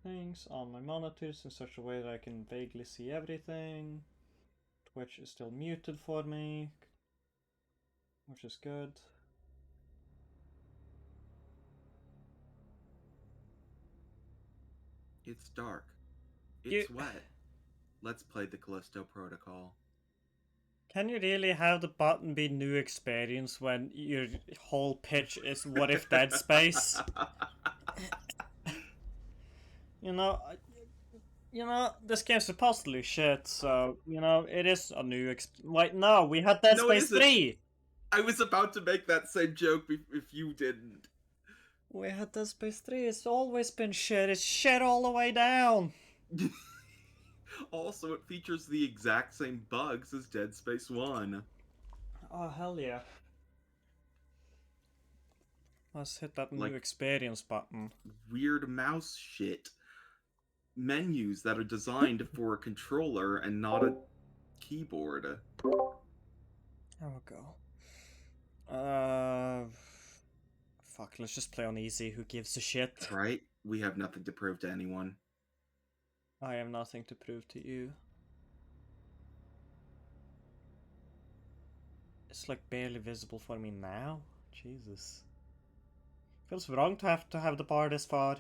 things on my monitors in such a way that I can vaguely see everything. Twitch is still muted for me, which is good. It's dark. It's wet. Let's play the Callisto Protocol. Can you really have the button be new experience when your whole pitch is what if Dead Space? You know, this game's supposedly shit, so, it is a new Wait, no, we had Dead No, it Space isn't. 3! I was about to make that same joke if you didn't. We had Dead Space 3, it's always been shit, it's shit all the way down! Also, it features the exact same bugs as Dead Space 1. Oh, hell yeah. Let's hit that new Like experience button. weird mouse shit. Menus that are designed for a controller and not a keyboard. There we go. Fuck, let's just play on easy, who gives a shit? Right? We have nothing to prove to anyone. I have nothing to prove to you. It's like barely visible for me now. Jesus. Feels wrong to have the bar this far.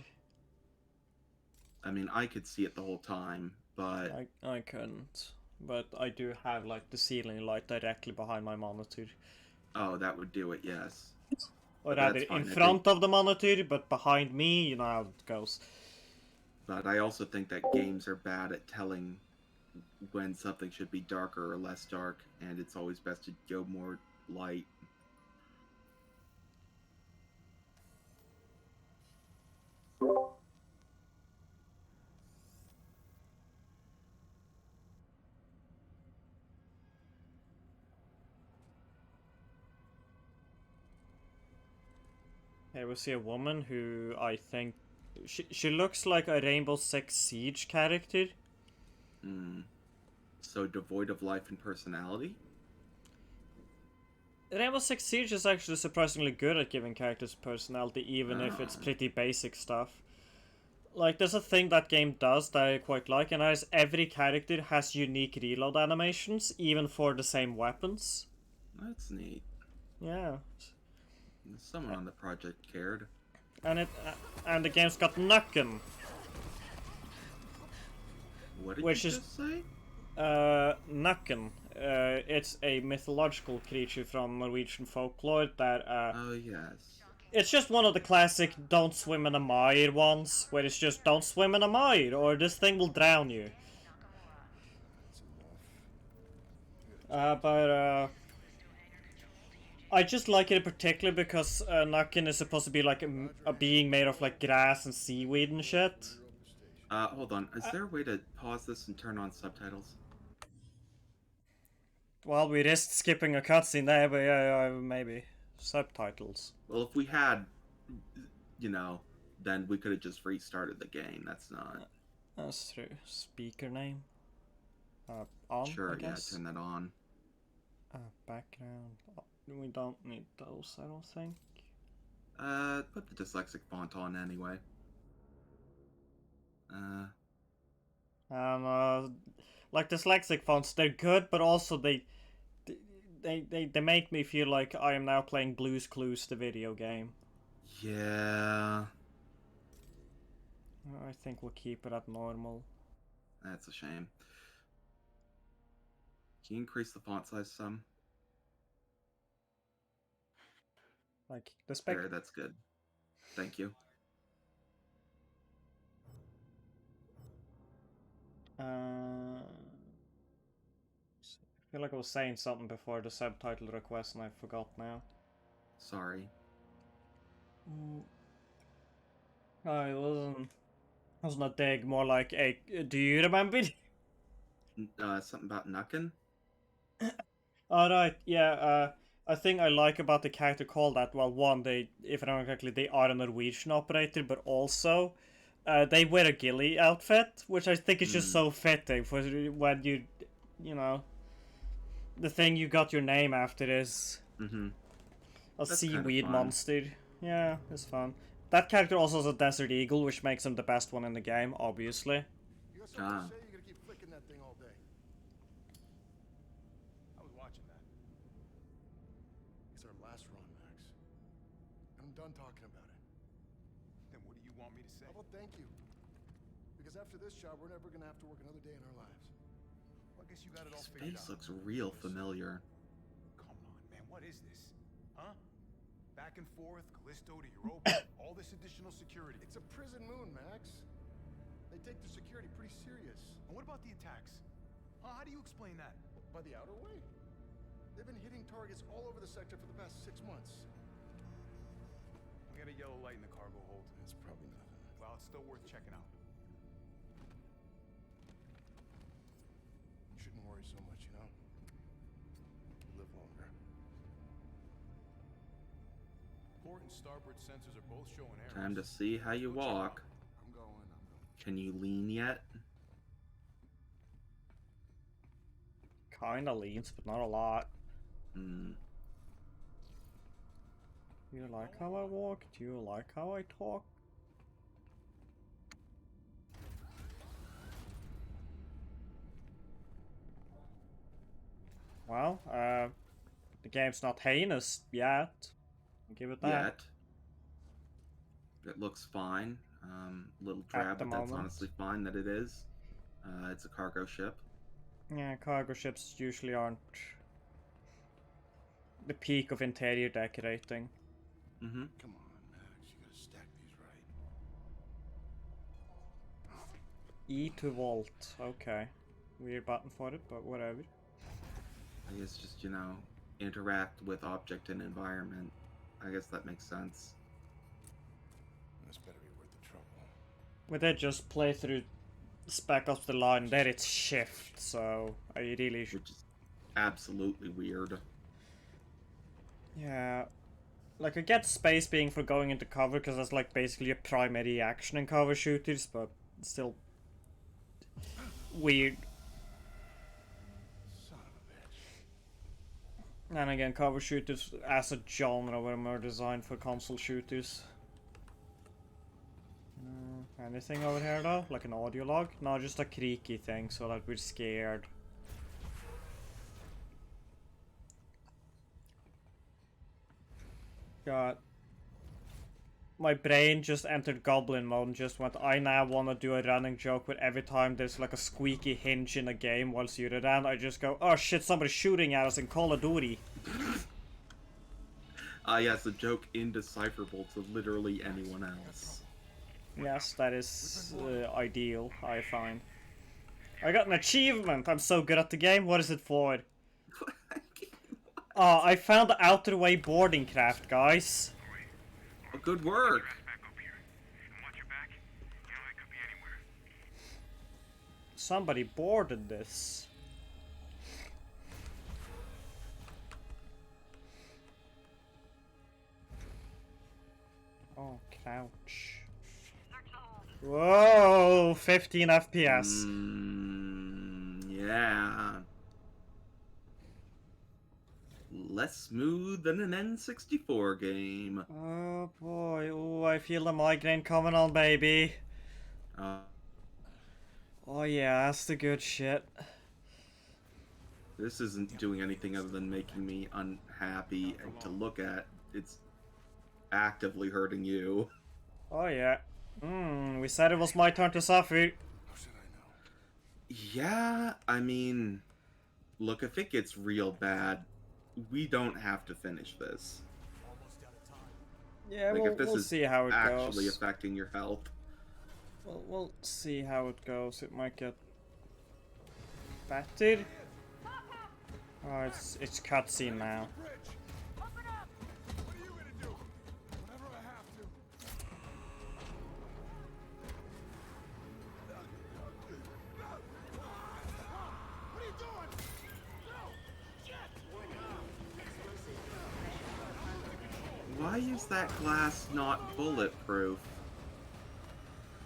I mean, I could see it the whole time, but I couldn't. But I do have like the ceiling light directly behind my monitor. oh, that would do it. Yes. Or But rather that's fine. in front of the monitor, but behind me, you know how it goes. But I also think that games are bad at telling when something should be darker or less dark, and it's always best to go more light. Here we see a woman who I think she looks like a Rainbow Six Siege character. Mm. So devoid of life and personality? Rainbow Six Siege is actually surprisingly good at giving characters personality, even if it's pretty basic stuff. Like, there's a thing that game does that I quite like, and that is every character has unique reload animations, even for the same weapons. That's neat. Yeah. Someone on the project cared. And the game's got Nukken, What did which you is just say? Nukken. It's a mythological creature from Norwegian folklore that Oh, yes. it's just one of the classic don't swim in a mire ones, where it's just don't swim in a mire or this thing will drown you. But I just like it in particular because Nukken is supposed to be like a being made of like grass and seaweed and shit. Hold on. Is there a way to pause this and turn on subtitles? Well, we risked skipping a cutscene there, but yeah, maybe. Subtitles. Well, if we had, then we could have just restarted the game. That's not. That's true. Speaker name? On, Sure, I guess? yeah, turn that on. Background. We don't need those, I don't think. Put the dyslexic font on anyway. Like dyslexic fonts, they're good, but also they make me feel like I am now playing Blue's Clues, the video game. Yeah. I think we'll keep it at normal. That's a shame. Can you increase the font size some? Like, the spec... There, that's good. Thank you. I feel like I was saying something before the subtitle request and I forgot now. Sorry. Oh, it wasn't a dig, more like a... Do you remember? Something about Nukken? Alright, yeah, a thing I like about the character called that, well, one, they, if I remember correctly, they are a Norwegian operator, but also, they wear a ghillie outfit, which I think is just so fitting for when you know, the thing you got your name after is a That's seaweed monster. Yeah, it's fun. That character also has a Desert Eagle, which makes him the best one in the game, obviously. You got something Ah. to say? You gotta keep flicking that thing all day. I was watching that. It's our last run, Max. And I'm done talking about it. Then what do you want me to say? How about thank you? Because after this job, we're never gonna have to work another day in our lives. Well, I guess you got it all His figured face out. looks real familiar. Come on, man. What is this? Huh? Back and forth, Callisto to Europa, all this additional security. It's a prison moon, Max. They take their security pretty serious. And what about the attacks? Huh? How do you explain that? By the outer way. They've been hitting targets all over the sector for the past 6 months. We got a yellow light in the cargo hold. It's probably nothing. Well, it's still worth checking out. You shouldn't worry so much, you know? You live longer. Port and starboard sensors are both showing errors. Time to see how you Go check it out. walk. I'm going. Can you lean yet? Kinda leans, but not a lot. Hmm. Do you like how I walk? Do you like how I talk? Well, the game's not heinous yet. I'll give it that. Yet. It looks fine. Little drab, the but that's moment. honestly fine that it is. It's a cargo ship. Yeah, cargo ships usually aren't the peak of interior decorating. Mm-hmm. Come on, Max. You gotta stack these right. E to vault. Okay. Weird button for it, but whatever. I guess just, you know, interact with object and environment. I guess that makes sense. This better be worth the trouble. We did just play through Spec Ops The Line. There it's shift, so I really should. Which is absolutely weird. Yeah. Like, I get space being for going into cover, because that's like basically a primary action in cover shooters, but still weird. Son of a bitch. And again, cover shooters as a genre were more designed for console shooters. Anything over here though? Like an audio log? No, just a creaky thing so that we're scared. God. My brain just entered goblin mode and just went, I now want to do a running joke where every time there's like a squeaky hinge in a game whilst you're around, I just go, oh shit, somebody's shooting at us in Call of Duty. Yes, a joke indecipherable to literally anyone else. Yes, that is ideal, I find. I got an achievement! I'm so good at the game. What is it for? Oh, I found the Outer Way boarding craft, guys. Oh, good work! Somebody boarded this. Oh, crouch. Whoa, 15 FPS. Yeah. Less smooth than an N64 game. Oh boy, oh, I feel the migraine coming on, baby. Oh yeah, that's the good shit. This isn't doing anything other than making me unhappy and to look at. It's actively hurting you. Oh yeah. We said it was my turn to suffer. How should I know? Yeah, I mean, look, if it gets real bad, we don't have to finish this. Yeah, Like, if this we'll is see how it actually goes. affecting your health. We'll see how it goes. It might get battered. Oh, it's cutscene now. Bridge! Open up! What are you gonna do? Whatever I have to. What are you doing? No! Shit! Why is that glass not bulletproof?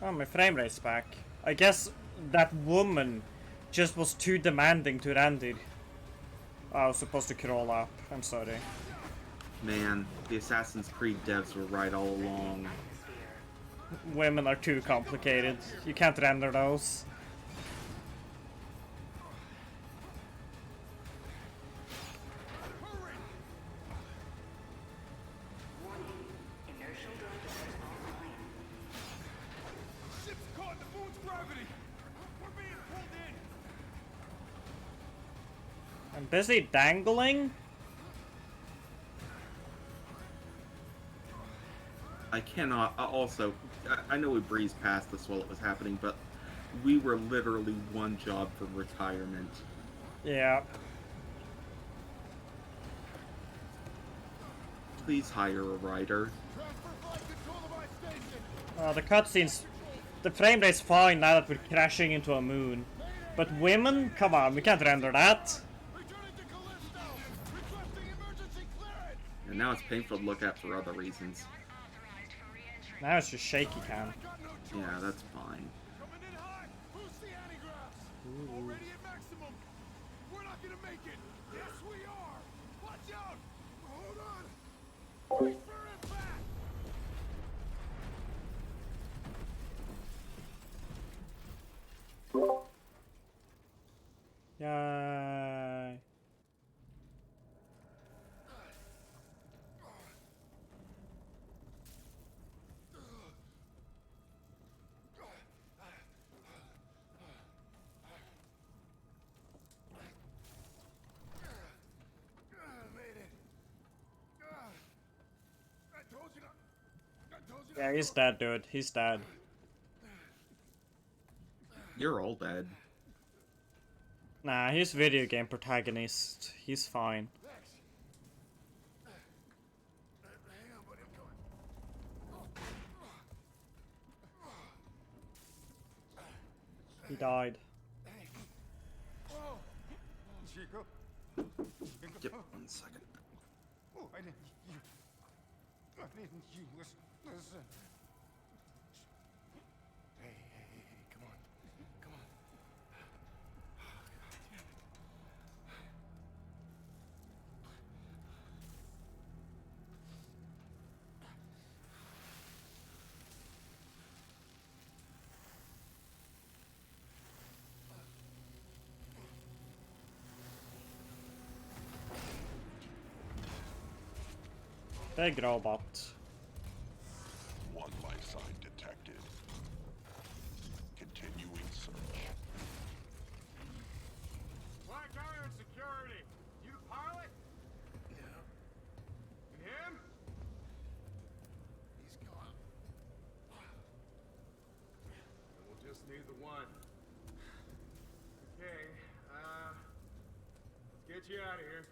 Oh, my frame rate's back. I guess that woman just was too demanding to Randy. I was supposed to crawl up. I'm sorry. Man, the Assassin's Creed devs were right all along. Women are too complicated. You can't render those. Ship's caught in the moon's gravity. We're being pulled in. I'm busy dangling? I cannot. Also, I know we breezed past this while it was happening, but we were literally one job from retirement. Yeah. Please hire a writer. Transfer flight control to my station. The cutscenes. The frame rate's fine now that we're crashing into a moon. But women? Come on, we can't render that. Returning to Callisto. Requesting emergency clearance. And now it's painful to look at for other reasons. Now it's just shaky cam. Got no choice. Yeah, that's fine. Coming in hot. Boost the anti-graphs. Already at maximum. We're not gonna make it. Yes, we are. Watch out. Hold on. Brace for impact. Yay. Made it. I told you not. I told you Yeah, he's dead, dude. He's dead. You're all dead. Nah, he's video game protagonist. He's fine. Thanks. Hang on, buddy. I'm coming. He died. Oh. Chico. Yep, 1 second. Oh, I didn't. Listen. Hey, come on. Come on. Oh, God damn it. Big robot. One life sign detected. Continuing search. Black Iron Security. You the pilot? Yeah. And him? He's gone. And we'll just need the one. Okay, let's get you out of here.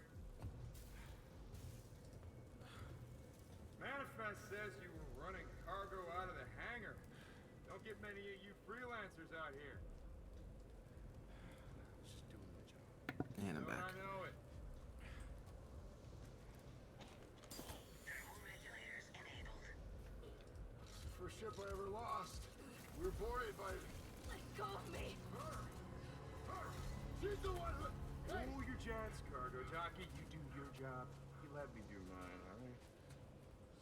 Manifest says you were running cargo out of the hangar. Don't get many of you freelancers out here. Just doing my job. And I'm Don't back. I know it? It's the first ship I ever lost. We were boarded by Let go of me. her. She's the one who. Hey. Cool your jets, cargo jockey. You do your job. You let me do mine, all right?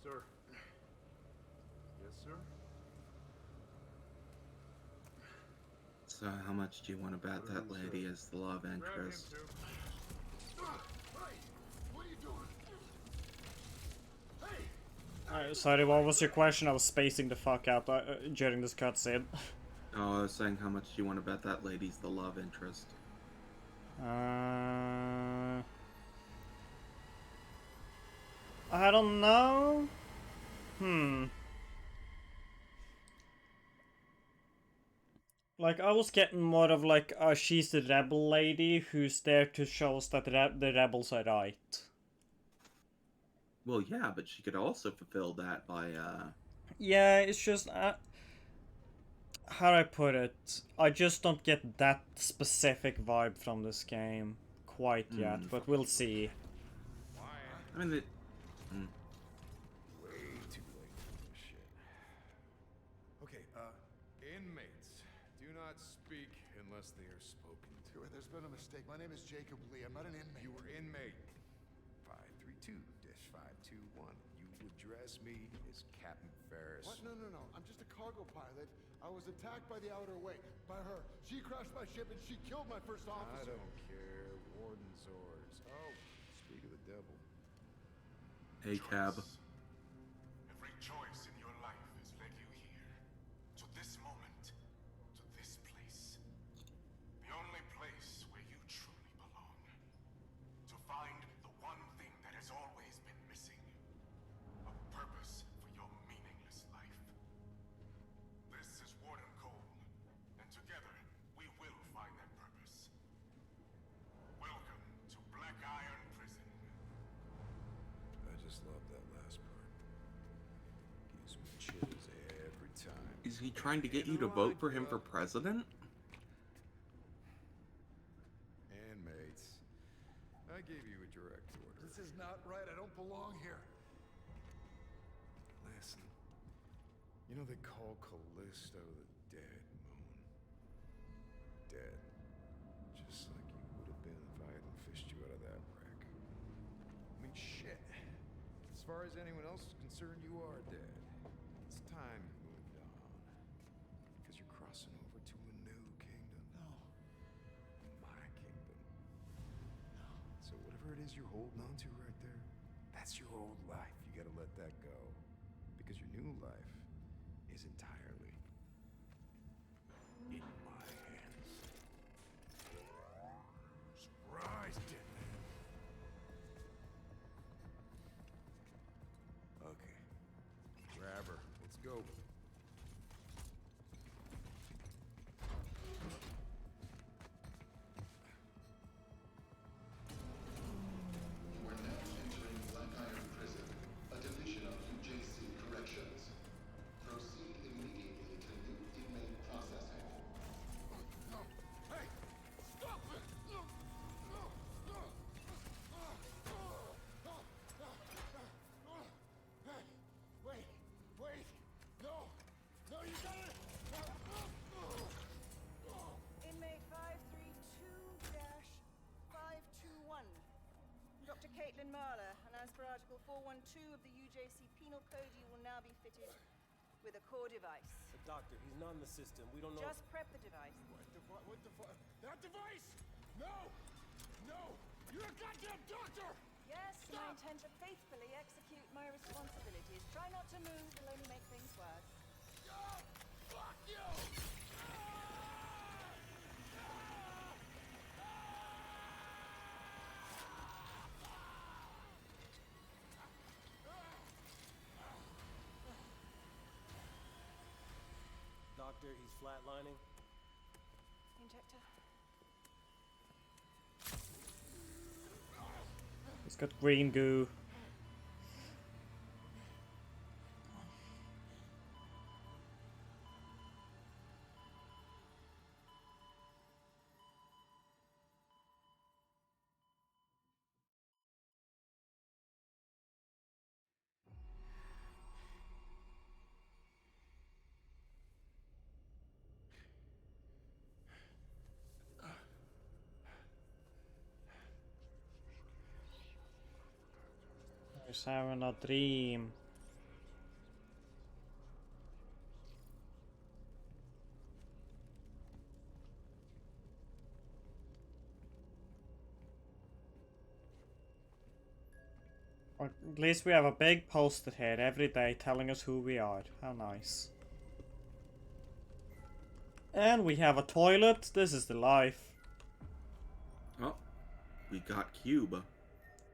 Sir. Yes, sir? So, how much do you want to bet that lady is the love Grab him, interest? too. Hey, what are you doing? Hey. Sorry, what was your question? I was spacing the fuck out during this cutscene. Oh, I was saying how much do you want to bet that lady's the love interest? I don't know. Like, I was getting more of like, she's the rebel lady who's there to show us that the rebels are right. Well, yeah, but she could also fulfill that by, Yeah, it's just, how do I put it? I just don't get that specific vibe from this game quite yet, but we'll see. I mean, Way too late for this shit. Okay, inmates. Do not speak unless they are spoken to. There's been a mistake. My name is Jacob Lee. I'm not an inmate. You were inmate. 532-521. You to address me as Captain Ferris. What? No. I'm just a cargo pilot. I was attacked by the Outer Way. By her. She crashed my ship and she killed my first I officer. don't care. Warden's orders. Oh, speak of the devil. Hey, Cab. Every choice in your life has led you here. To this moment. To this place. The only place where you truly belong. To find the one thing that has always been missing. A purpose for your meaningless life. This is Warden Cole, and together we will find that purpose. Welcome to Black Iron Prison. I just love that last part. Gives me chills every time. Is he trying to get you to vote for him for president? Inmates, I gave you a direct order. This is not right. I don't belong here. Listen, you know they call Callisto the dead moon. Dead. Just like you would have been if I hadn't fished you out of that wreck. I mean, shit. As far as anyone else is concerned, you are dead. It's time you moved on. Because you're crossing over to a new kingdom. No. My kingdom. So whatever it is you're holding on to right there, that's your old life. You gotta let that go. Because your new life is entirely in my hands. Surprise, dead man. Okay. Grab her. Let's go. You are now entering Black Iron Prison, a division of UJC Corrections. Proceed immediately to new inmate processing. No. Hey! Stop it! No! Hey! Wait! No! No, you got it! Inmate 532-521. Dr. Caitlin Marler, and as per Article 412 of the UJC Penal Code, you will now be fitted with a core device. Doctor, he's not in the system. We don't know. Just prep the device. What the fuck? That device? No! No! You're a goddamn doctor! Yes, and I intend to faithfully execute my responsibilities. Try not to move, it'll only make things worse. Oh, fuck you! Doctor, he's flatlining. Injector. It's got green goo. He's having a dream. Or at least we have a big poster here every day telling us who we are. How nice. And we have a toilet. This is the life. Oh, we got Cube.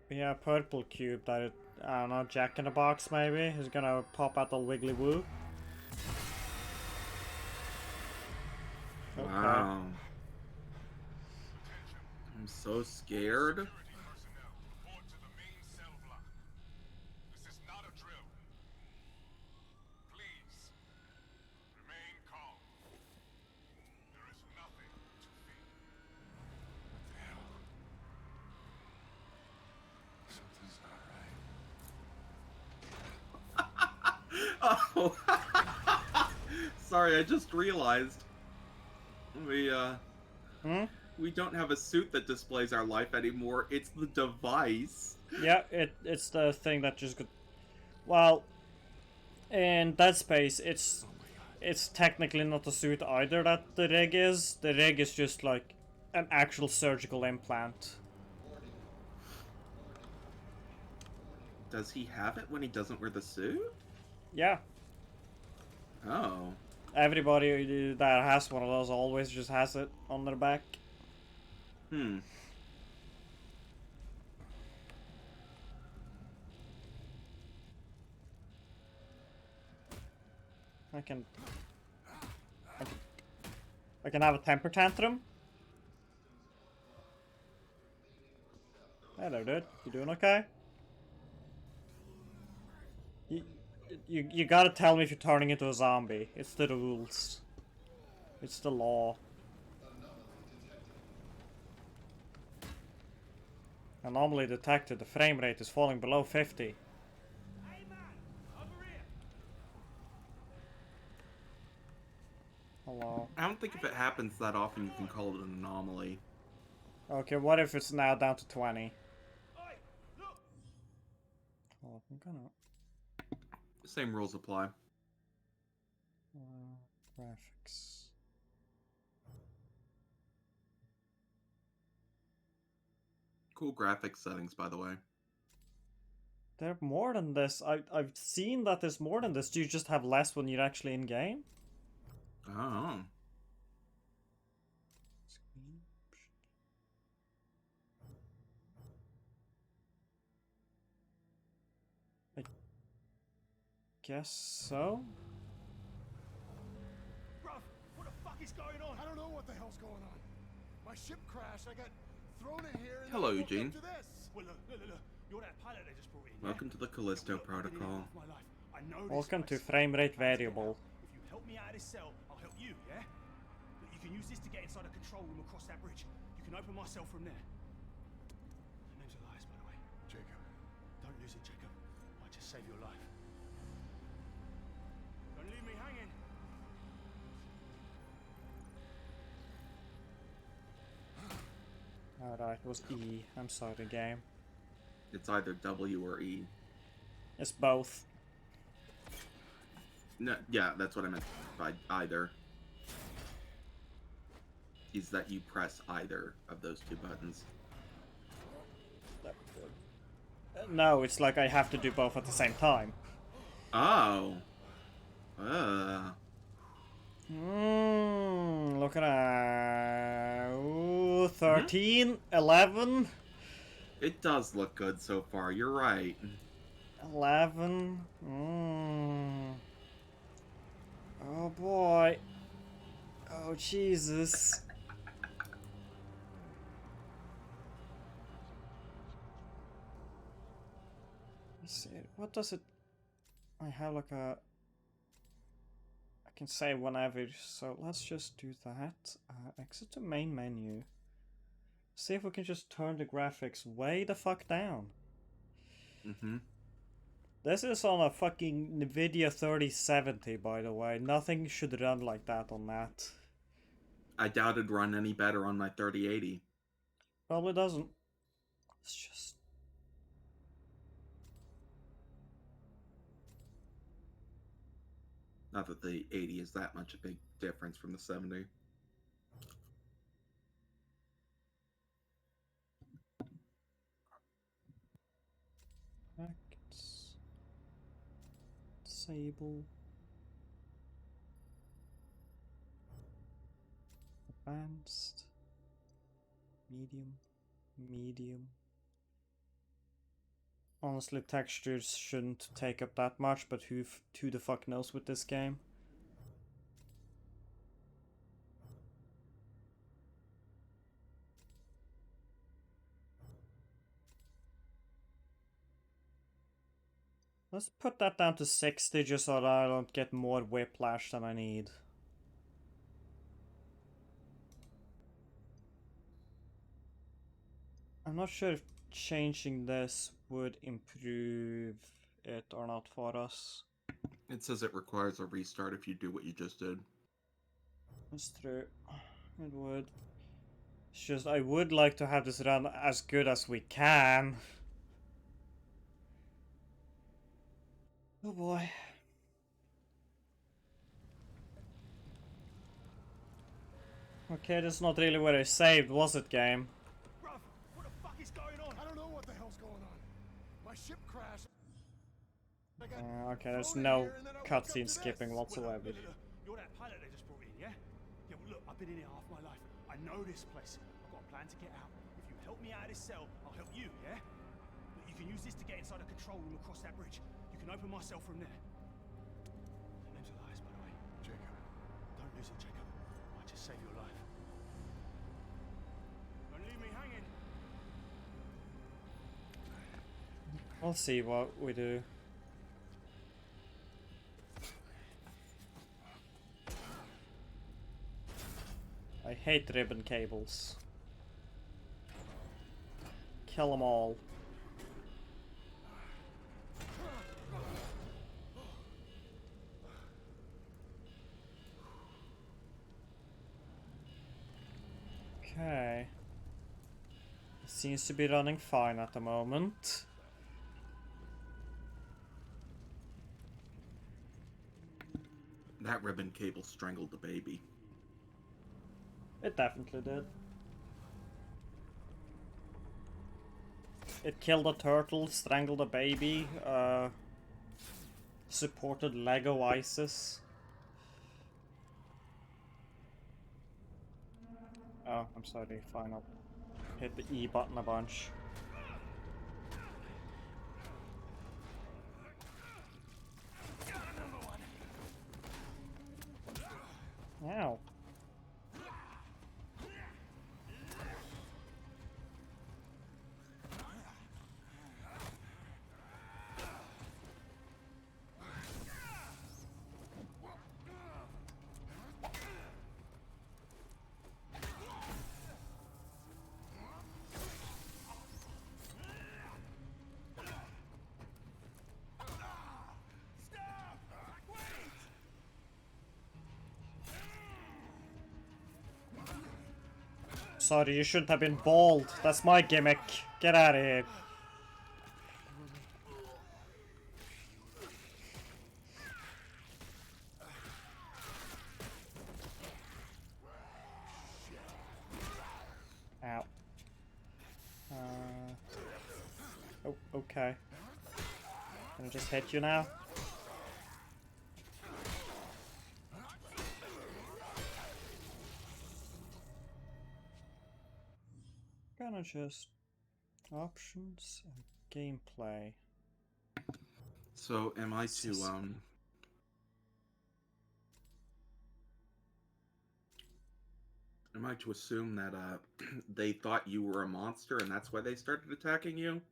We have a purple cube that, I don't know, Jack in the Box maybe? Is gonna pop out the wiggly woo. Okay. Wow. I'm so scared. Security personnel, report to the main cell block. This is not a drill. Please, remain calm. There is nothing to fear. Something's not right. Oh, sorry, I just realized. We don't have a suit that displays our life anymore. It's the device. Yeah, it's the thing that just got Well, in Dead Space, it's technically not a suit either that the rig is. The rig is just like an actual surgical implant. Does he have it when he doesn't wear the suit? Yeah, Oh. everybody that has one of those always just has it on their back. Hmm. I can I can have a temper tantrum. Hello, dude. You doing okay? You gotta tell me if you're turning into a zombie. It's the rules. It's the law. Anomaly detected. The frame rate is falling below 50. Hello. I don't think if it happens that often you can call it an anomaly. Okay, what if it's now down to 20? Oh, I'm gonna... Same rules apply. graphics. Cool graphics settings, by the way. They're more than this. I've seen that there's more than this. Do you just have less when you're actually in game? Oh. I guess so. Bruv, what the fuck is going on? I don't know what the hell's going on. My ship crashed. I got thrown in here. And Hello, I woke up Eugene. to this. Well, look. You're that pilot they just brought in. Welcome to the Callisto Protocol. Welcome to frame rate variable. If you help me out of this cell, I'll help you, yeah? But you can use this to get inside a control room across that bridge. You can open my cell from there. The name's Elias, by the way. Jacob. Don't lose it, Jacob. I just saved your life. Don't leave me hanging. Alright, it was E. I'm sorry, game. It's either W or E. It's both. No, yeah, that's what I meant by either. Is that you press either of those two buttons. No, it's like I have to do both at the same time. Oh. Look at that. Ooh, 13, 11. It does look good so far, you're right. 11. Oh boy. Oh Jesus. Let's see. What does it... I have like a... I can say whenever, so let's just do that. Exit to main menu. See if we can just turn the graphics way the fuck down. Mm-hmm. This is on a fucking NVIDIA 3070, by the way. Nothing should run like that on that. I doubt it'd run any better on my 3080. Probably doesn't. It's just... Not that the 80 is that much a big difference from the 70. Facts. Disable. Advanced. Medium. Medium. Honestly, textures shouldn't take up that much, but who the fuck knows with this game? Let's put that down to 60 just so that I don't get more whiplash than I need. I'm not sure if changing this would improve it or not for us. It says it requires a restart if you do what you just did. That's true. It would. It's just I would like to have this run as good as we can. Oh boy. Okay, that's not really where I saved, was it, game? Bruv, what the fuck is going on? I don't know what the hell's going on. My ship crashed. I got Okay, there's thrown in no here and then I woke up cutscene to skipping this. whatsoever. Look, you're that pilot they just brought in, yeah? Yeah, well, look, I've been in here half my life. I know this place. I've got a plan to get out. If you help me out of this cell, I'll help you, yeah? Look, you can use this to get inside a control room across that bridge. You can open my cell from there. The name's Elias, by the way. Jacob. Don't lose it, Jacob. Might just save your life. Don't leave me hanging. We'll see what we do. I hate ribbon cables. Kill them all. Okay. It seems to be running fine at the moment. That ribbon cable strangled the baby. It definitely did. It killed a turtle, strangled a baby, supported Lego ISIS. Oh, I'm sorry, fine, I'll hit the E button a bunch. Ow. Sorry, you shouldn't have been bald. That's my gimmick. Get out of here. Ow. Oh, okay. Can I just hit you now? Gonna just options and gameplay. So am I to assume that they thought you were a monster and that's why they started attacking you?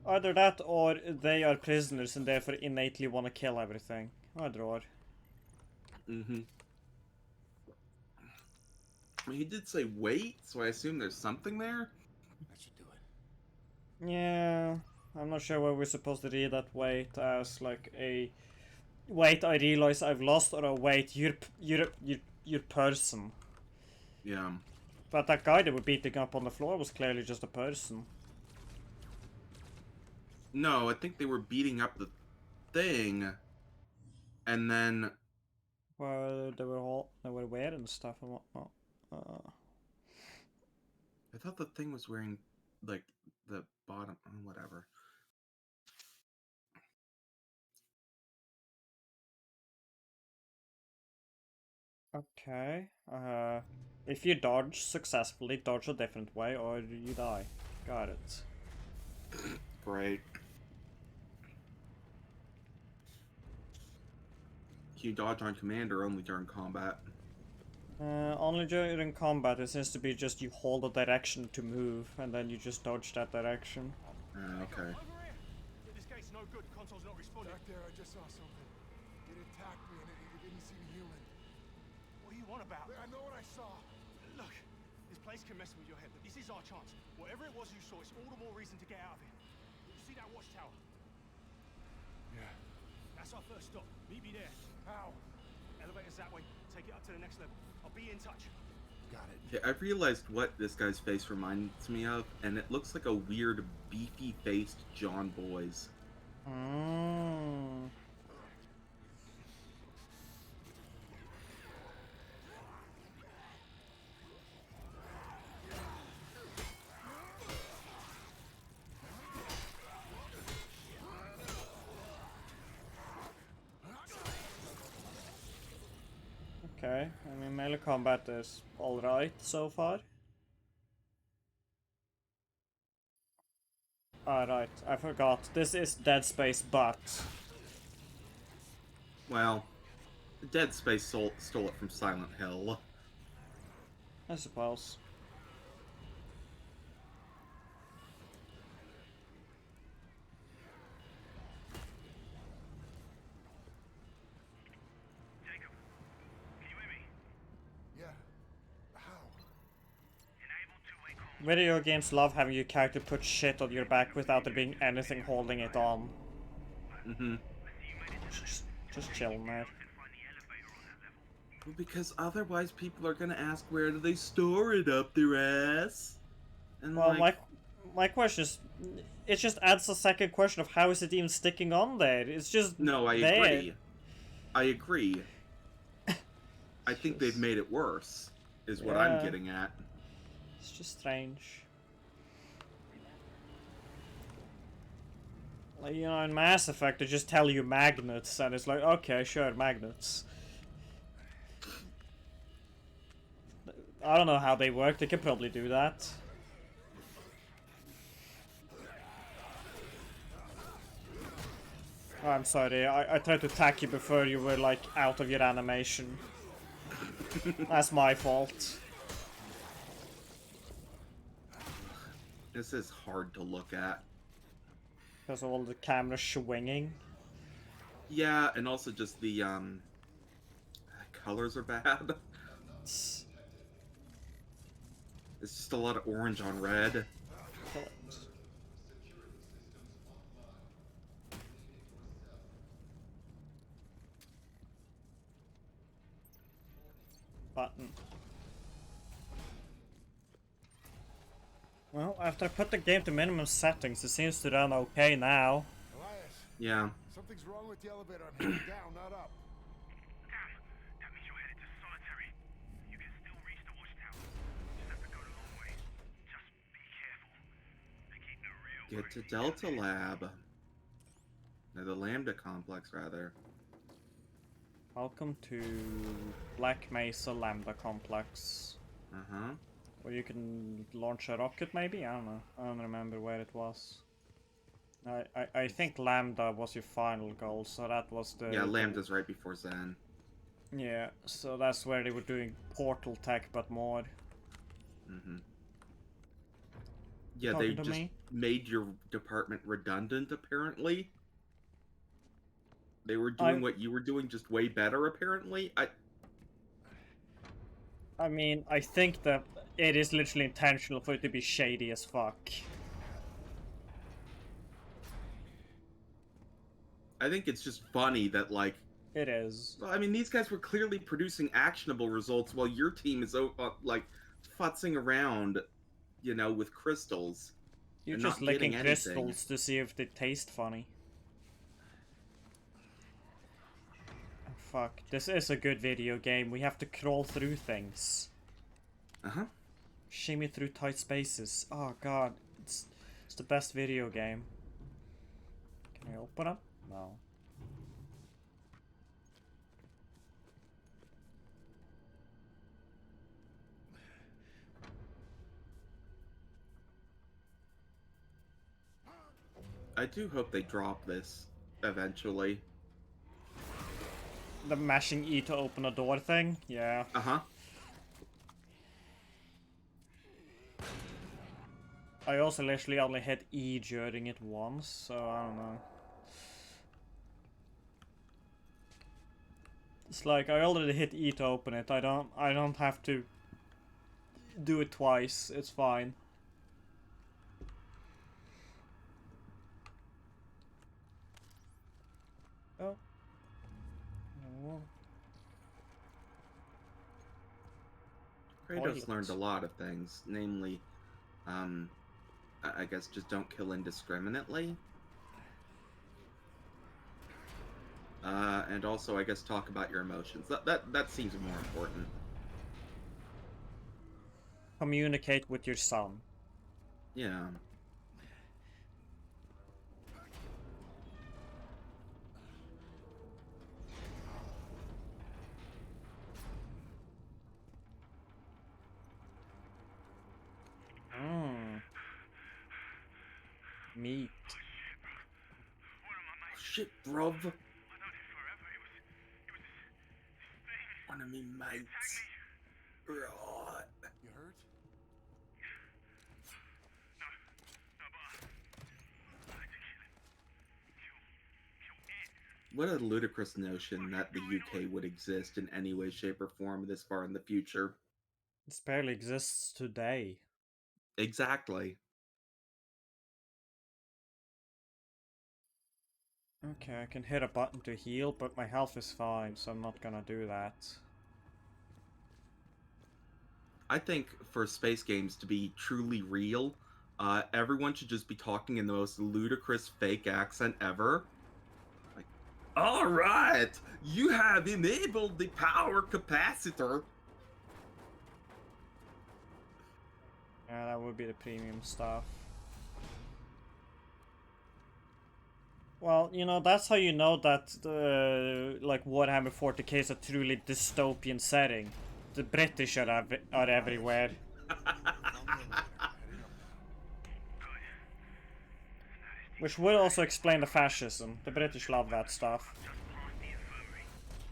Either that or they are prisoners and therefore innately want to kill everything. Either or. Mm-hmm. I mean, he did say wait, so I assume there's something there? That should do it. Yeah, I'm not sure why we're supposed to read that wait as like a wait, I realize I've lost, or a wait, you're person. Yeah. But that guy that we're beating up on the floor was clearly just a person. No, I think they were beating up the thing, and then... Well, they were wearing stuff and whatnot. I thought the thing was wearing, like, the bottom... whatever. Okay. If you dodge successfully, dodge a different way or you die. Got it. Great. Can you dodge on command or only during combat? Only during combat. It seems to be just you hold a direction to move, and then you just dodge that direction. Okay. Over here! This gate's no good. The console's not responding. Back there, I just saw something. It attacked me and it didn't seem human. What do you want about? I know what I saw. Look, this place can mess with your head, but this is our chance. Whatever it was you saw, it's all the more reason to get out of here. You see that watchtower? Yeah. That's our first stop. Meet me there. How? Elevator's that way. Take it up to the next level. I'll be in touch. Got it. Okay, I've realized what this guy's face reminds me of, and it looks like a weird, beefy-faced John Boyes. Mm. Okay, I mean melee combat is alright so far. Alright, I forgot. This is Dead Space, but... Well, Dead Space stole it from Silent Hill. I suppose. Jacob, can you hear me? Yeah. How? Enable two-way comms. Video games love having your character put shit on your back without there being anything holding it on. Mm-hmm. Just chill, mate. Well, because otherwise people are gonna ask where do they store it up their ass? And Well, like, my question is, it just adds a second question of how is it even sticking on there? It's just no, I there. agree. I agree. I think they've made it worse, is what I'm Yeah. getting at. It's just strange. Like, you know, in Mass Effect, they just tell you magnets, and it's like, okay, sure, magnets. I don't know how they work, they could probably do that. Oh, I'm sorry, I tried to attack you before you were, like, out of your animation. That's my fault. This is hard to look at. Because of all the camera swinging. Yeah, and also just the colors are bad. It's just a lot of orange on red. Button. Well, after I put the game to minimum settings, it seems to run okay now. Elias, Yeah. something's wrong with the elevator. I'm heading down, not up. Damn, that means you're headed to Solitary. You can still reach the watchtower. Just have to go the long way. Just be careful. They keep the real Get to crazy Delta down here. Lab. No, the Lambda Complex, rather. Welcome to Black Mesa Lambda Complex. Uh-huh. Where you can launch a rocket, maybe? I don't know. I don't remember where it was. I think Lambda was your final goal, so that was the... Yeah, Lambda's right before Zen. Yeah, so that's where they were doing portal tech, but more. Mm-hmm. Yeah, Talking they to just me? made your department redundant, apparently. They were doing what you were doing, just way better, apparently. I mean, I think that it is literally intentional for it to be shady as fuck. I think it's just funny that, like... It is. Well, I mean, these guys were clearly producing actionable results while your team is, like, futzing around, you know, with crystals. You're and just not getting licking anything. crystals to see if they taste funny. Oh, fuck, this is a good video game. We have to crawl through things. Uh-huh. Shimmy through tight spaces. Oh god, it's the best video game. Can I open it? No. I do hope they drop this eventually. The mashing E to open a door thing? Yeah. Uh-huh. I also literally only hit E during it once, so I don't know. It's like I already hit E to open it. I don't have to do it twice. It's fine. Oh. Oh. Kratos learned a lot of things, namely, I guess just don't kill indiscriminately. and also I guess talk about your emotions. That seems more important. Communicate with your son. Yeah. Mmm. Meat. Shit, bruv. One of me mates. Right. You hurt? What a ludicrous notion that the UK would exist in any way, shape, or form this far in the future. This barely exists today. Exactly. Okay, I can hit a button to heal, but my health is fine, so I'm not gonna do that. I think for space games to be truly real, everyone should just be talking in the most ludicrous fake accent ever. Like, all right, you have enabled the power capacitor. Yeah, that would be the premium stuff. Well, you know, that's how you know that, like, Warhammer 40k is a truly dystopian setting. The British are everywhere. Which would also explain the fascism. The British love that stuff.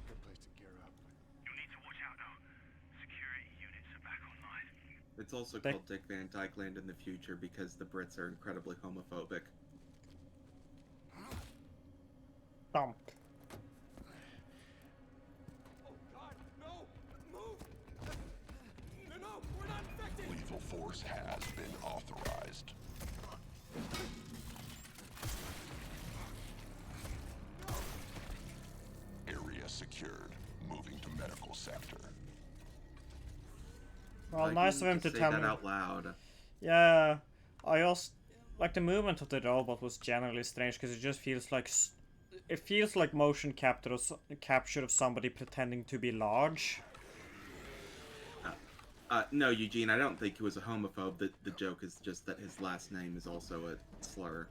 Good place to gear up. It's also called Dick Van Dyke Land in the future because the Brits are incredibly homophobic. Thump. Oh God, no! Move! No, we're not infected! Lethal force has been authorized. Area secured. Moving to medical sector. Well, Like, nice you of him just to say tell that me. out loud. Yeah, I also like the movement of the robot was generally strange because it just feels like it feels like motion capture of somebody pretending to be large. No, Eugene, I don't think he was a homophobe. The joke is just that his last name is also a slur.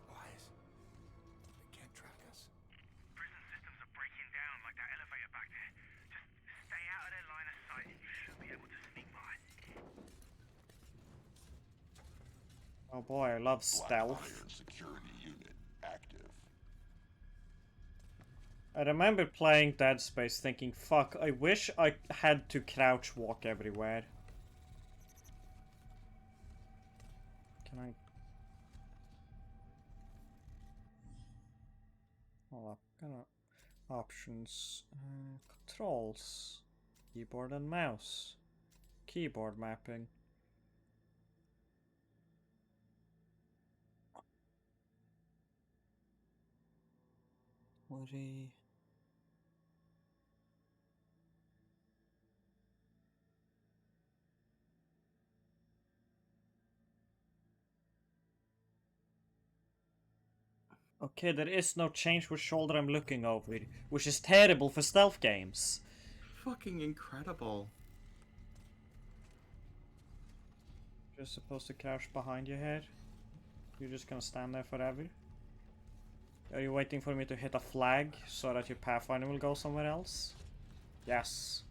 Wise. They can't track us. Prison systems are breaking down like that elevator back there. Just stay out of their line of sight and you should be able to sneak by. Oh boy, I love stealth. Blackfire security unit active. I remember playing Dead Space thinking, fuck, I wish I had to crouch walk everywhere. Can I... Hold up, options, controls, keyboard and mouse, keyboard mapping. Worry. Okay, there is no change which shoulder I'm looking over, which is terrible for stealth games. Fucking incredible. You're supposed to crouch behind your head? You're just gonna stand there forever? Are you waiting for me to hit a flag so that your Pathfinder will go somewhere else? Yes.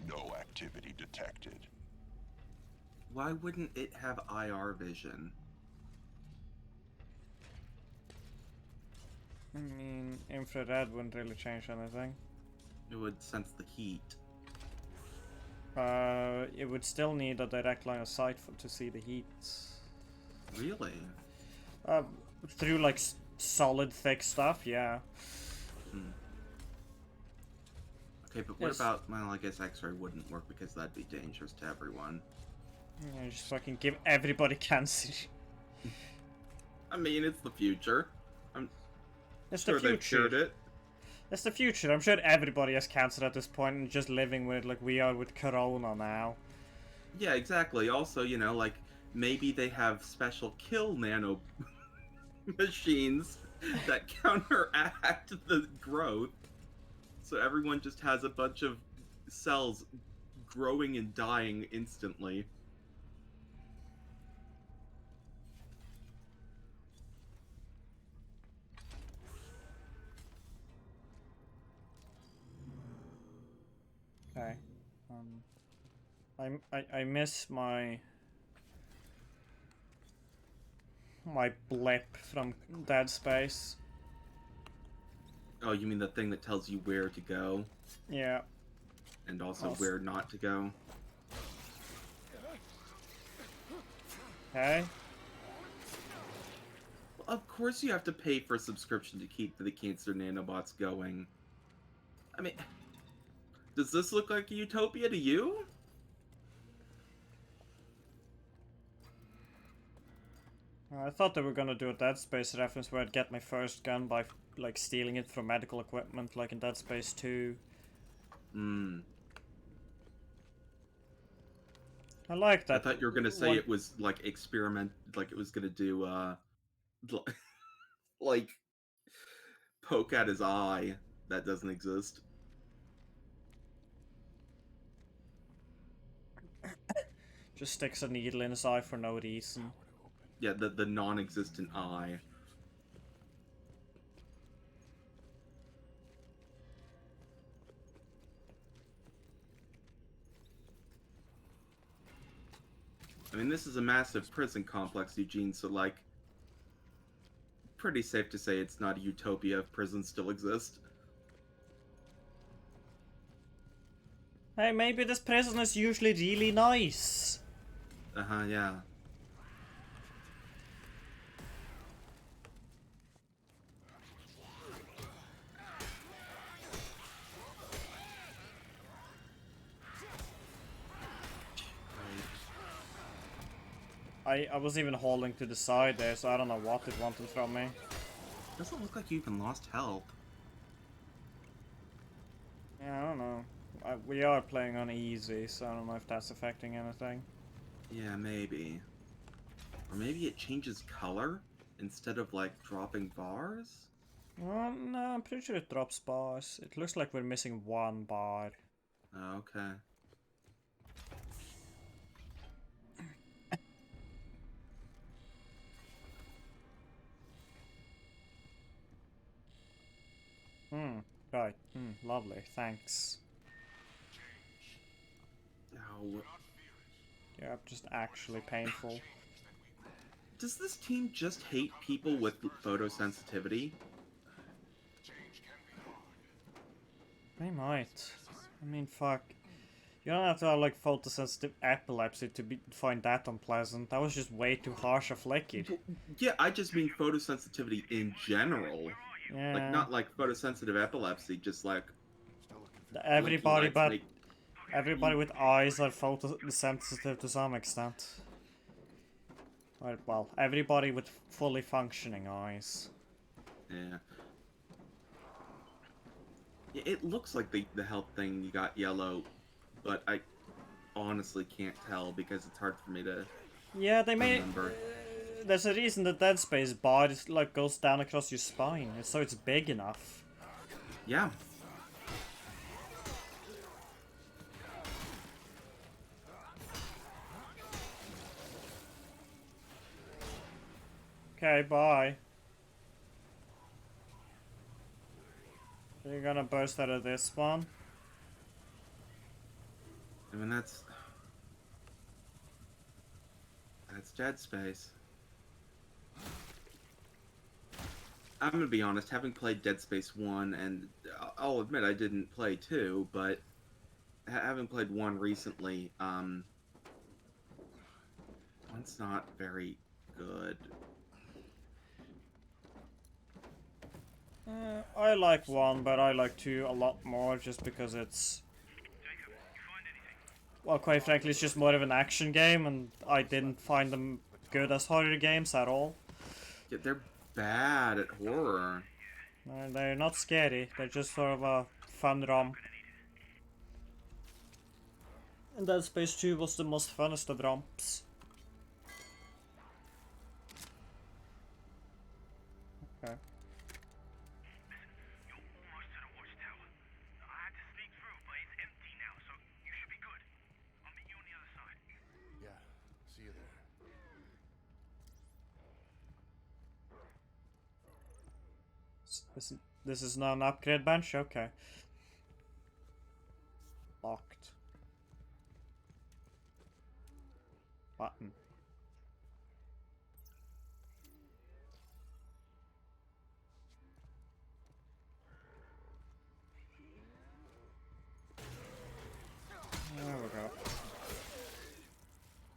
No activity detected. Why wouldn't it have IR vision? I mean, infrared wouldn't really change anything. It would sense the heat. It would still need a direct line of sight to see the heat. Really? Through like solid, thick stuff, yeah. Okay, but what Yes. about, well, I guess X-ray wouldn't work because that'd be dangerous to everyone. Yeah, just fucking give everybody cancer. I mean, it's the future. I'm It's sure the they've cured future. it. It's the future. I'm sure everybody has cancer at this point and just living with it like we are with Corona now. Yeah, exactly. Also, you know, like, maybe they have special kill nano machines that counteract the growth. So everyone just has a bunch of cells growing and dying instantly. Okay. I miss my blip from Dead Space. Oh, you mean the thing that tells you where to go? Yeah. And also Also- where not to go? Okay. Well, of course you have to pay for a subscription to keep the cancer nanobots going. I mean, does this look like a utopia to you? I thought they were gonna do a Dead Space reference where I'd get my first gun by like stealing it from medical equipment, like in Dead Space 2. Hmm. I like I that. thought you were gonna say one- it was like experiment, like it was gonna do like poke at his eye. That doesn't exist. Just sticks a needle in his eye for no reason. Yeah, the non-existent eye. I mean, this is a massive prison complex, Eugene, so, like, pretty safe to say it's not a utopia if prisons still exist. Hey, maybe this prison is usually really nice. Uh-huh, yeah. I was even holding to the side there, so I don't know what it wanted from me. Doesn't look like you even lost health. Yeah, I don't know. We are playing on easy, so I don't know if that's affecting anything. Yeah, maybe. Or maybe it changes color instead of, like, dropping bars? No, I'm pretty sure it drops bars. It looks like we're missing one bar. Oh, okay. Right. Lovely. Thanks. Oh. Yeah, just actually painful. Does this team just hate people with photosensitivity? They might. I mean, fuck. You don't have to have, like, photosensitive epilepsy to find that unpleasant. That was just way too harsh a flicker. Yeah, I just mean photosensitivity in general. Yeah. Like, not like photosensitive epilepsy, just like... Everybody like, but... make- Everybody with eyes are photosensitive to some extent. Well, everybody with fully functioning eyes. Yeah. Yeah, it looks like the health thing you got yellow, but I honestly can't tell because it's hard for me to Yeah, they made... remember. There's a reason the Dead Space bar is, like, goes down across your spine, so it's big enough. Yeah. Okay, bye. You're gonna burst out of this one? I mean, that's Dead Space. I'm gonna be honest, having played Dead Space 1, and I'll admit I didn't play 2, but having played 1 recently, one's not very good. I like 1, but I like 2 a lot more just because it's... Well, quite frankly, it's just more of an action game, and I didn't find them good as horror games at all. Yeah, they're bad at horror. They're not scary, they're just sort of a fun romp. And Dead Space 2 was the most funnest of romps. Okay. This is not an upgrade bench? Okay. Locked. Button. There we go.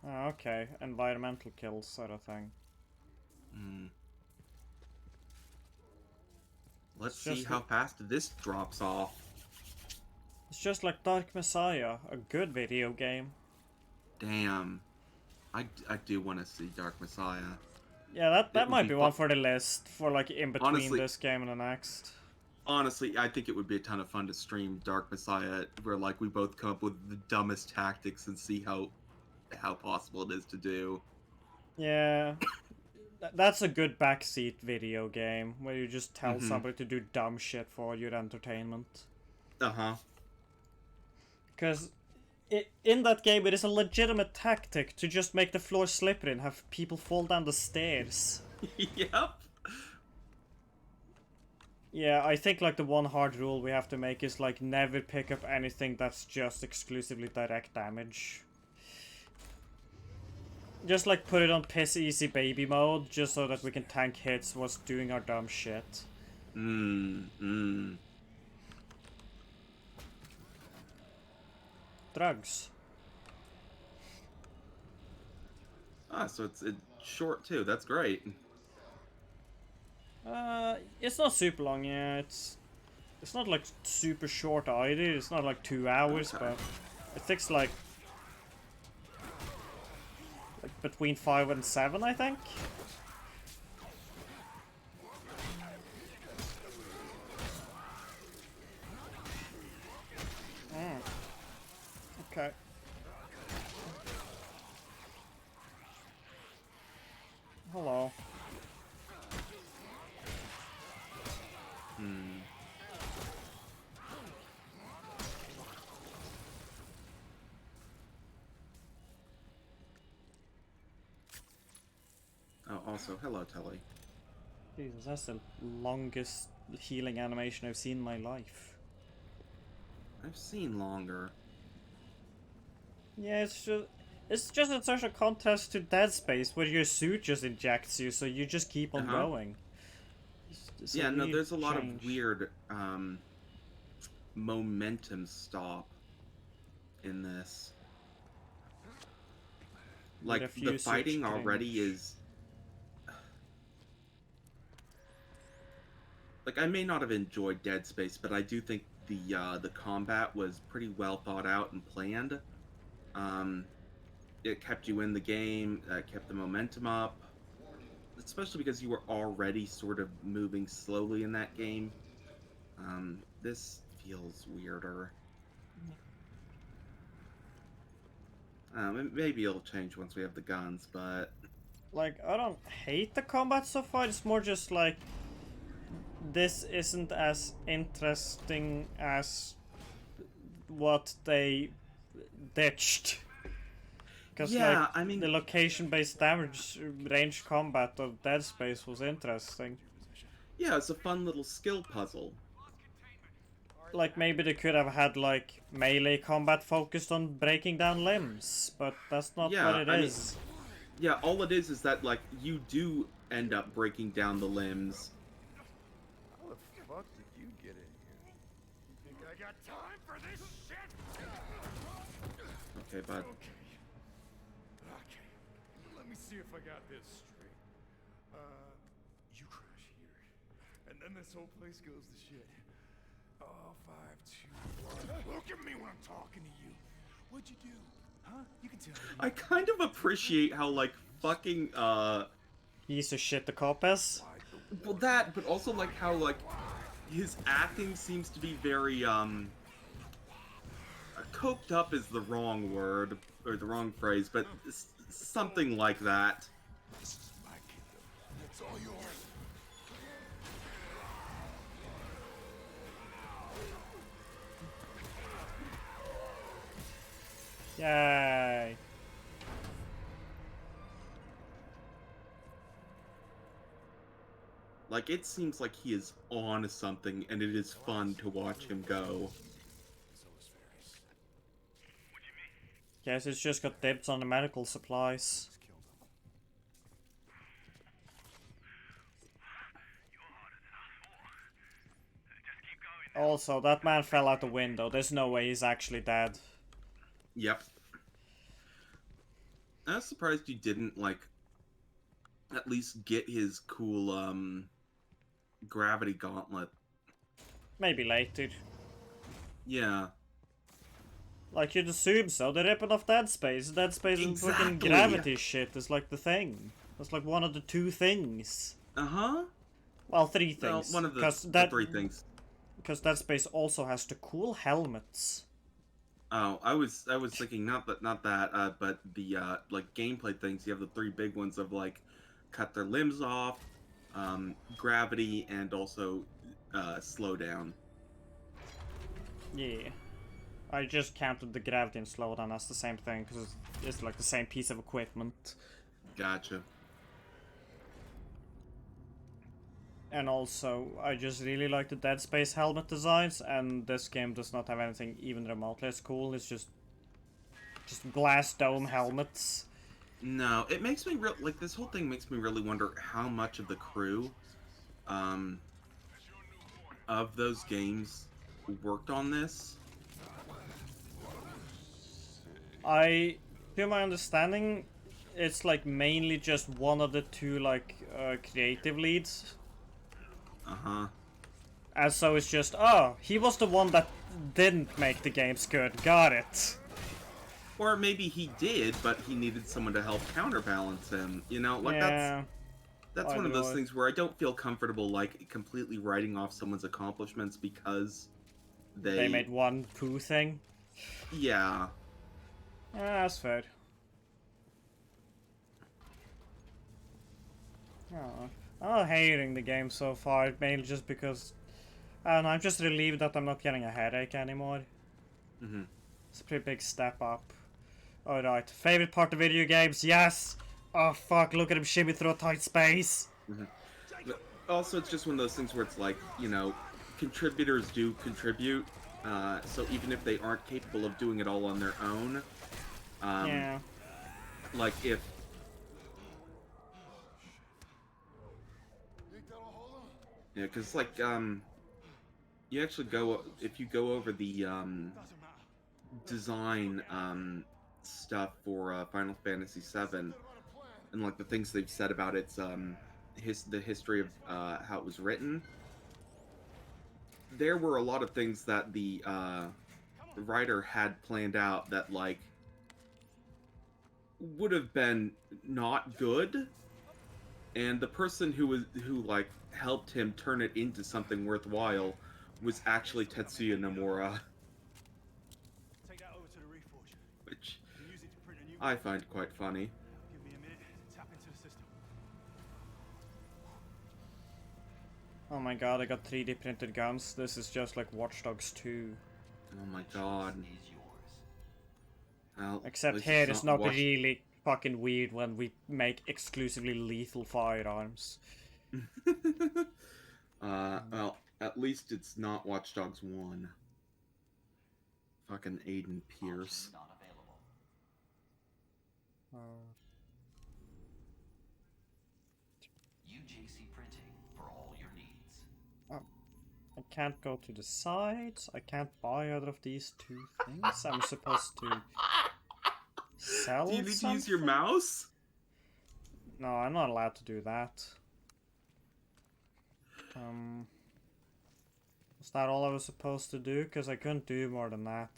Oh, okay. Environmental kills sort of thing. Let's It's see just how fast this drops off. It's just like Dark Messiah, a good video game. Damn. I do want to see Dark Messiah. Yeah, that would might be be fun. one for the list, for like in between Honestly- this game and the next. Honestly, I think it would be a ton of fun to stream Dark Messiah, where like we both come up with the dumbest tactics and see how possible it is to do. Yeah. That's a good backseat video game, where you just tell Mhm. somebody to do dumb shit for your entertainment. Uh-huh. Because in that game, it is a legitimate tactic to just make the floor slippery and have people fall down the stairs. Yep. Yeah, I think like the one hard rule we have to make is like never pick up anything that's just exclusively direct damage. Just like put it on piss easy baby mode, just so that we can tank hits whilst doing our dumb shit. Drugs. Ah, so it's short too. That's great. It's not super long, yeah. It's not like super short either. It's not like 2 hours, Okay. but it takes like between 5 and 7, I think. Okay. Hello. Oh, also, hello, Telly. Jesus, that's the longest healing animation I've seen in my life. I've seen longer. Yeah, it's just in such a contrast to Dead Space, where your suit just injects you, so you just keep on Uh-huh. going. It's Yeah, no, weird there's a lot change. of weird momentum stop in this. With a Like few the fighting switch already things. is like I may not have enjoyed Dead Space, but I do think the combat was pretty well thought out and planned. It kept you in the game, kept the momentum up, especially because you were already sort of moving slowly in that game. This feels weirder. Maybe it'll change once we have the guns, but Like, I don't hate the combat so far, it's more just like this isn't as interesting as what they ditched. Because Yeah, like, I mean- the location-based damage range combat of Dead Space was interesting. yeah, it's a fun little skill puzzle. Like, maybe they could have had, like, melee combat focused on breaking down limbs, but that's not Yeah, what it I mean- is. Yeah, all it is that like you do end up breaking down the limbs. How the fuck did you get in here? You think I got time for this shit? Okay, bud. Okay, let me see if I got this straight. You crash here, and then this whole place goes to shit. Oh, 5, 2, 1. Look at me when I'm talking to you. What'd you do? Huh? You can tell me. I kind of appreciate how like fucking Piece of shit the cop is. well that, but also like how like his acting seems to be very coked up is the wrong word or the wrong phrase, but something like that. This is my kingdom. It's all yours. Yay. Like, it seems like he is on to something, and it is fun to watch him go. Guess it's just got dibs on the medical supplies. Also, that man fell out the window. There's no way he's actually dead. Yep. I was surprised you didn't, like, at least get his cool, gravity gauntlet. Maybe later. Yeah. Like, you'd assume so. They're ripping off Dead Space. Dead Space and fucking Exactly. gravity shit is like the thing. That's like one of the two things. Uh-huh. Well, three Well, things. one of the 'Cause three things. Because Dead Space also has the cool helmets. Oh, I was thinking not that, but the like gameplay things. You have the three big ones of like cut their limbs off, gravity, and also slow down. Yeah. I just counted the gravity and slowdown as the same thing, because it's like the same piece of equipment. Gotcha. And also, I just really like the Dead Space helmet designs, and this game does not have anything even remotely as cool. It's just glass dome helmets. No, it makes me like this whole thing makes me really wonder how much of the crew, of those games worked on this. To my understanding, it's like mainly just one of the two like creative leads. Uh-huh. And so it's just, oh, he was the one that didn't make the games good. Got it. Or maybe he did, but he needed someone to help counterbalance him. You know, like Yeah. that's one of those Either way. things where I don't feel comfortable like completely writing off someone's accomplishments because They made one poo thing. Yeah. Yeah, that's fair. Oh, I'm hating the game so far, mainly just because, I don't know, I'm just relieved that I'm not getting a headache anymore. Mm-hmm. It's a pretty big step up. Alright, favorite part of video games? Yes! Oh fuck, look at him shimmy through a tight space! Mm-hmm. But also, it's just one of those things where it's like, you know, contributors do contribute, so even if they aren't capable of doing it all on their own, Yeah. like if yeah, because like you actually go if you go over the design stuff for Final Fantasy VII and like the things they've said about its the history of how it was written, there were a lot of things that the writer had planned out that like would have been not good, and the person who like helped him turn it into something worthwhile was actually Tetsuya Nomura, Take that over to the Reforge. which You can use it to print a new I find quite funny. Give me a minute to tap into the system. Oh my god, I got 3D printed guns. This is just like Watch Dogs 2. Oh my god. Well, Except at least here it's not Watch- really fucking weird when we make exclusively lethal firearms. Well, at least it's not Watch Dogs 1. Fucking Aiden Pierce. UJC Printing for all your needs. I can't go to the sides. I can't buy either of these two things. I'm supposed to sell Do you need to use your something? mouse? No, I'm not allowed to do that. Was that all I was supposed to do? Because I couldn't do more than that.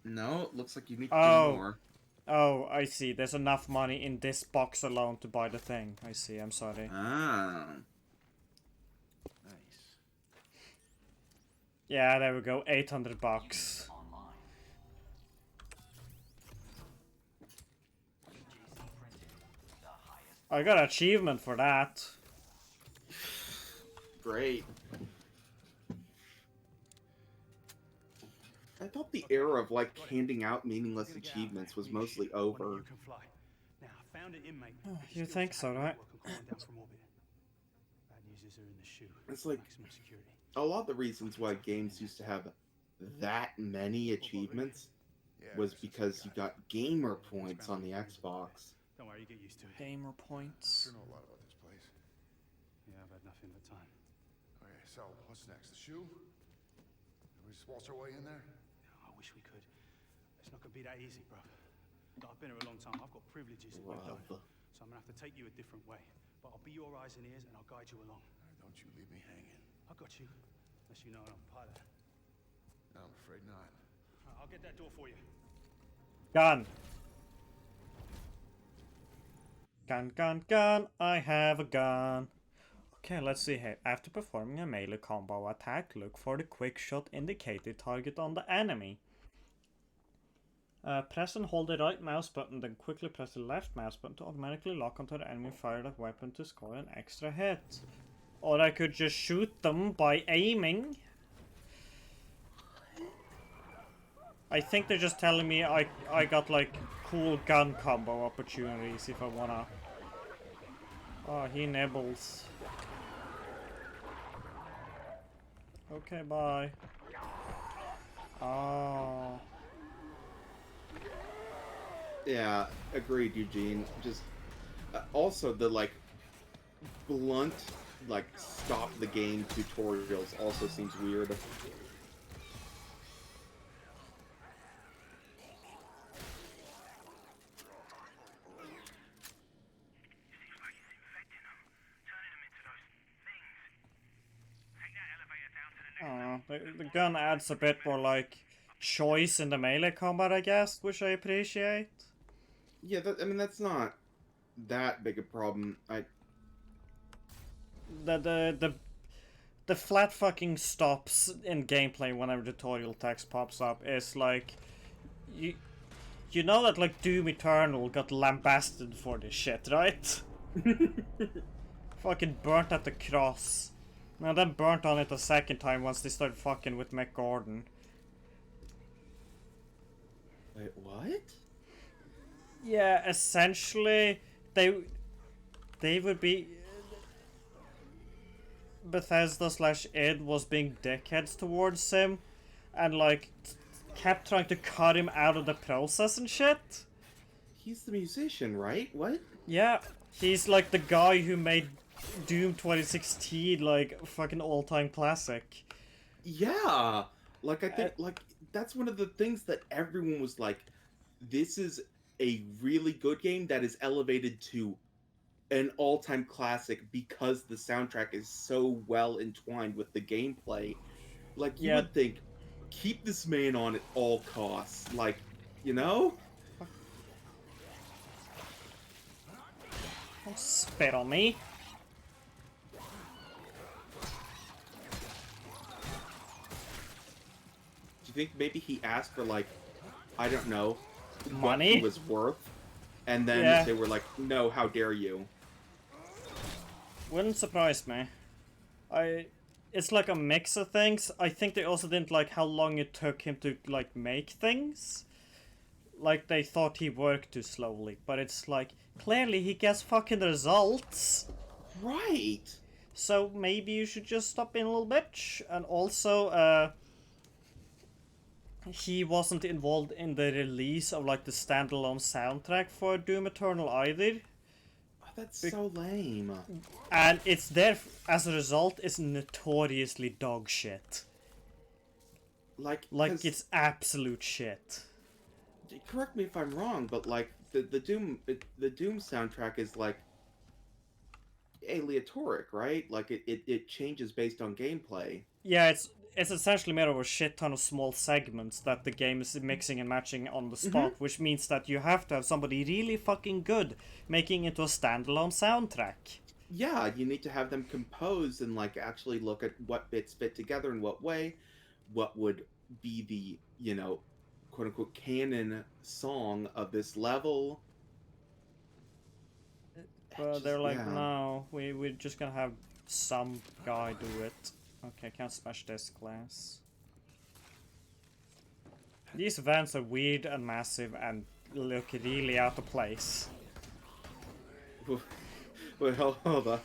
No, it looks like you need to Oh. do more. Oh, I see. There's enough money in this box alone to buy the thing. I see. I'm sorry. Ah. Nice. Yeah, there we go. 800 bucks. Online. UJC Printing, the highest. I got an achievement for that. Great. I thought the era of like handing out meaningless achievements was mostly over. You can fly. Now, I found an inmate. You think so, right? Down from orbit. Bad news is they're in the shoe. It's like Maximum security. a lot of the reasons why games used to have that many achievements was because you got gamer points on the Xbox. Don't worry, you get used to it. Gamer points. Sure know a lot about this place. Yeah, I've had nothing but time. Okay, so what's next? The shoe? Can we just waltz our way in there? I wish we could. It's not gonna be that easy, bro. I've been here a long time. I've got privileges that they don't. So I'm gonna have to take you a different way. But I'll be your eyes and ears, and I'll guide you along. Don't you leave me hanging. I got you. Unless you know I'm a pilot. No, I'm afraid not. I'll get that door for you. Gun. Gun, gun, gun. I have a gun. Okay, let's see here. After performing a melee combo attack, look for the quick shot indicated target on the enemy. Press and hold the right mouse button, then quickly press the left mouse button to automatically lock onto the enemy fire that weapon to score an extra hit. Or I could just shoot them by aiming. I think they're just telling me I got like cool gun combo opportunities if I wanna. Oh, he nibbles. Okay, bye. Oh. Yeah, agreed, Eugene. Just also the like blunt, like stop the game tutorials also seems weird. The gun adds a bit more like choice in the melee combat, I guess, which I appreciate. Yeah, I mean that's not that big a problem. The flat fucking stops in gameplay whenever tutorial text pops up is like you know that like Doom Eternal got lambasted for this shit, right? Fucking burnt at the cross. And then burnt on it a second time once they started fucking with Mick Gordon. Wait, what? Yeah, essentially, they would be... Bethesda/id was being dickheads towards him, and like, kept trying to cut him out of the process and shit. He's the musician, right? What? Yeah, he's like the guy who made Doom 2016 like fucking all-time classic. Yeah, like I think like that's one of the things that everyone was like, this is a really good game that is elevated to an all-time classic because the soundtrack is so well entwined with the gameplay. Like you would think, keep this man on at all costs. Like, you know? Don't spit on me. Do you think maybe he asked for like, I don't know, money? What he was worth, and then they were like, no, how dare you? Wouldn't surprise me. It's like a mix of things. I think they also didn't like how long it took him to like make things. Like they thought he worked too slowly, but it's like clearly he gets fucking results. Right. So maybe you should just stop being a little bitch. And also, he wasn't involved in the release of like the standalone soundtrack for Doom Eternal either. Oh, that's so lame. And it's there as a result is notoriously dog shit. Like it's absolute shit. Correct me if I'm wrong, but like the Doom soundtrack is like aleatoric, right? Like it changes based on gameplay. Yeah, it's essentially made of a shit ton of small segments that the game is mixing and matching on the spot, which means that you have to have somebody really fucking good making it into a standalone soundtrack. Yeah, you need to have them compose and like actually look at what bits fit together in what way, what would be the, you know, quote unquote canon song of this level. But they're like, no, we're just gonna have some guy do it. Okay, can't smash this glass. These vents are weird and massive and look really out of place. Wait, hold on.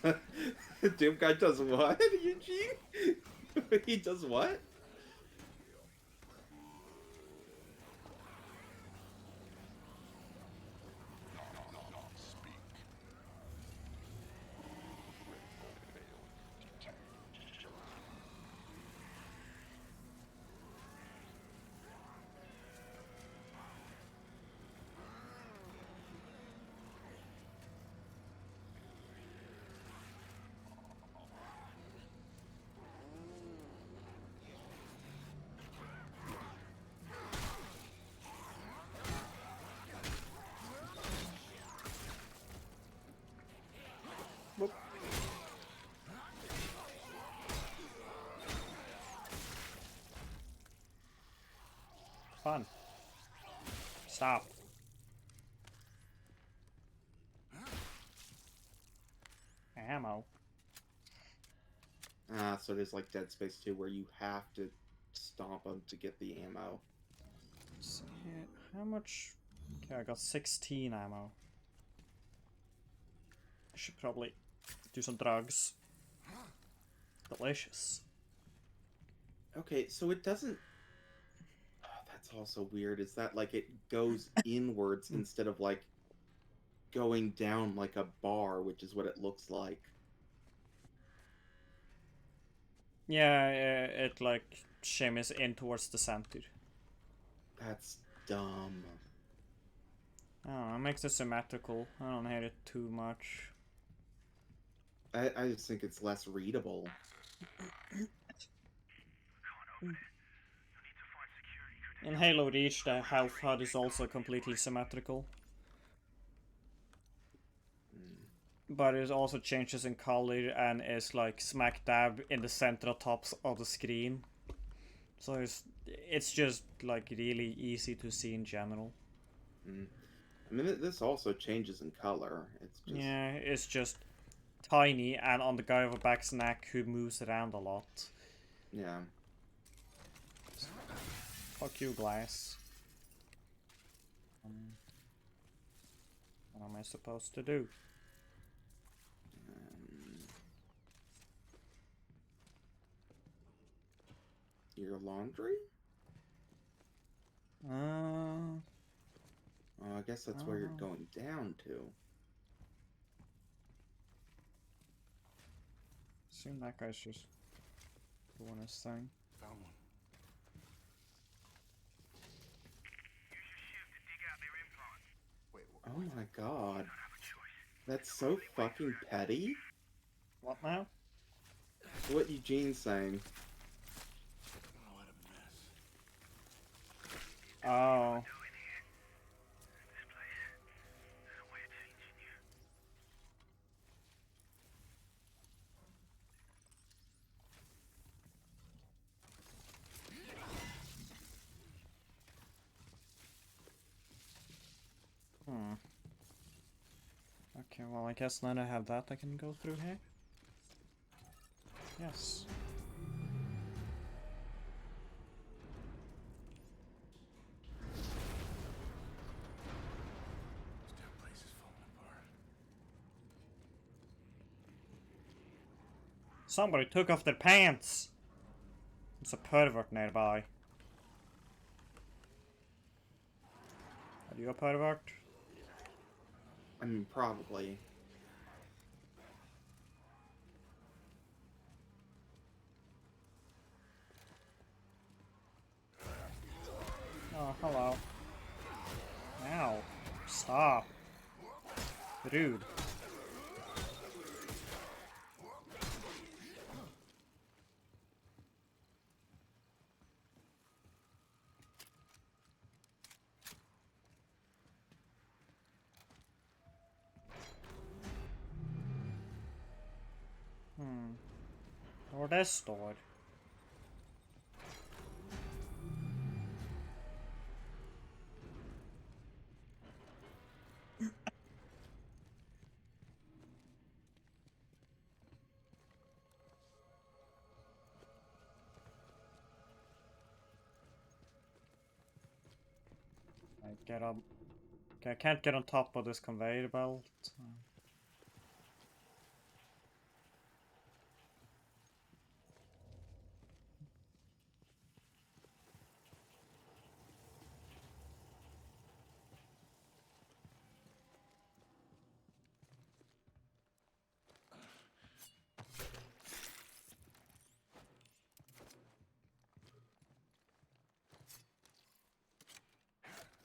Doom Guy does what, Eugene? He does what? Whoop. Fun. Stop. Ammo. Ah, so it is like Dead Space 2 where you have to stomp them to get the ammo. So, how much? Okay, I got 16 ammo. I should probably do some drugs. Delicious. Okay, so it doesn't... Oh, that's also weird, is that like it goes inwards instead of like going down like a bar, which is what it looks like. Yeah, it like shimmies in towards the center. That's dumb. Oh, it makes it symmetrical. I don't hate it too much. I just think it's less readable. In Halo Reach, the health HUD is also completely symmetrical. But it also changes in color and is like smack dab in the center of top of the screen. So it's just like really easy to see in general. I mean, this also changes in color. It's just... Yeah, it's just tiny and on the guy with a back's neck who moves around a lot. Yeah. Fuck you, Glass. What am I supposed to do? Your laundry? Oh, I guess that's where you're going down to. Assume that guy's just doing his thing. Found one. Oh my god. That's so fucking petty. What now? What Eugene's saying. Oh. Okay, well, I guess now that I have that, I can go through here. Yes. This damn place is falling apart. Somebody took off their pants! There's a pervert nearby. Are you a pervert? I mean, probably. Oh, hello. Ow. Stop. Rude. Or this stored. I get on. Okay, I can't get on top of this conveyor belt.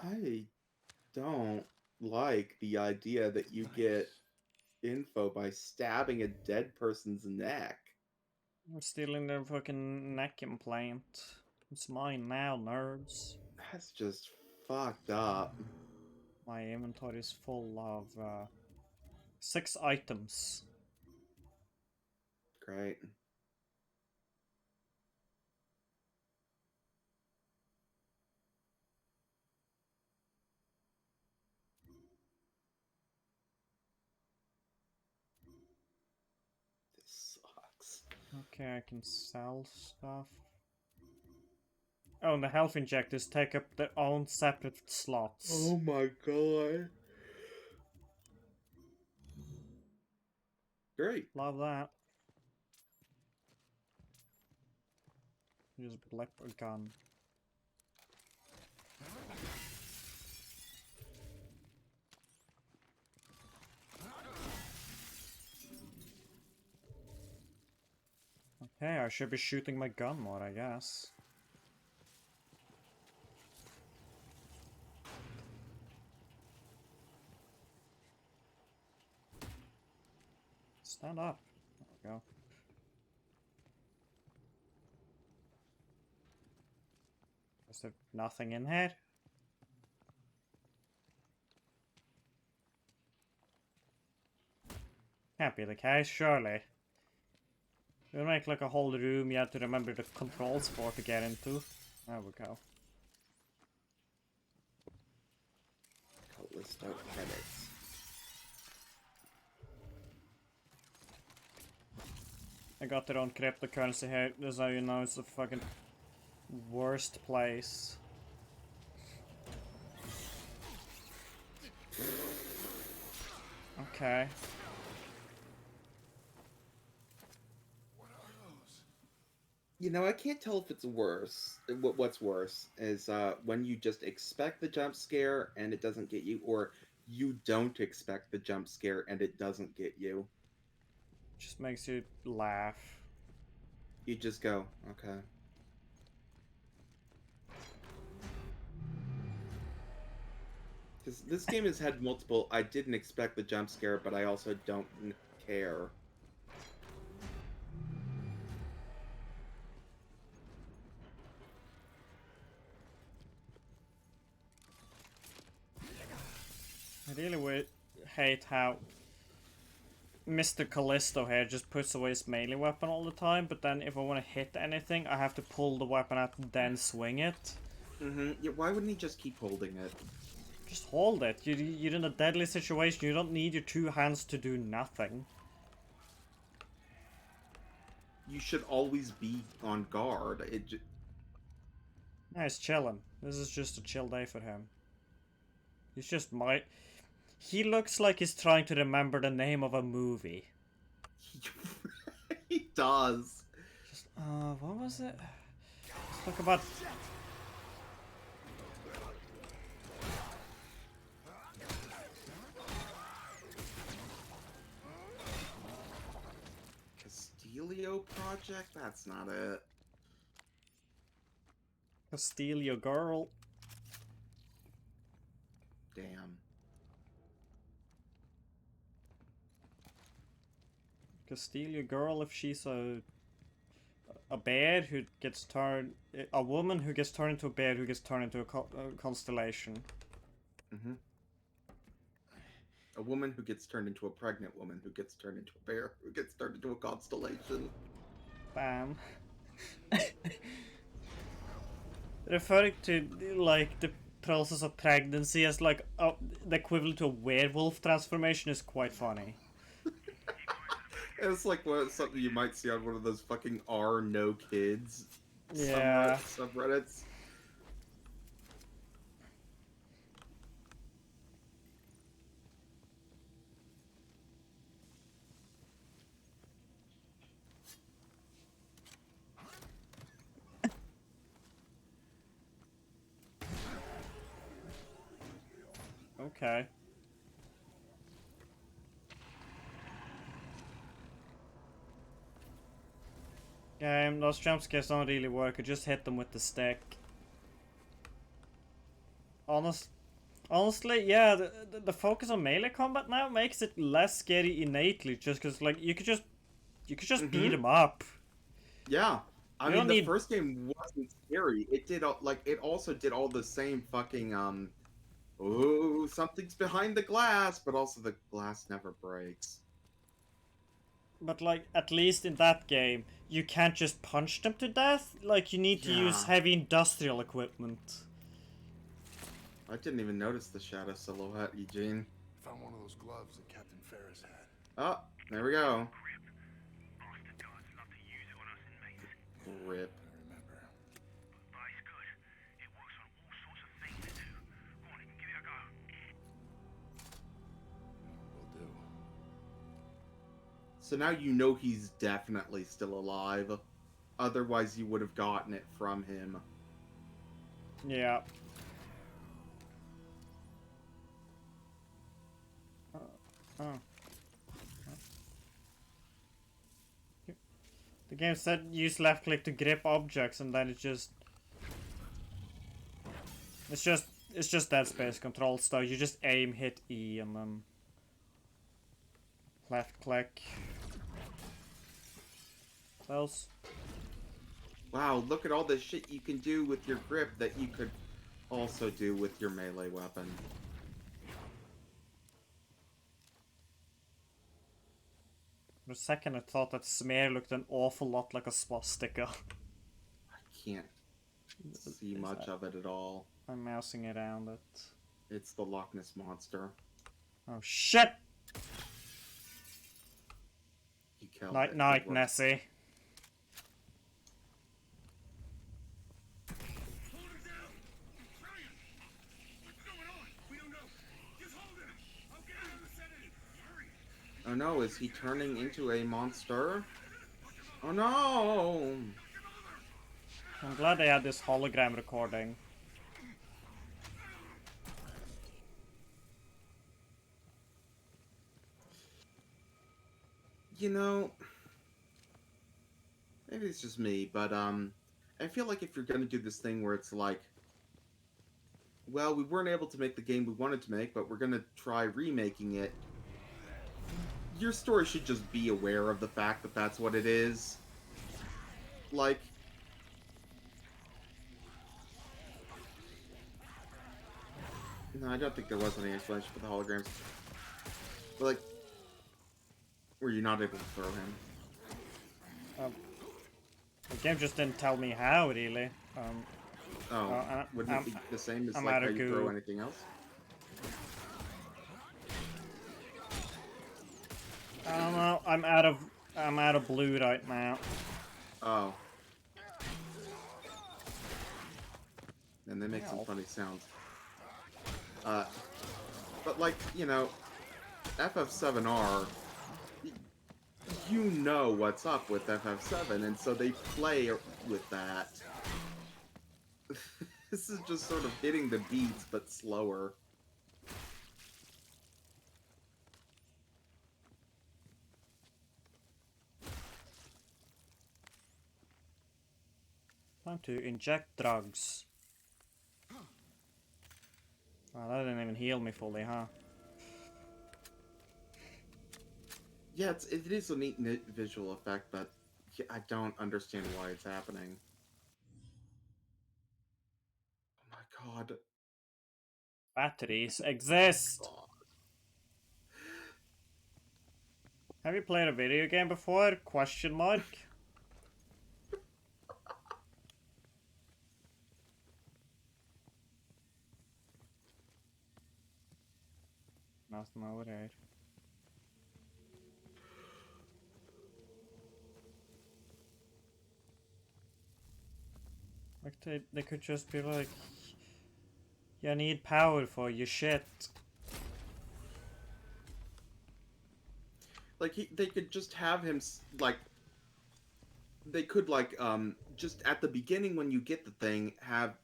I don't like the idea that you get info by stabbing a dead person's neck. I'm stealing their fucking neck implant. It's mine now, nerds. That's just fucked up. My inventory is full of 6 items. Great. This sucks. Okay, I can sell stuff. Oh, and the health injectors take up their own separate slots. Oh my god. Great. Love that. Just blip a gun. Okay, I should be shooting my gun more, I guess. Stand up. There we go. Is there nothing in here? Can't be the case, surely. We'll make like a whole room you have to remember the controls for to get into. There we go. Callisto credits. I got their own cryptocurrency here, just so you know it's the fucking worst place. Okay. You know, I can't tell if it's worse. What's worse is when you just expect the jump scare and it doesn't get you, or you don't expect the jump scare and it doesn't get you. Just makes you laugh. You just go, okay. Because this game has had multiple, I didn't expect the jump scare, but I also don't care. I really would hate how Mr. Callisto here just puts away his melee weapon all the time, but then if I want to hit anything, I have to pull the weapon out and then swing it. Yeah, why wouldn't he just keep holding it? Just hold it. You're in a deadly situation. You don't need your 2 hands to do nothing. You should always be on guard. Nice chilling. This is just a chill day for him. He's just He looks like he's trying to remember the name of a movie. He does. Just, what was it? Let's talk about... Castillo Project? That's not it. Castillo Girl. Damn. Castillo Girl, if she's a bear who gets turned... A woman who gets turned into a bear who gets turned into a constellation. Mm-hmm. A woman who gets turned into a pregnant woman who gets turned into a bear who gets turned into a constellation. Bam. Referring to, like, the process of pregnancy as, like, the equivalent to a werewolf transformation is quite funny. It's like something you might see on one of those fucking no kids Yeah. subreddits. Okay. Those jump scares don't really work. I just hit them with the stick. Honestly, yeah, the focus on melee combat now makes it less scary innately, just because like you could just beat them up. Yeah. I You mean, don't the need first game wasn't scary. It did like it also did all the same fucking oh, something's behind the glass, but also the glass never breaks. But like at least in that game, you can't just punch them to death. Like you need to use Yeah. heavy industrial equipment. I didn't even notice the shadow silhouette, Eugene. Found one of those gloves that Captain Ferris had. Oh, there we go. Bastard guards love to use it on us inmates. Rip. I remember. But it's good. It works on all sorts of things too. Go on, give it a go. Will do. So now you know he's definitely still alive. Otherwise, you would have gotten it from him. Yeah. Oh. The game said use left click to grip objects, and then it's just Dead Space control stuff. You just aim, hit E, and then left click. What else? Wow, look at all the shit you can do with your grip that you could also do with your melee weapon. For a second I thought that smear looked an awful lot like a swastika. I can't see much of it at all. I'm mousing around it. It's the Loch Ness Monster. Oh shit! You killed Night it. night, Good work. Nessie. Oh no, is he turning into a monster? Oh no! I'm glad they had this hologram recording. You know, maybe it's just me, but I feel like if you're gonna do this thing where it's like, well, we weren't able to make the game we wanted to make, but we're gonna try remaking it, your story should just be aware of the fact that that's what it is. Like, no, I don't think there was any explanation for the holograms. But like, were you not able to throw him? The game just didn't tell me how, really. Wouldn't it be the same as I'm like out how of you throw goo. anything else? I don't know. I'm out of blue right now. Oh. And they make some Ow. funny sounds. But like, you know, FF7R, you know what's up with FF7, and so they play with that. This is just sort of hitting the beats, but slower. Time to inject drugs. Oh, that didn't even heal me fully, huh? Yeah, it is a neat visual effect, but I don't understand why it's happening. Oh my god. Batteries exist! God. Have you played a video game before? Question mark? Nothing over there. Like they could just be like, you need power for your shit. Like they could just have him like they could like just at the beginning when you get the thing have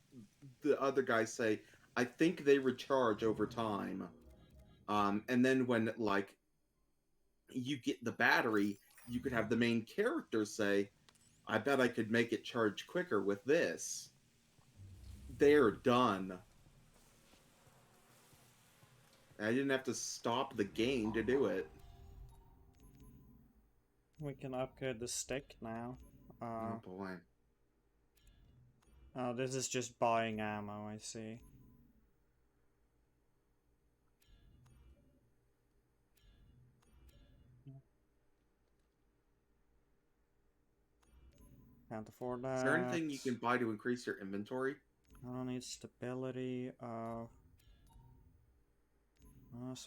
the other guy say, I think they recharge over time. And then when, like, you get the battery, you could have the main character say, I bet I could make it charge quicker with this. They're done. I didn't have to stop the game to do it. We can upgrade the stick now. Oh boy. Oh, this is just buying ammo, I see. Can't afford that. Is there anything you can buy to increase your inventory? I don't need stability. Some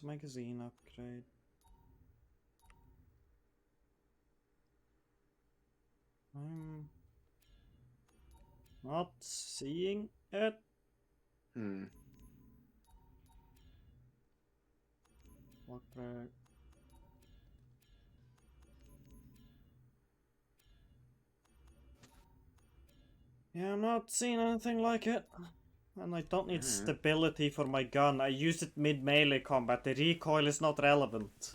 magazine upgrade. I'm not seeing it. Lockpick. Yeah, I'm not seeing anything like it. And I don't need stability for my gun. I used it mid-melee combat. The recoil is not relevant.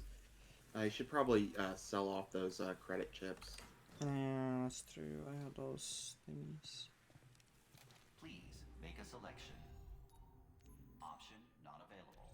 I should probably sell off those credit chips. Yeah, that's true. I have those things. Please make a selection. Option not available.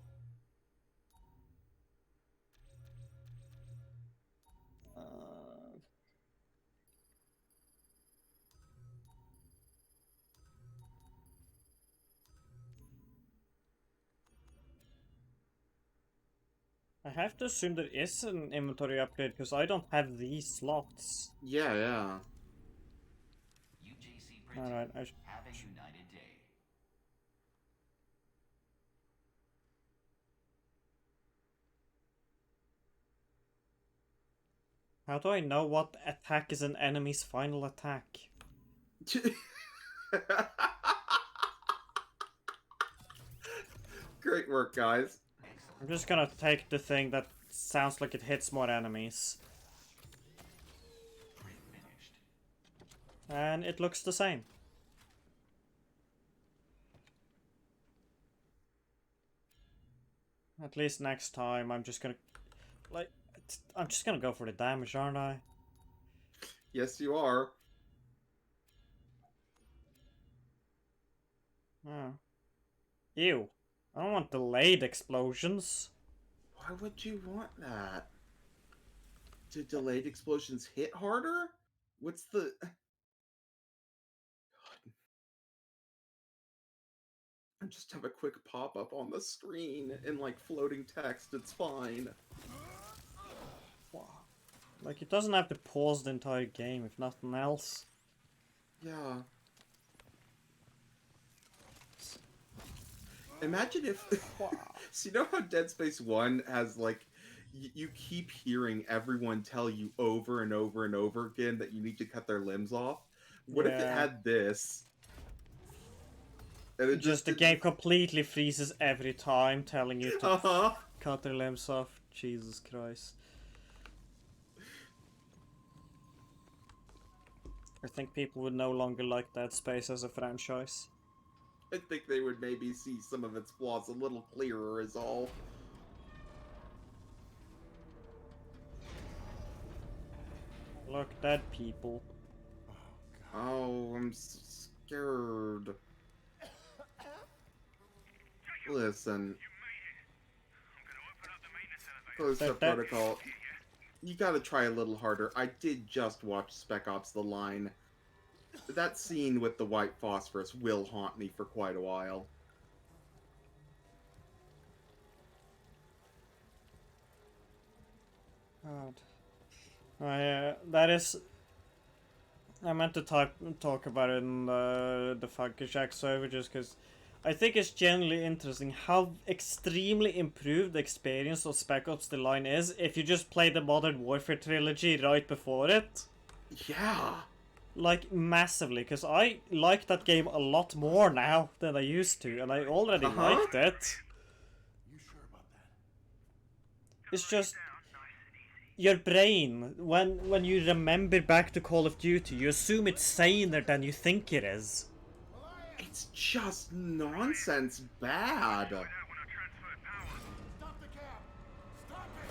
I have to assume there is an inventory upgrade because I don't have these slots. Yeah. UJC Printing. Alright, Have a united day. How do I know what attack is an enemy's final attack? Great work, guys. I'm just gonna take the thing that sounds like it hits more enemies. And it looks the same. At least next time I'm just gonna... Like, I'm just gonna go for the damage, aren't I? Yes, you are. Oh. Ew. I don't want delayed explosions. Why would you want that? Do delayed explosions hit harder? What's the... I just have a quick pop-up on the screen and, like, floating text. It's fine. Like, it doesn't have to pause the entire game, if nothing else. Yeah. Imagine if... So you know how Dead Space 1 has, like... You keep hearing everyone tell you over and over and over again that you need to cut their limbs off? What if it had this? And it just the game completely freezes every time, telling you to cut their limbs off. Jesus Christ. I think people would no longer like Dead Space as a franchise. I think they would maybe see some of its flaws a little clearer is all. Look, dead people. Oh, I'm scared. Listen. Close the protocol. You gotta try a little harder. I did just watch Spec Ops: The Line. That scene with the white phosphorus will haunt me for quite a while. God. That is... I meant to talk about it in the Funky Shack server just because I think it's genuinely interesting how extremely improved the experience of Spec Ops: The Line is if you just play the Modern Warfare trilogy right before it. Yeah. Like, massively, because I like that game a lot more now than I used to, and I already liked it. You sure about that? It's just... Your brain, when you remember back to Call of Duty, you assume it's saner than you think it is. It's just nonsense bad. Stop the cab! Stop it!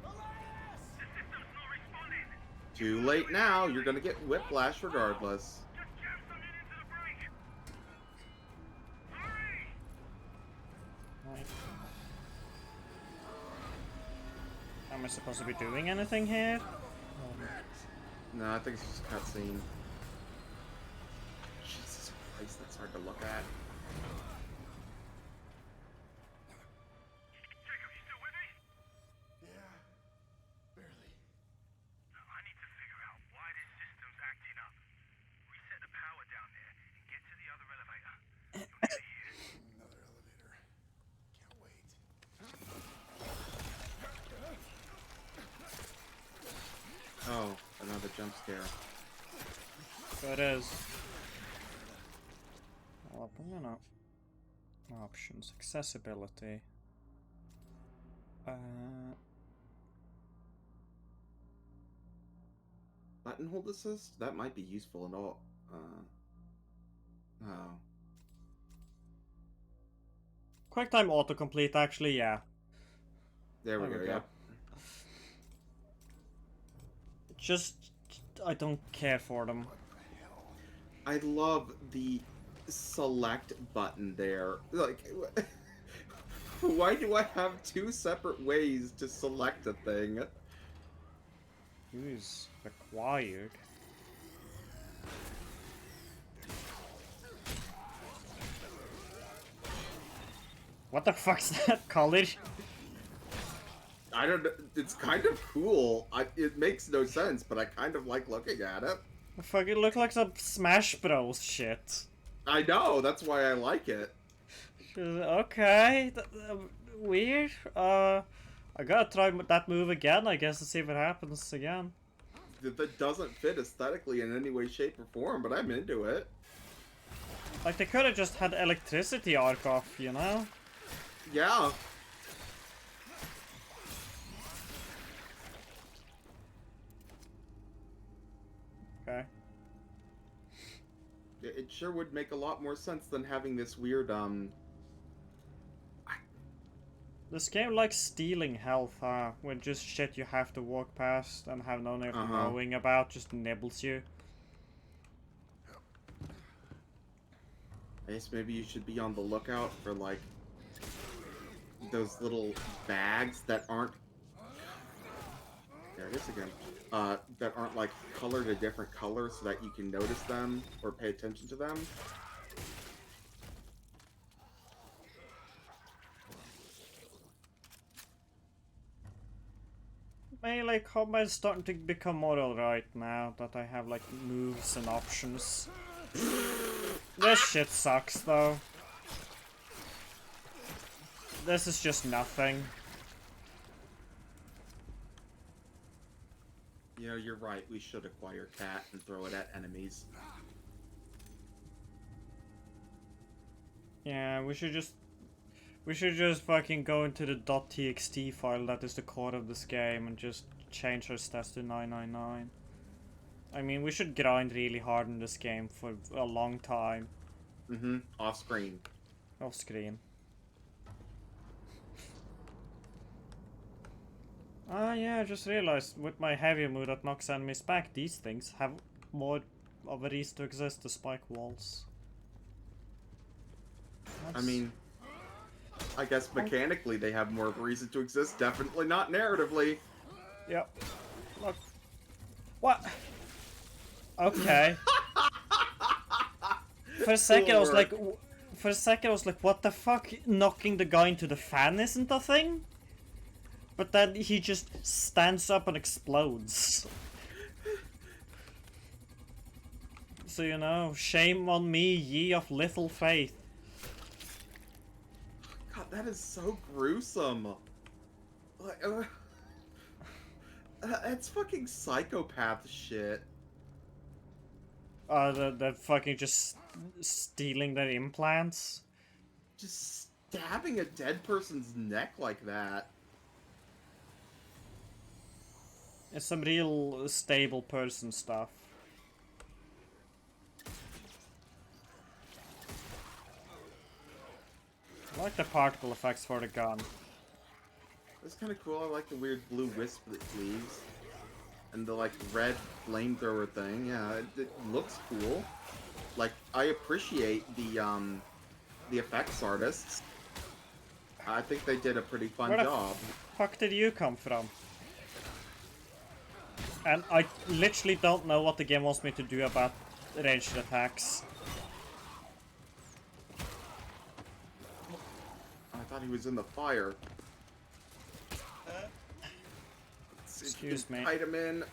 Elias! The system's not responding! Too late now. You're gonna get whiplash regardless. Just jam something into the brake! Hurry! Right. Am I supposed to be doing anything here? No, I think it's just a cutscene. Jesus Christ, that's hard to look at. Jacob, you still with me? Yeah, barely. I need to figure out why this system's acting up. Reset the power down there and get to the other elevator. You're nearly here. Another elevator. Can't wait. Oh, another jump scare. So it is. Well, I'm gonna... Options. Accessibility. Button hold assist? That might be useful and all. Oh. QuickTime autocomplete, actually, yeah. There we go, yeah. Just... I don't care for them. I love the select button there. Like, why do I have two separate ways to select a thing? Use required. What the fuck's that, college? I don't know. It's kind of cool. It makes no sense, but I kind of like looking at it. Fuck, it looks like some Smash Bros shit. I know, that's why I like it. Okay, weird. I gotta try that move again, I guess, to see if it happens again. That doesn't fit aesthetically in any way, shape, or form, but I'm into it. Like, they could have just had electricity arc off, you know? Yeah. Okay. It sure would make a lot more sense than having this weird, This game likes stealing health, huh? When just shit you have to walk past and have no knowing about just nibbles you. I guess maybe you should be on the lookout for, like, those little bags that aren't... There it is again. That aren't, like, colored a different color so that you can notice them or pay attention to them. Melee combat is starting to become more alright now that I have, like, moves and options. This shit sucks, though. This is just nothing. You know, you're right. We should acquire Cat and throw it at enemies. Yeah, we should just fucking go into the .txt file that is the core of this game and just change our stats to 999. I mean, we should grind really hard in this game for a long time. Mm-hmm. Off screen. Off screen. Ah, yeah, I just realized with my heavier mood that knocks enemies back, these things have more of a reason to exist, the spike walls. I mean, I guess mechanically they have more of a reason to exist, definitely not narratively. Yep. Look. What? Okay. For a second I was like... what the fuck? Knocking the guy into the fan isn't a thing? But then he just stands up and explodes. So, you know, shame on me, ye of little faith. God, that is so gruesome. Like, it's fucking psychopath shit. They're fucking just stealing their implants? Just stabbing a dead person's neck like that. It's some real stable person stuff. I like the particle effects for the gun. It's kind of cool. I like the weird blue wisp that leaves. And the, like, red flamethrower thing. Yeah, it looks cool. Like, I appreciate the effects artists. I think they did a pretty fun Where job. the fuck did you come from? And I literally don't know what the game wants me to do about ranged attacks. I thought he was in the fire. Excuse me. Hide him in.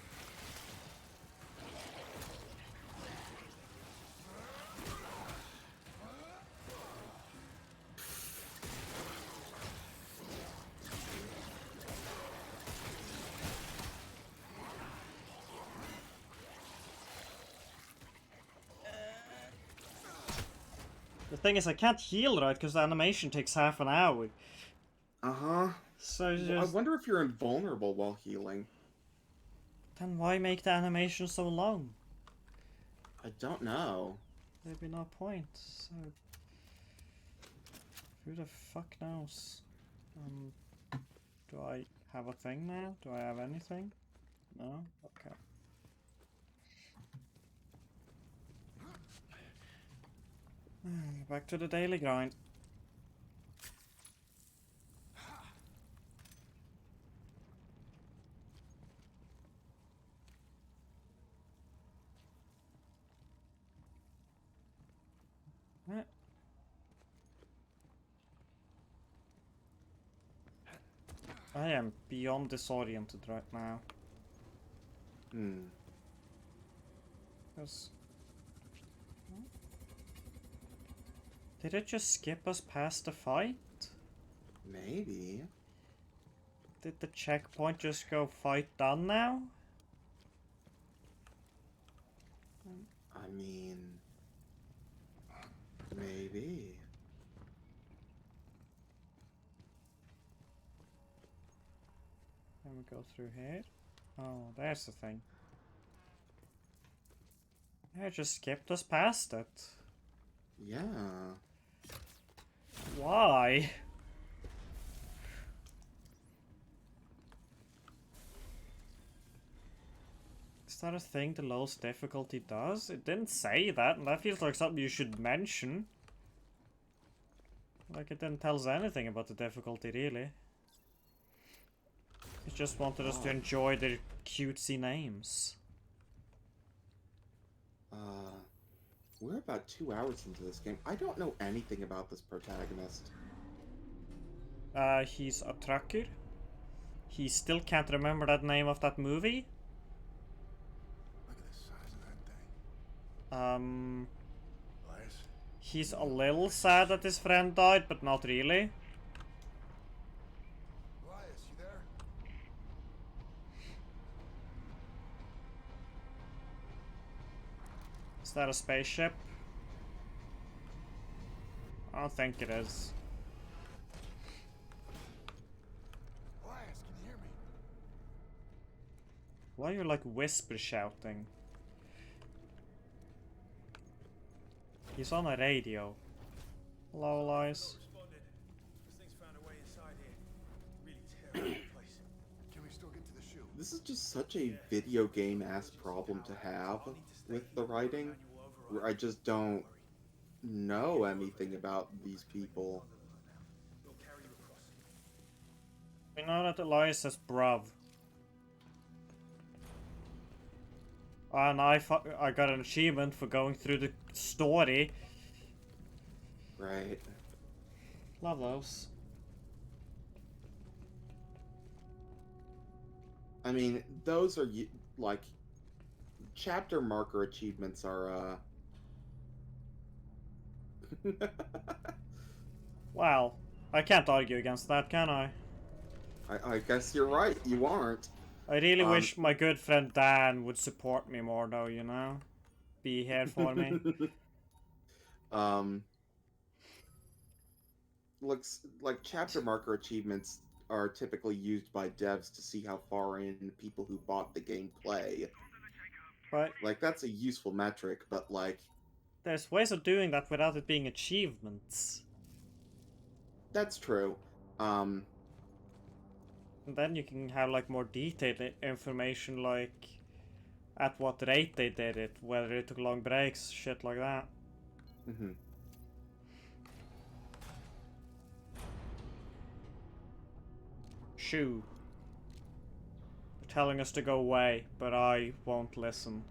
The thing is, I can't heal right because the animation takes half an hour. Uh-huh. So I just... wonder if you're invulnerable while healing. Then why make the animation so long? I don't know. There'd be no point. So... Who the fuck knows? Do I have a thing now? Do I have anything? No? Okay. Back to the daily grind. I am beyond disoriented right now. Because... Did it just skip us past the fight? Maybe. Did the checkpoint just go fight done now? I mean... Maybe. Then we go through here. Oh, there's the thing. I just skipped us past it. Yeah. Why? Is that a thing the lowest difficulty does? It didn't say that, and that feels like something you should mention. Like it didn't tell us anything about the difficulty, really. It just wanted us to enjoy their cutesy names. We're about 2 hours into this game. I don't know anything about this protagonist. He's a trucker. He still can't remember that name of that movie. Look at the size of that thing. Elias? He's a little sad that his friend died, but not really. Elias, you there? Is that a spaceship? I don't think it is. Elias, can you hear me? Why are you like whisper shouting? He's on a radio. Hello, Elias. Responded. This thing's found a way inside here. Really terrible place. Can we still get to the shield? This is just such a video game-ass problem to have with the writing, where I just don't know anything about these people. We know that Elias says bruv. And I got an achievement for going through the story. Right. Love those. I mean, those are, like, chapter marker achievements are, Well, I can't argue against that, can I? I guess you're right, you aren't. I really wish my good friend Dan would support me more, though, you know? Be here for me. Looks like chapter marker achievements are typically used by devs to see how far in people who bought the game play. But Like, that's a useful metric, but, like... there's ways of doing that without it being achievements. That's true. And then you can have like more detailed information, like at what rate they did it, whether it took long breaks, shit like that. Mm-hmm. Shoo. They're telling us to go away, but I won't listen.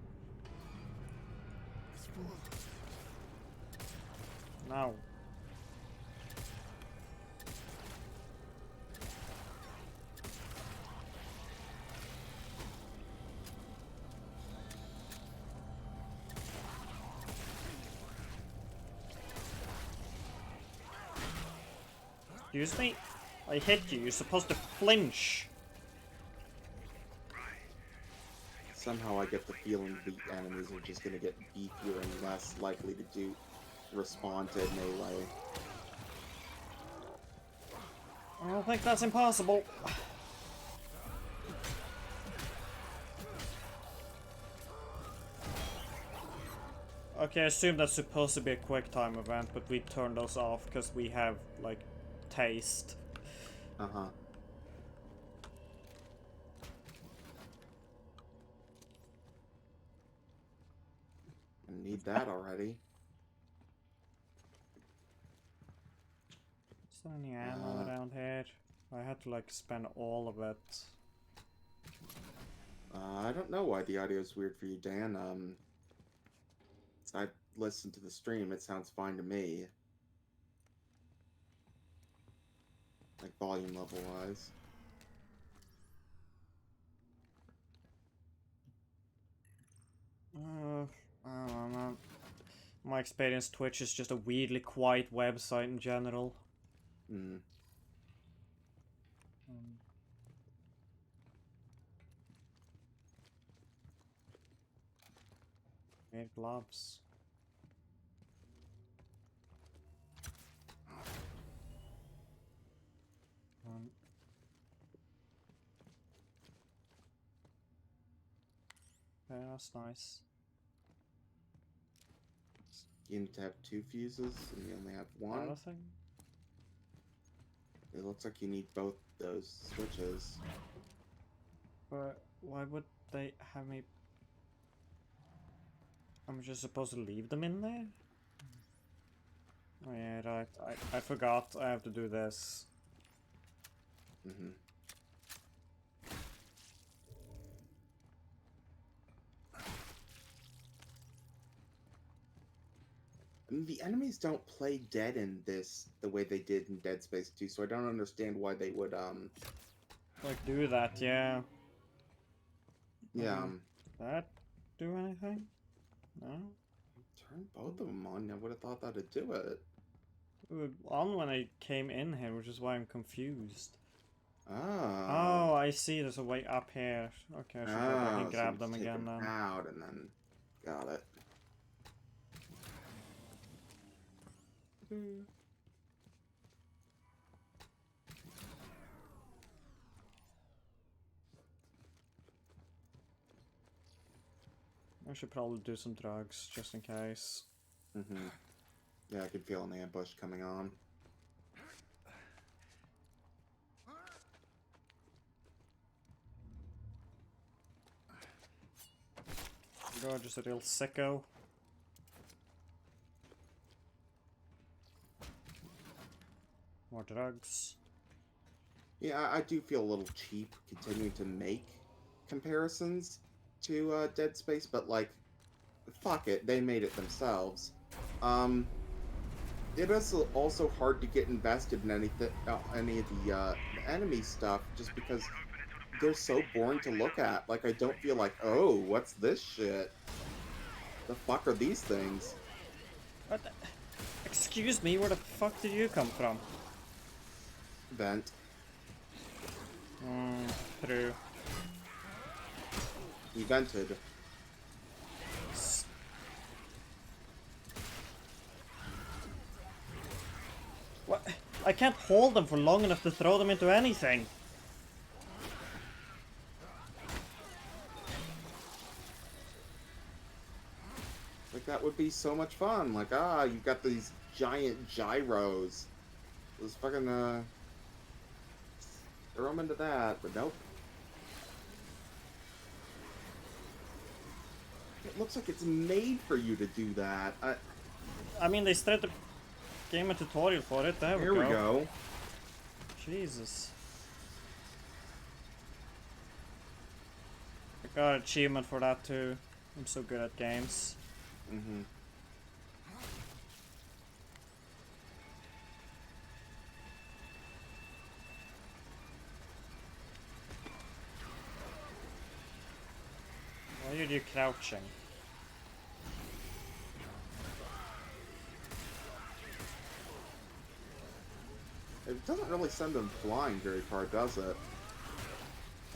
No. Excuse me? I hit you. You're supposed to flinch. Somehow I get the feeling the enemies are just gonna get beefier and less likely to respond to melee. I don't think that's impossible. Okay, I assume that's supposed to be a quick time event, but we turned those off because we have, like, taste. Uh-huh. I need that already. Is there any ammo around here? I had to, like, spend all of it. I don't know why the audio is weird for you, Dan. I listened to the stream, it sounds fine to me. Like, volume level-wise. I don't know. My experience, Twitch is just a weirdly quiet website in general. Hmm. Weird gloves. Yeah, that's nice. You need to have 2 fuses, and you only have 1. Anything? It looks like you need both those switches. But why would they have me... I'm just supposed to leave them in there? Oh yeah, right. I forgot. I have to do this. Mm-hmm. I mean, the enemies don't play dead in this the way they did in Dead Space 2, so I don't understand why they would, Like, do that, yeah. yeah, That do anything? No? turn both of them on. I would have thought that'd do it. It was on when I came in here, which is why I'm confused. Oh. Oh, I see. There's a way up here. Okay, I should go back and grab them again then. Out and then got it. I should probably do some drugs just in case. Mm-hmm. Yeah, I can feel an ambush coming on. You're just a real sicko. More drugs. Yeah, I do feel a little cheap continuing to make comparisons to Dead Space, but like, fuck it, they made it themselves. It is also hard to get invested in any of the enemy stuff just because they're so boring to look at. Like, I don't feel like, oh, what's this shit? The fuck are these things? What the... Excuse me, where the fuck did you come from? Vent. Through. He vented. What? I can't hold them for long enough to throw them into anything. Like, that would be so much fun. Like, you've got these giant gyros. Let's fucking throw him into that, but nope. It looks like it's made for you to do that. I mean, they started the game a tutorial for it. There Here we go. Jesus. I got an achievement for that too. I'm so good at games. Mm-hmm. Why are you crouching? It doesn't really send them flying very far, does it?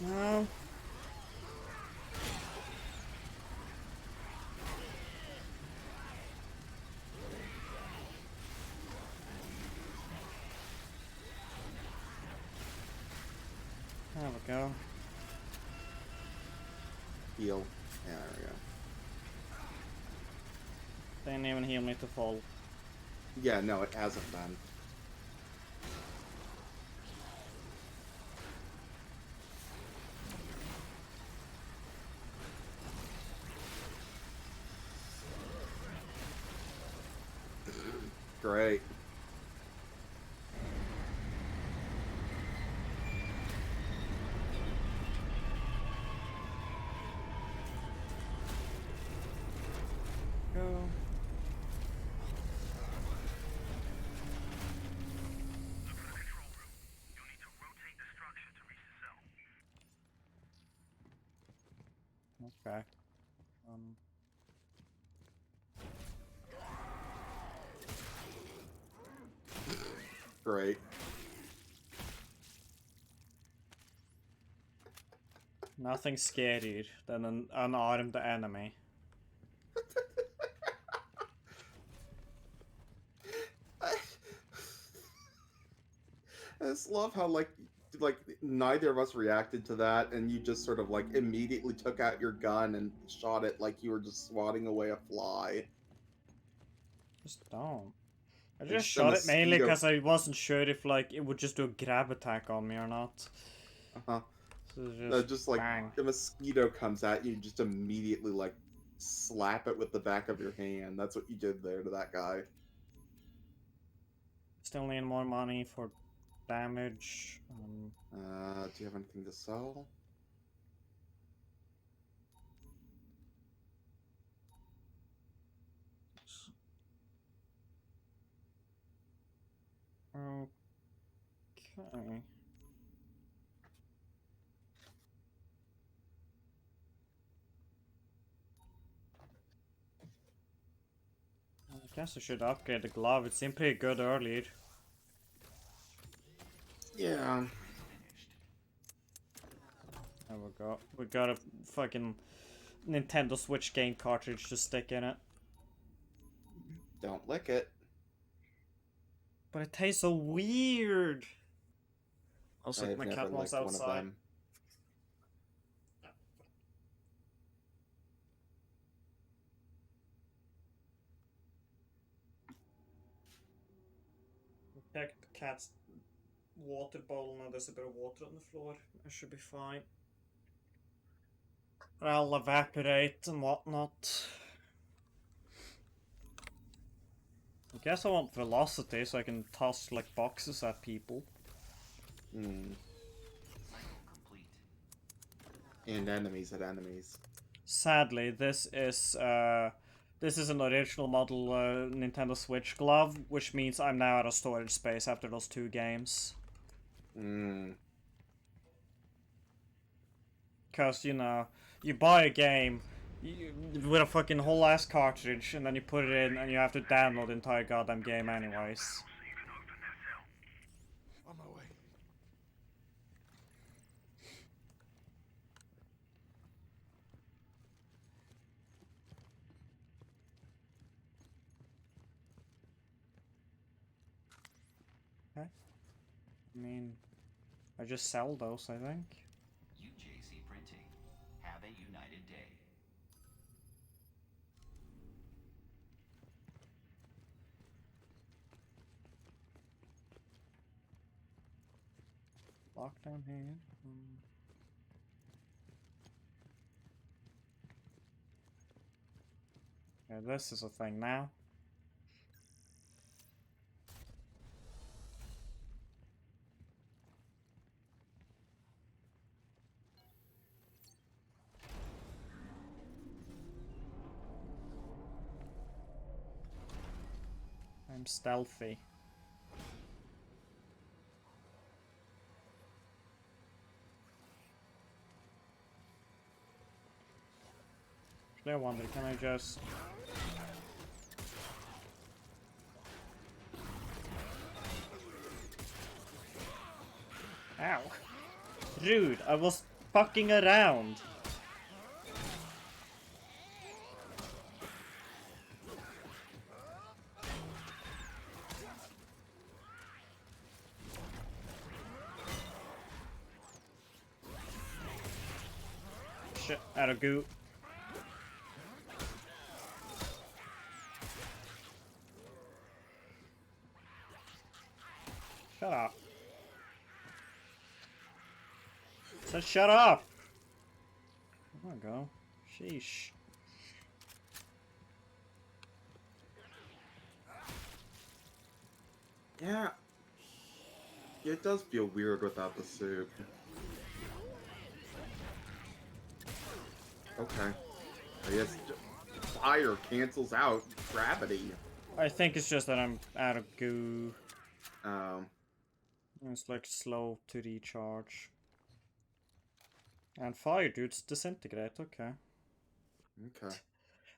No. There we go. Heal. Yeah, there we go. They didn't even heal me to fall. Yeah, no, it hasn't been. Great. Go. Okay. Great. Nothing scarier than an unarmed enemy. I just love how like neither of us reacted to that, and you just sort of like immediately took out your gun and shot it like you were just swatting away a fly. Just don't. I It's just a shot it mainly mosquito. because I wasn't sure if like it would just do a grab attack on me or not. Uh-huh. So Just like bang. the mosquito comes at you, just immediately like slap it with the back of your hand. That's what you did there to that guy. Still need more money for damage. Do you have anything to sell? Okay. I guess I should upgrade the glove. It seemed pretty good earlier. Yeah. There we go. We got a fucking Nintendo Switch game cartridge to stick in it. Don't lick it. But it tastes so weird. Also, I've my never cat wants licked one of outside. them. Check the cat's water bowl. Now there's a bit of water on the floor. I should be fine. I'll evaporate and whatnot. I guess I want velocity so I can toss like boxes at people. Hmm. Cycle complete. And enemies at enemies. Sadly, this is an original model Nintendo Switch glove, which means I'm now out of storage space after those 2 games. Hmm. Cause you know, you buy a game with a fucking whole ass cartridge, and then you put it in, and you have to download the entire goddamn game anyways. On my way. Okay. I mean, I just sell those, I think. UJC Printing. Have a united day. Lock down here. Yeah, this is a thing now. I'm stealthy. Actually, I wonder, can I just... Ow. Rude, I was fucking around. Shit, out of goo. Shut up. So shut up! There we go. Sheesh. Yeah. It does feel weird without the suit. Okay. I guess fire cancels out gravity. I think it's just that I'm out of goo. It's like slow to recharge. And fire dudes disintegrate, okay. Okay.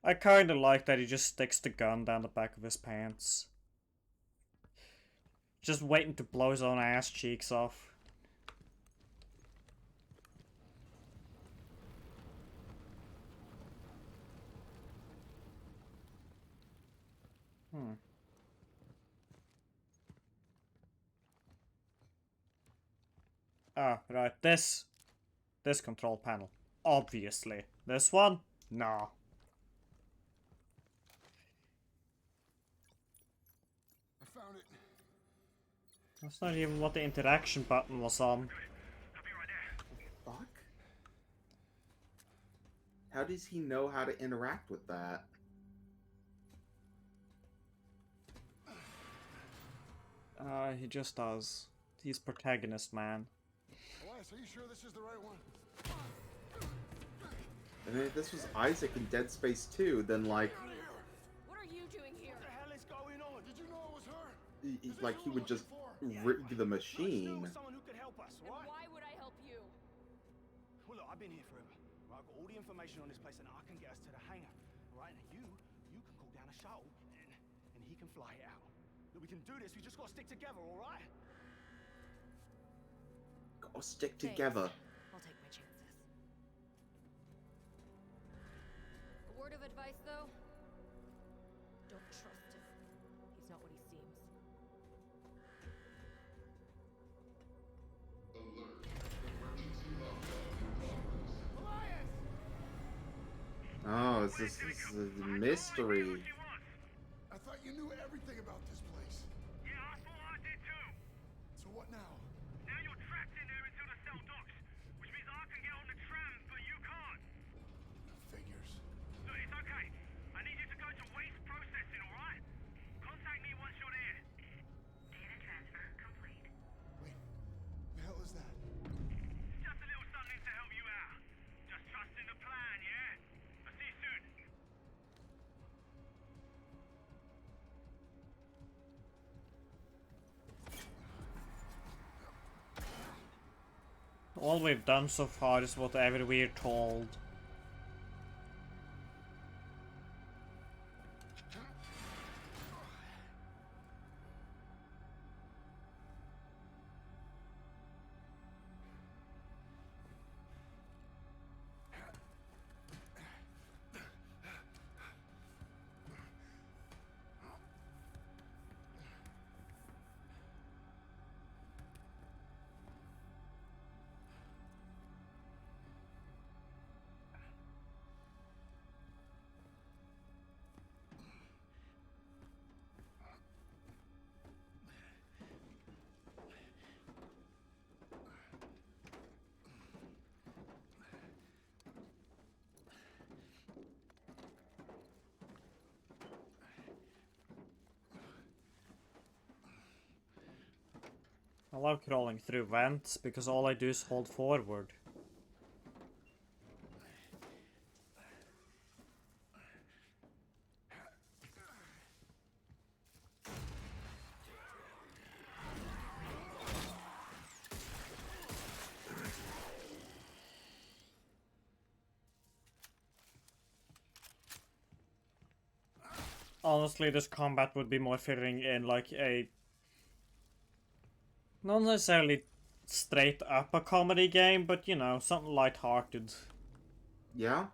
I kinda like that he just sticks the gun down the back of his pants. Just waiting to blow his own ass cheeks off. Ah, right, this control panel. Obviously. This one? No. I found it. That's not even what the interaction button was on. Fuck? How does he know how to interact with that? He just does. He's protagonist, man. Elias, are you sure this is the right one? I mean, if this was Isaac in Dead Space 2, then like, What are you doing here? What the hell is going on? Did you know it was her? like he would just rig the machine. Someone who could help us, And right? why would I help you? Well, look, I've been here forever. Right? I've got all the information on this place, and I can get us to the hangar. Right? And you can call down a shuttle, and he can fly it out. Look, we can do this. We just got to stick together, all right? Gotta stick Thanks. together. I'll take my chances. A word of advice, though? Don't trust him. He's not what he seems. Alert. Emergency lockdown in progress. Oh, this is a mystery. I thought you knew everything about this place. Yeah, I thought I did too. So what now? Now you're trapped in there until the cell docks, which means I can get on the tram, but you can't. Figures. Look, it's okay. I need you to go to waste processing, all right? Contact me once you're there. Data transfer complete. Wait, the hell is that? Just a little something to help you out. Just trust in the plan, yeah? I'll see you soon. All we've done so far is whatever we're told. I love crawling through vents because all I do is hold forward. Honestly, this combat would be more fitting in like a not necessarily straight up a comedy game, but you know, something light-hearted. Yeah?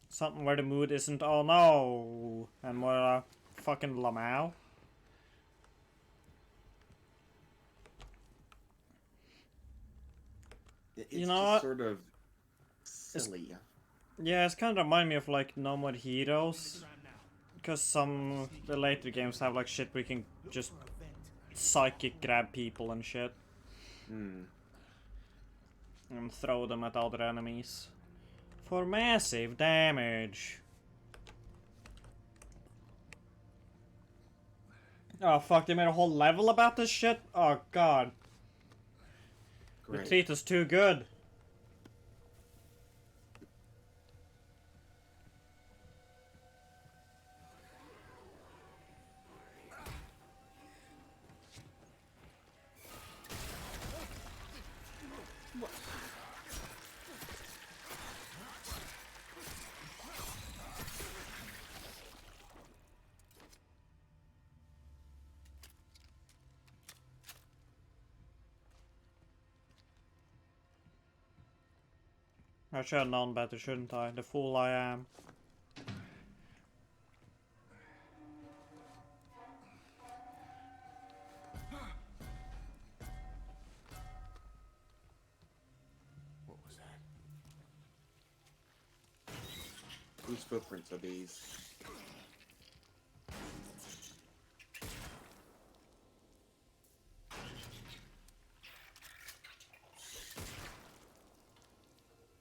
Something where the mood isn't oh no and more fucking Lamau. It's You know just what? sort of silly. Yeah, it's kind of remind me of like No More Heroes. Because some of the later games have like shit where you can just psychic grab people and shit. Hmm. And throw them at other enemies. For massive damage. Oh fuck, they made a whole level about this shit? Oh god. Great. The treat is too good. I should have known better, shouldn't I? The fool I am. What was that? Whose footprints are these?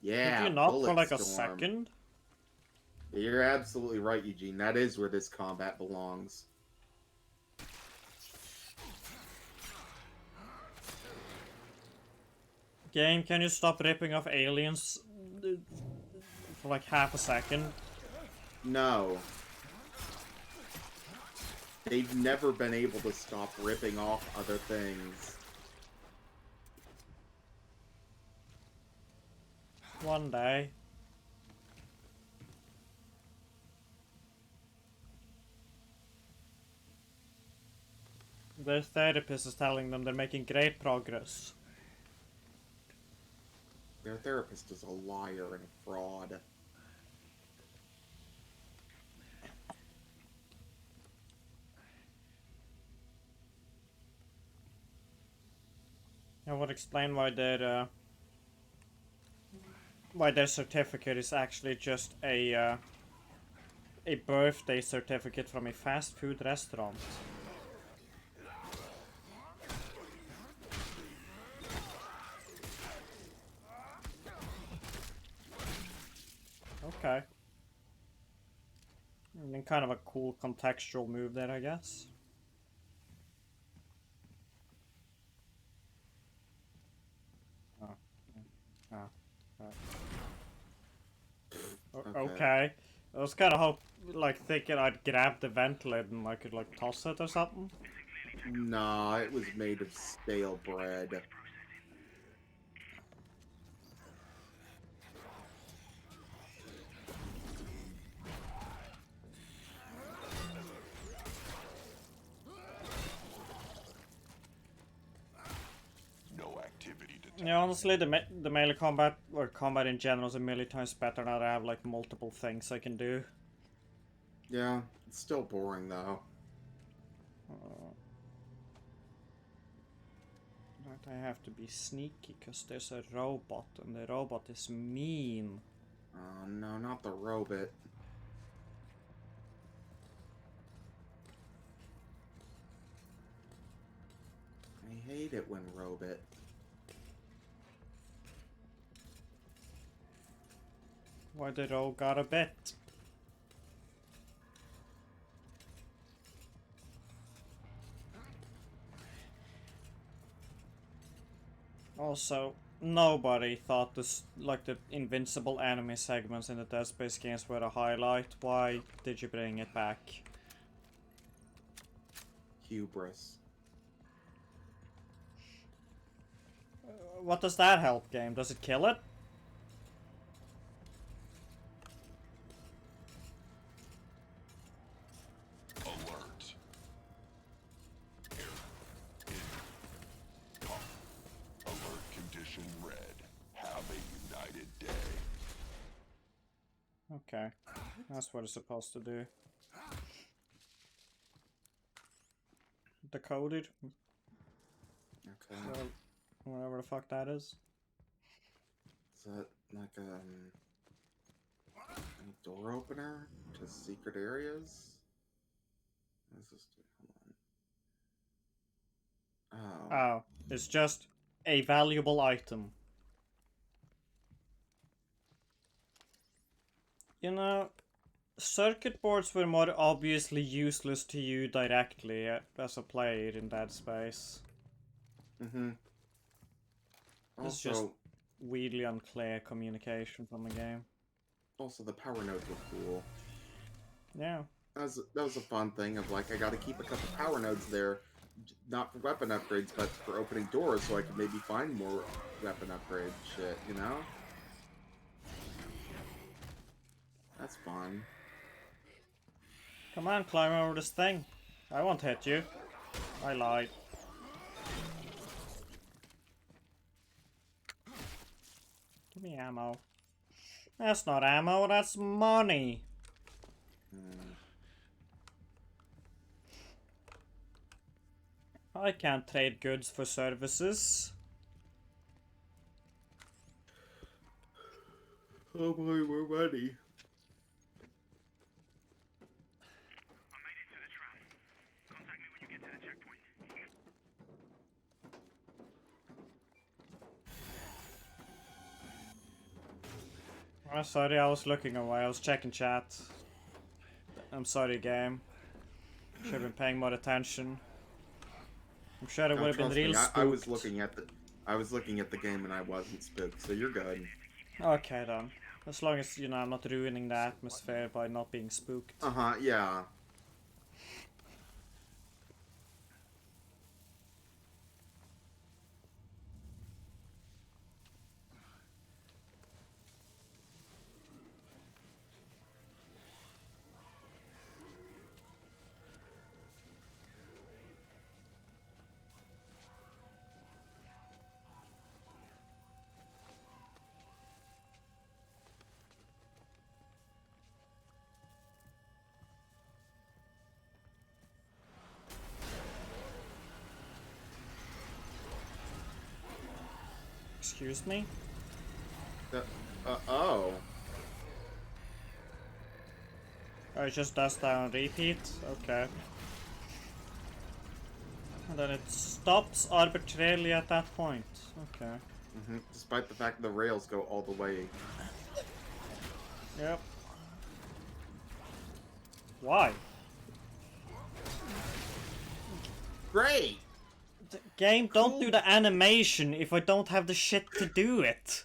Yeah, Did you not for like a Bulletstorm. second? You're absolutely right, Eugene. That is where this combat belongs. Game, can you stop ripping off aliens for like half a second? No. They've never been able to stop ripping off other things. One day. Their therapist is telling them they're making great progress. Their therapist is a liar and a fraud. I would explain why their certificate is actually just a birthday certificate from a fast food restaurant. Okay. And then kind of a cool contextual move there, I guess. Okay. I was kind of thinking I'd grab the vent lid and I could like toss it or something. Nah, it was made of stale bread. No activity detected. Yeah, honestly, the melee combat or combat in general is a million times better now that I have like multiple things I can do. Yeah, it's still boring though. But I have to be sneaky because there's a robot and the robot is mean. Oh no, not the robot. I hate it when robot. Why they all got a bit? Also, nobody thought this, like, the invincible enemy segments in the Dead Space games were a highlight. Why did you bring it back? Hubris. What does that help, game? Does it kill it? Alert. Alert condition red. Have a united day. Okay, that's what it's supposed to do. Decoded? Okay. Well, whatever the fuck that is. Is that like a door opener to secret areas? What is this doing? Hold on. Oh, it's just a valuable item. You know, circuit boards were more obviously useless to you directly as a player in Dead Space. Mm-hmm. It's Also, just weirdly unclear communication from the game. also the power nodes were cool. Yeah. That was a fun thing of like I got to keep a couple power nodes there, not for weapon upgrades, but for opening doors, so I could maybe find more weapon upgrade shit. You know? That's fun. Come on, climb over this thing. I won't hit you. I lied. Give me ammo. That's not ammo, that's money. I can't trade goods for services. Oh boy, we're ready. Oh, sorry, I was looking away. I was checking chat. I'm sorry, game. Should have been paying more attention. I'm sure it would have been Trust real me, spooked. I was looking at the game and I wasn't spooked, so you're good. Okay then. As long as, you know, I'm not ruining the atmosphere by not being spooked. Uh-huh, yeah. Excuse me? Oh. Oh, it just does that on repeat? Okay. And then it stops arbitrarily at that point. Okay. Despite the fact the rails go all the way. Yep. Why? Great! Game, don't do the animation if I don't have the shit to do it.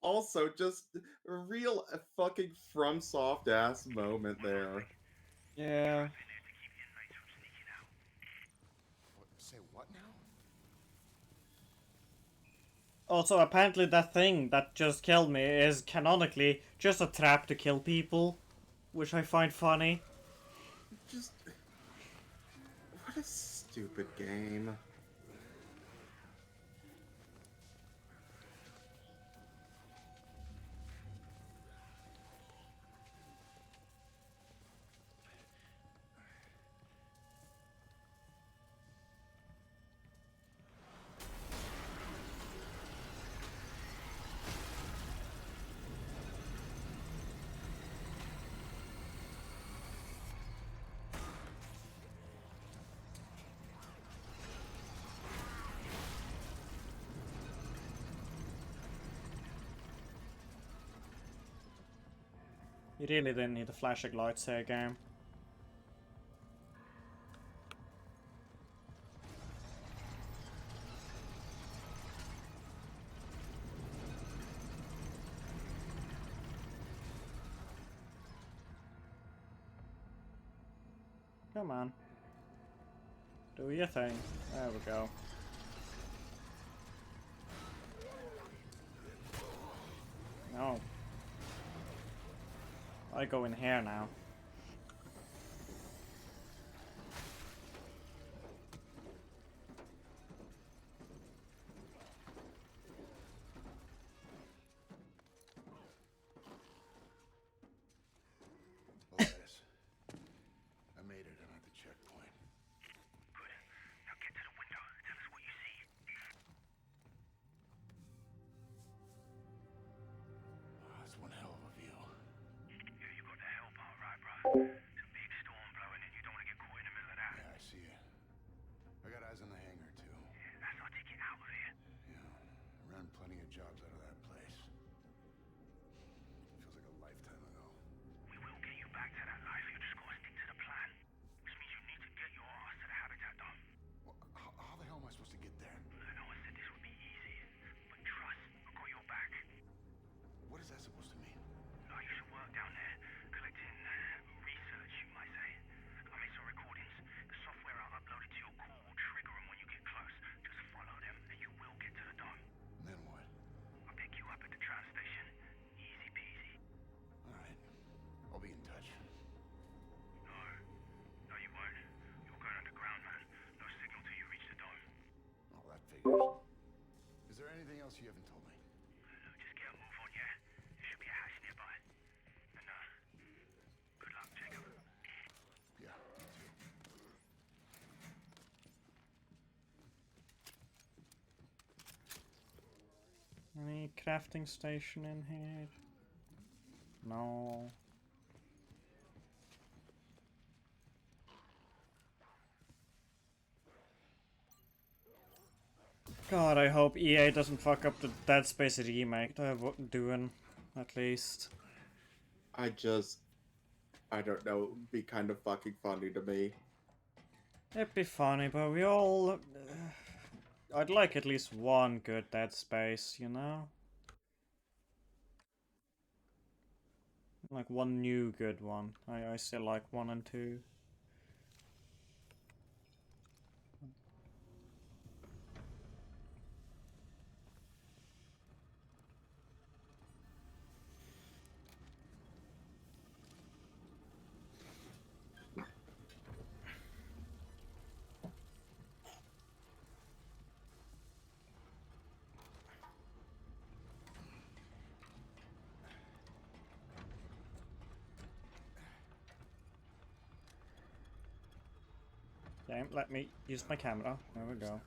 Also, just a real fucking FromSoft ass moment there. Yeah. Say what now? Also, apparently that thing that just killed me is canonically just a trap to kill people, which I find funny. Just... What a stupid game. You really didn't need the flashing lights here, game. Come on. Do your thing. There we go. No. I go in here now. Elias, I made it. I'm at the checkpoint. Good. Now get to the window. Tell us what you see. Oh, that's one hell of a view. Yeah, you got the hell part right, bro. It's a big storm blowing in. You don't want to get caught in the middle of that. Yeah, I see it. I got eyes on the hangar, too. Yeah, that's our ticket out of here. Yeah, ran plenty of jobs out of that place. Feels like a lifetime ago. We will get you back to that life. You just gotta stick to the plan. Which means you need to get your ass to the habitat dome. Well, how the hell am I supposed to get there? No one said this would be easy. But trust, I got your back. What is that supposed to mean? Oh, you should work down there, collecting research, you might say. I made some recordings. The software I uploaded to your core will trigger them when you get close. Just follow them, and you will get to the dome. And then what? I'll pick you up at the tram station. Easy peasy. All right. I'll be in touch. No, you won't. You're going underground, man. No signal till you reach the dome. Oh, that figures. Is there anything else you haven't told me? Just get a move on, yeah? There should be a hatch nearby. And, good luck, Jacob. Yeah, you too. Any crafting station in here? No. God, I hope EA doesn't fuck up the Dead Space remake they're doing, at least. I don't know, it'd be kind of fucking funny to me. It'd be funny, but we all... I'd like at least one good Dead Space, you know? Like one new good one. I still like 1 and 2. Game, let me use my camera. There we go.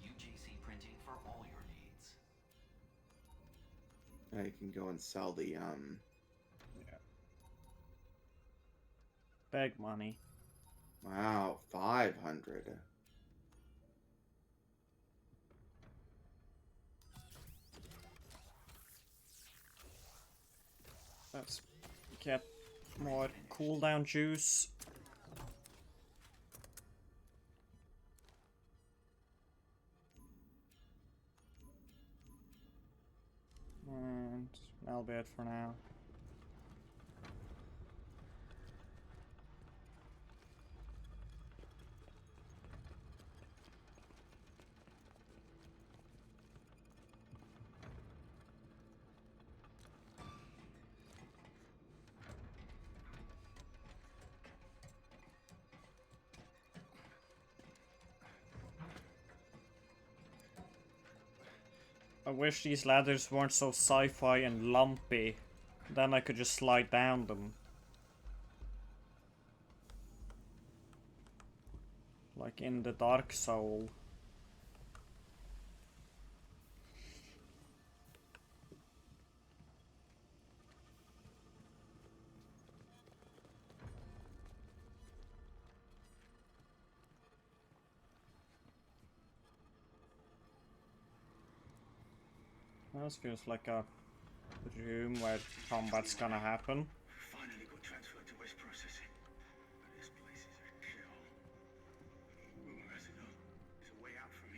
UJC printing for all your needs. Now you can go and sell the Yeah. Big money. wow, 500. Let's get more cooldown juice. And that'll be it for now. I wish these ladders weren't so sci-fi and lumpy. Then I could just slide down them. Like in the Dark Soul. This feels like a room where combat's gonna happen. Finally got transferred to West Processing. But this place is a shithole. Rumor has it though, there's a way out from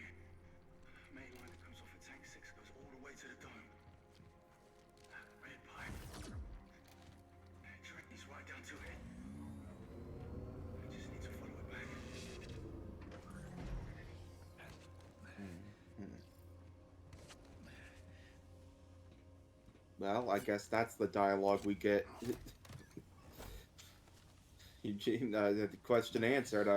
Well, I guess that's the dialogue we get. Eugene, the question answered.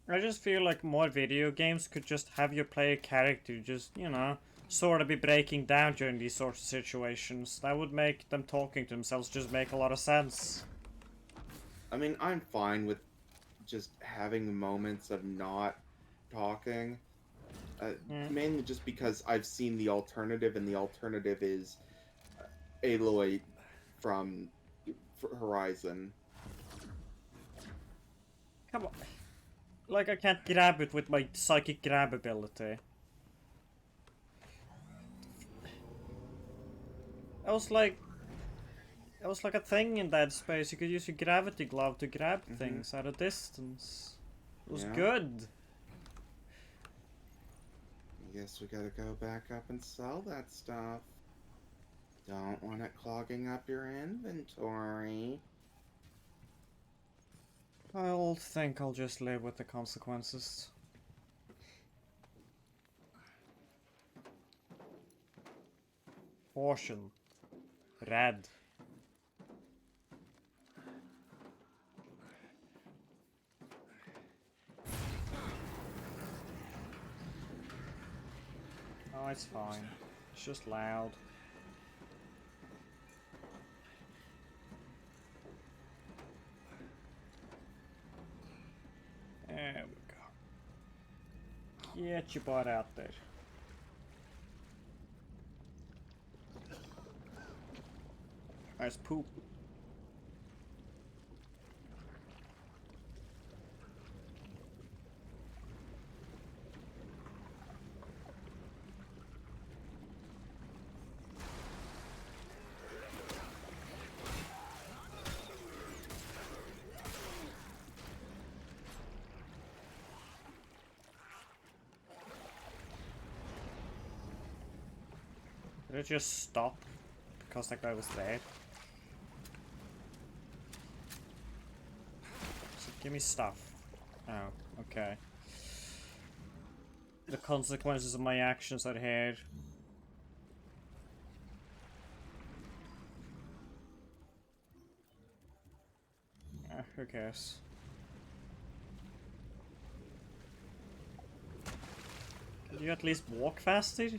I just feel like more video games could just have you play a character just, you know, sort of be breaking down during these sorts of situations. That would make them talking to themselves just make a lot of sense. I mean, I'm fine with just having moments of not talking. Mainly just because I've seen the alternative, and the alternative is Aloy from Horizon. Come on. Like, I can't grab it with my psychic grab ability. It was like a thing in Dead Space. You could use your gravity glove to grab things at a distance. It was good. I guess we gotta go back up and sell that stuff. Don't want it clogging up your inventory. I'll think I'll just live with the consequences. Portion. Red. Oh, it's fine. It's just loud. There we go. Get your butt out there. Nice poop. Did it just stop because that guy was there? So give me stuff. Oh, okay. The consequences of my actions are here. Who cares? Can you at least walk faster?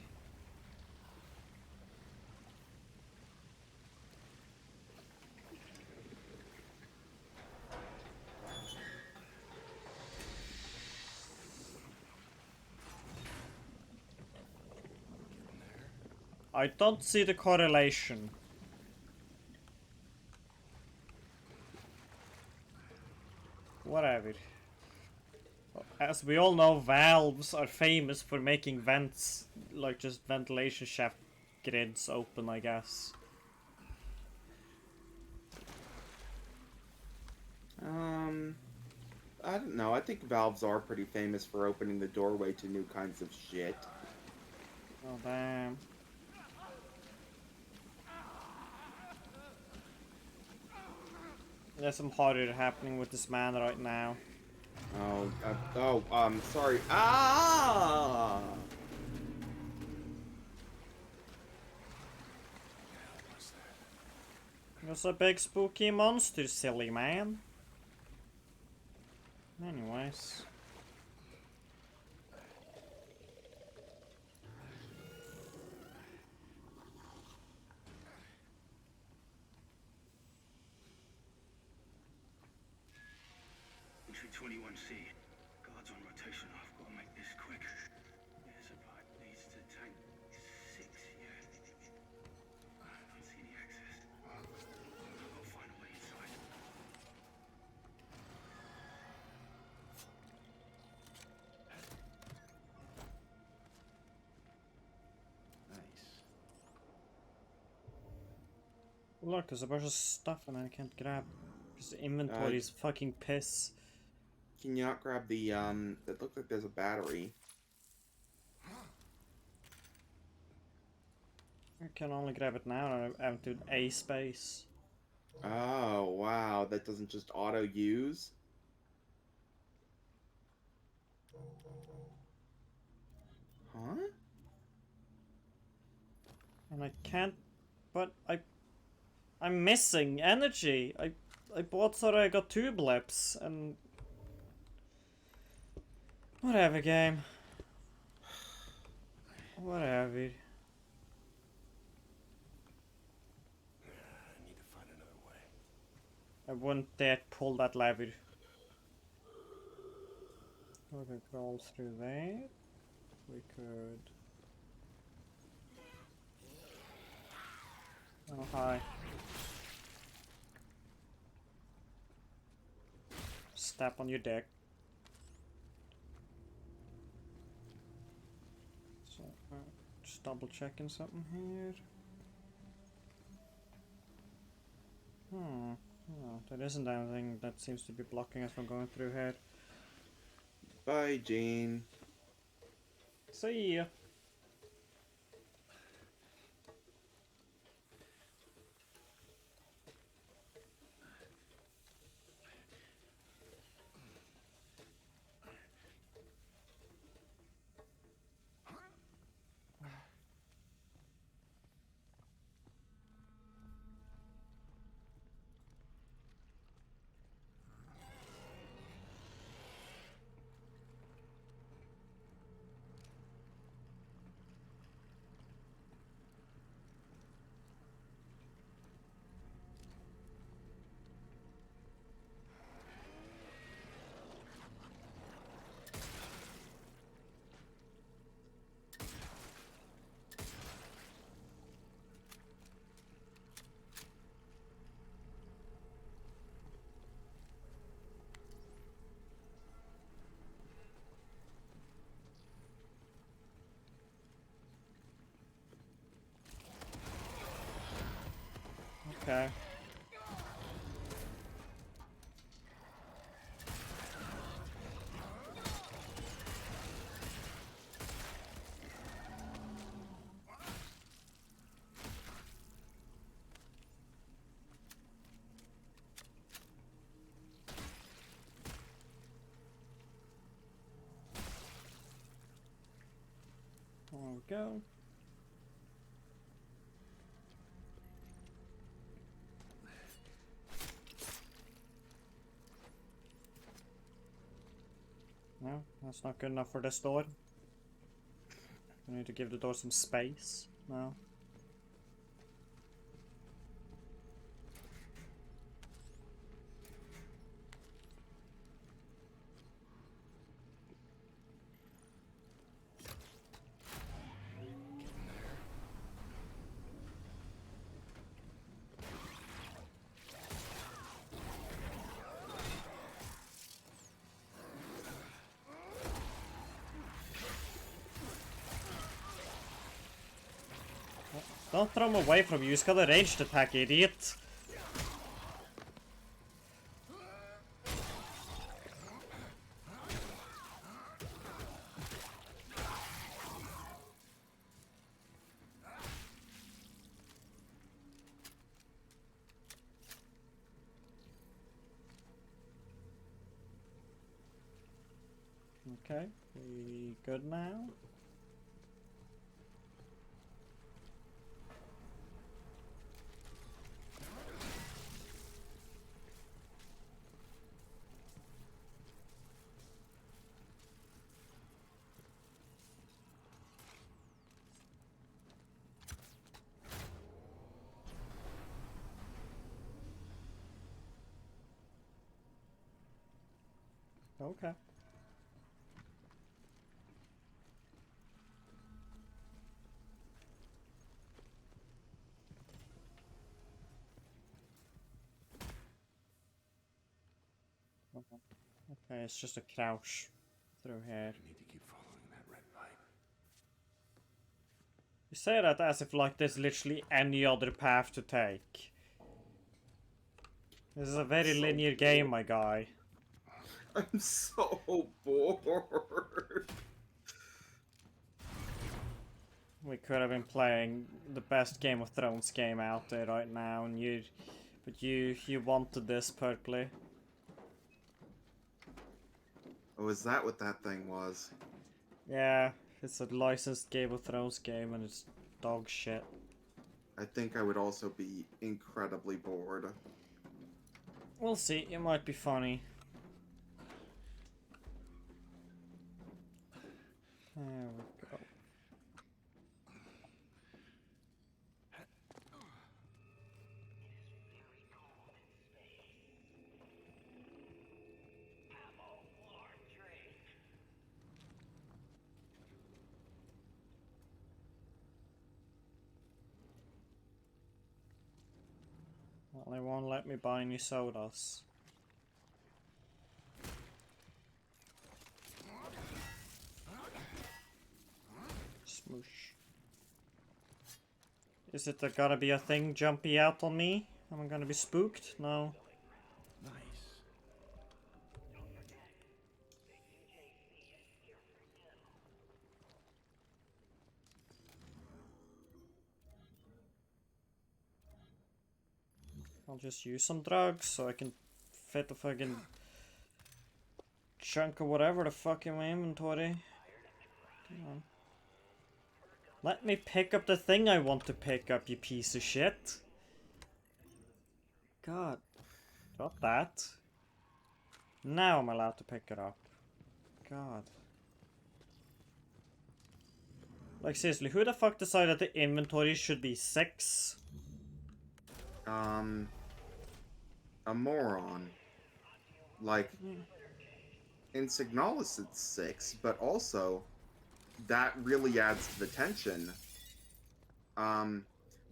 I don't see the correlation. Whatever. As we all know, valves are famous for making vents, like just ventilation shaft grids open, I guess. I don't know. I think valves are pretty famous for opening the doorway to new kinds of shit. Oh, damn. There's some horror happening with this man right now. Sorry. Ah! There's a big spooky monster, silly man. Anyways. Entry 21C. Guards on rotation. I've got to make this quick. There's a pipe leads to tank 6, yeah. I don't see any access. I've got to find a way inside. Nice. Look, there's a bunch of stuff and I can't grab. Because the inventory is fucking piss. Can you not grab the, it looks like there's a battery. I can only grab it now and I have to A space. Oh, wow. That doesn't just auto-use? Huh? And I can't... But I'm missing energy. I thought I got 2 blips, and... Whatever, game. Whatever. I need to find another way. I wouldn't dare pull that lever. We could crawl through there. We could... Oh, hi. Step on your dick. So, just double checking something here. No, there isn't anything that seems to be blocking us from going through here. Bye, Jane. See ya. Okay. There we go. No, that's not good enough for this door. We need to give the door some space now. Don't throw him away from you, he's got a ranged attack, idiot. Okay, we good now? Okay. Okay, it's just a crouch through here. I need to keep following that red pipe. You say that as if like there's literally any other path to take. This is a very linear game, my guy. I'm so bored. We could have been playing the best Game of Thrones game out there right now, and you wanted this purpley. Oh, is that what that thing was? Yeah, It's a licensed Game of Thrones game and it's dog shit. I think I would also be incredibly bored. We'll see, it might be funny. There we go. Well, they won't let me buy any sodas. Smoosh. Is it gotta be a thing jumpy out on me? Am I gonna be spooked? No. Nice. I'll just use some drugs so I can fit a fucking chunk of whatever the fuck in my inventory. Come on. Let me pick up the thing I want to pick up, you piece of shit. God. Got that. Now I'm allowed to pick it up. God. Like seriously, who the fuck decided the inventory should be 6? A moron. Like, in Signalis it's 6, but also, that really adds to the tension.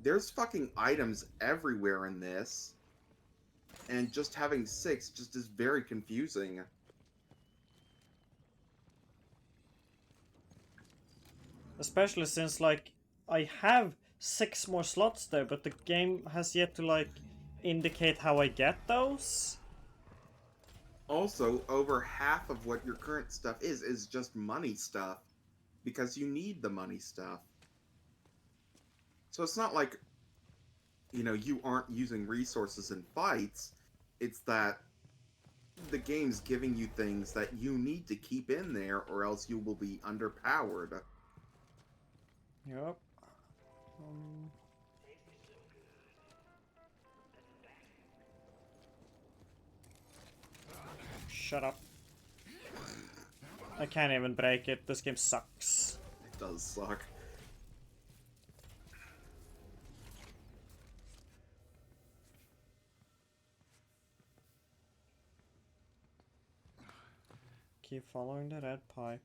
There's fucking items everywhere in this, and just having 6 just is very confusing. Especially since, like, I have 6 more slots there, but the game has yet to, like, indicate how I get those. Also, over half of what your current stuff is just money stuff, because you need the money stuff. So it's not like, you know, you aren't using resources in fights, it's that the game's giving you things that you need to keep in there, or else you will be underpowered. Yep. Shut up. I can't even break it. This game sucks. It does suck. Keep following the red pipe.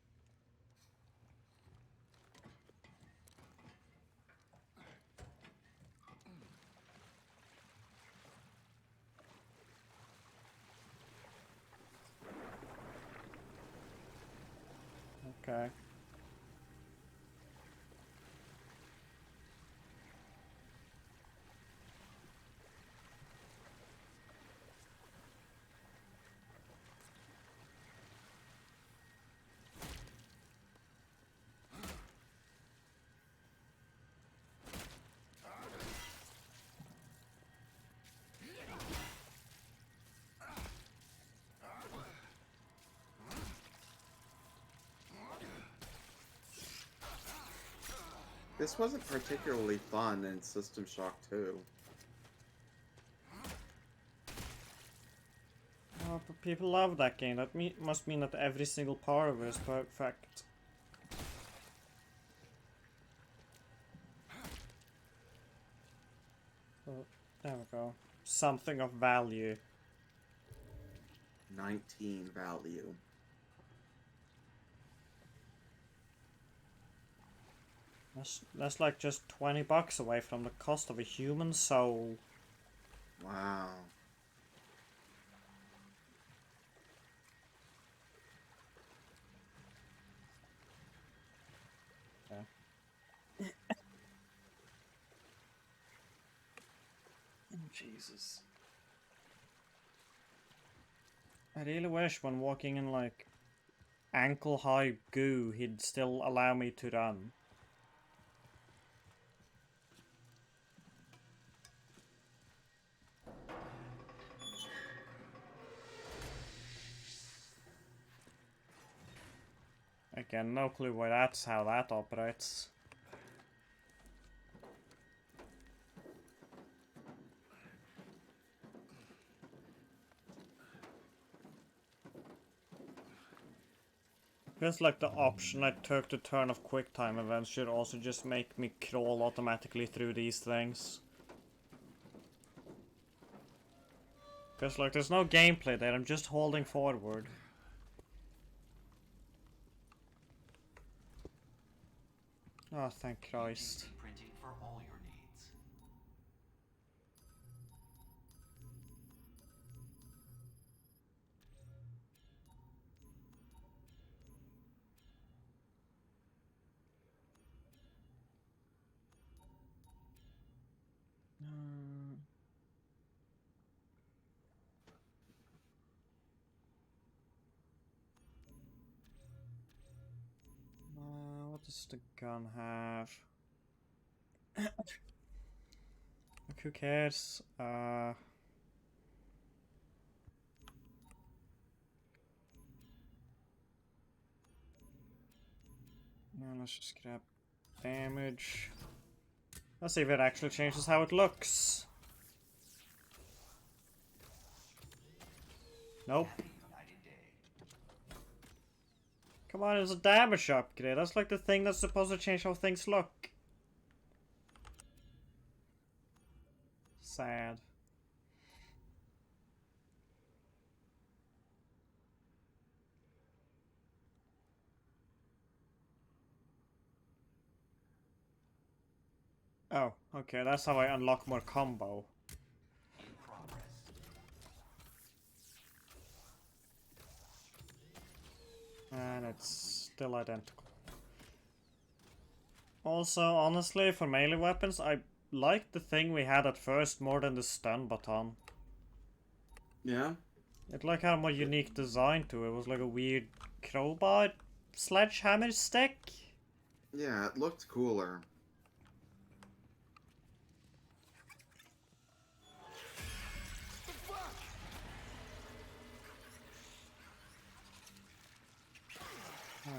Okay. This wasn't particularly fun in System Shock 2. Oh, but people love that game. That must mean that every single part of it is perfect. Oh, there we go. Something of value. 19 value. That's like just $20 away from the cost of a human soul. Wow. Okay. Jesus. I really wish when walking in like ankle-high goo he'd still allow me to run. I Again, no clue why that's how that operates. Feels like the option I took to turn off QuickTime events should also just make me crawl automatically through these things. Feels like there's no gameplay there, I'm just holding forward. Oh, thank Christ. Printing for all your needs. What does the gun have? Who cares? Yeah, let's just grab damage. Let's see if it actually changes how it looks. Nope. Come on, it's a damage upgrade. That's like the thing that's supposed to change how things look. Sad. Oh, okay, that's how I unlock more combo. And it's still identical. Also, honestly, for melee weapons, I liked the thing we had at first more than the stun baton. Yeah? It like had a more unique design to it. It was like a weird crowbar sledgehammer stick. Yeah, it looked cooler.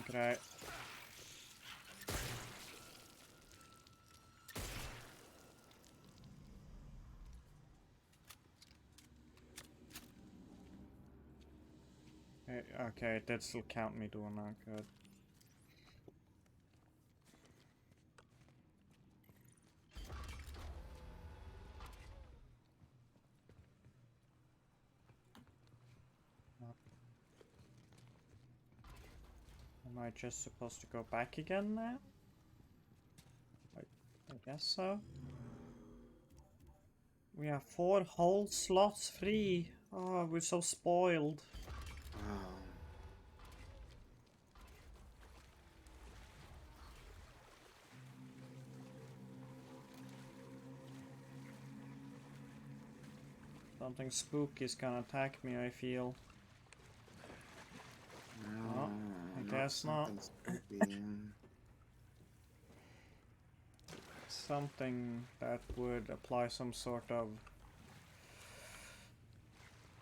Okay. Okay, it did still count me doing that, good. Am I just supposed to go back again now? I guess so. We have 4 whole slots free. Oh, we're so spoiled. Oh. Something spooky is gonna attack me, I feel. No, Oh, I guess not. Something that would apply some sort of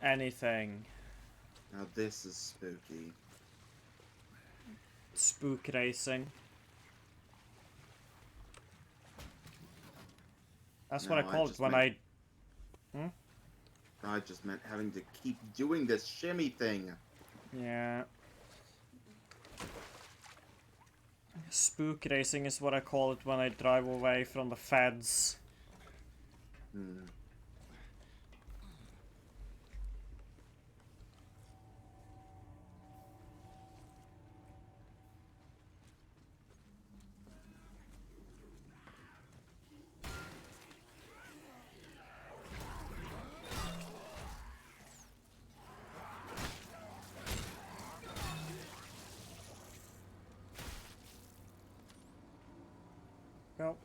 anything. Now this is spooky. Spook racing. That's what I call it when I just meant having to keep doing this shimmy thing. Yeah. Spook racing is what I call it when I drive away from the feds. Hmm. Go.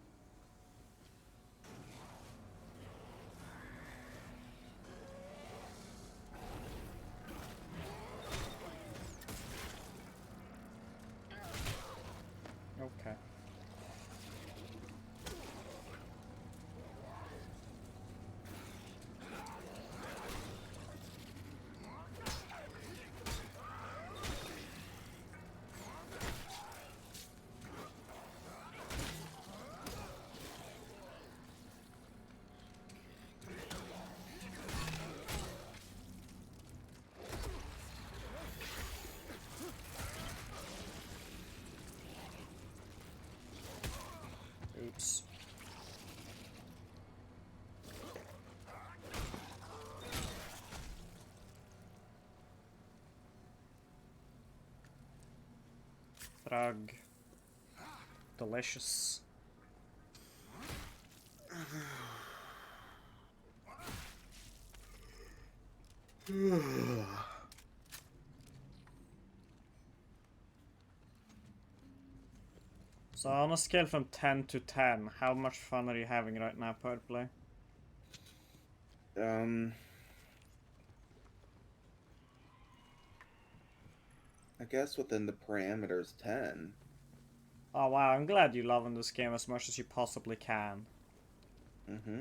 Frog. Delicious. So on a scale from 10 to 10, how much fun are you having right now per play? I guess within the parameters 10. Oh wow, I'm glad you're loving this game as much as you possibly can. Mm-hmm.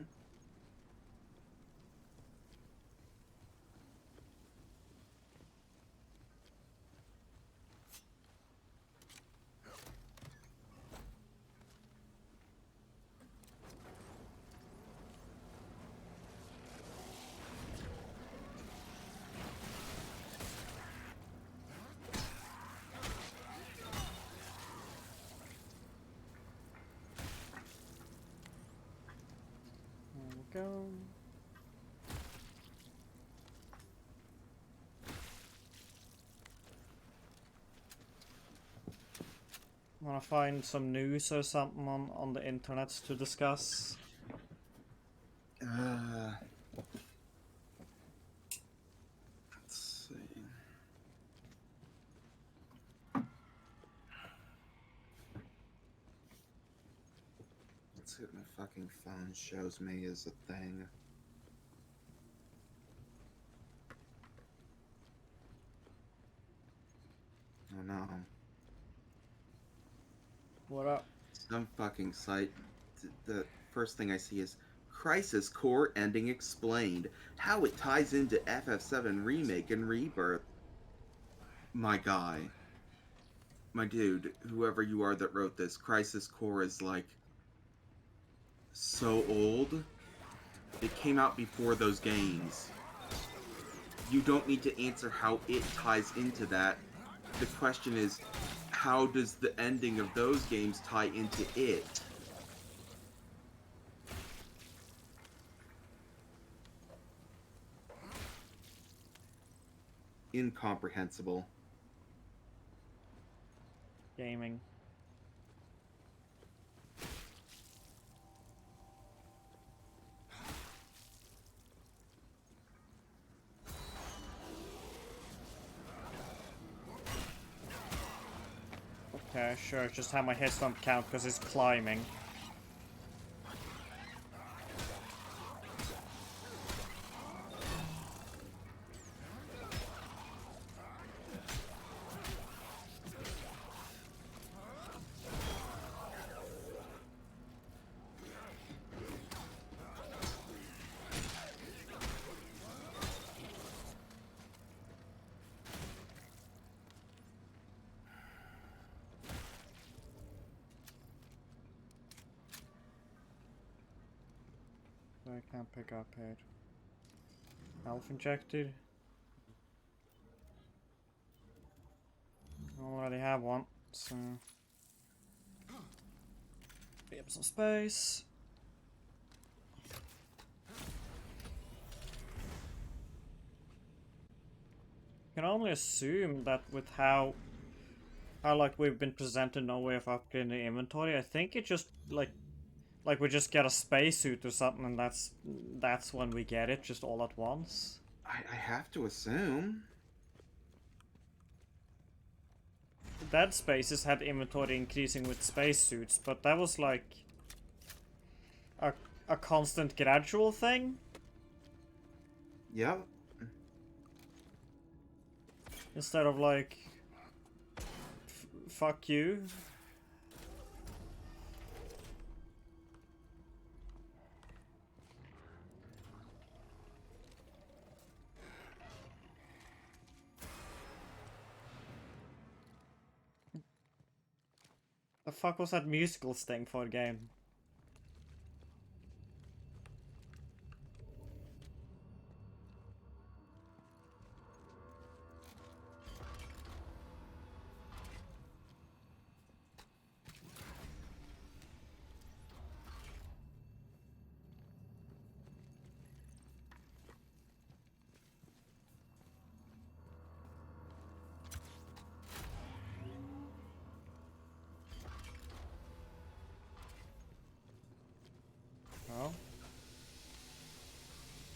There we go. Wanna find some news or something on the internet to discuss? Let's see. Let's see what my fucking phone shows me as a thing. Oh no. What up? Some fucking site. The first thing I see is Crisis Core ending explained. How it ties into FF7 Remake and Rebirth. My guy. My dude, whoever you are that wrote this, Crisis Core is like so old. It came out before those games. You don't need to answer how it ties into that. The question is, how does the ending of those games tie into it? Incomprehensible. Gaming. Okay, sure, just have my hit stomp count because it's climbing. I can't pick up it. Health injected. I already have one, so free up some space. You can only assume that with how like we've been presented no way of upgrading the inventory, I think it just like we just get a spacesuit or something, and that's when we get it, just all at once. I have to assume. Dead Spaces had inventory increasing with spacesuits, but that was like a constant gradual thing. Yep. Instead of like fuck you. The fuck was that musical sting for a game?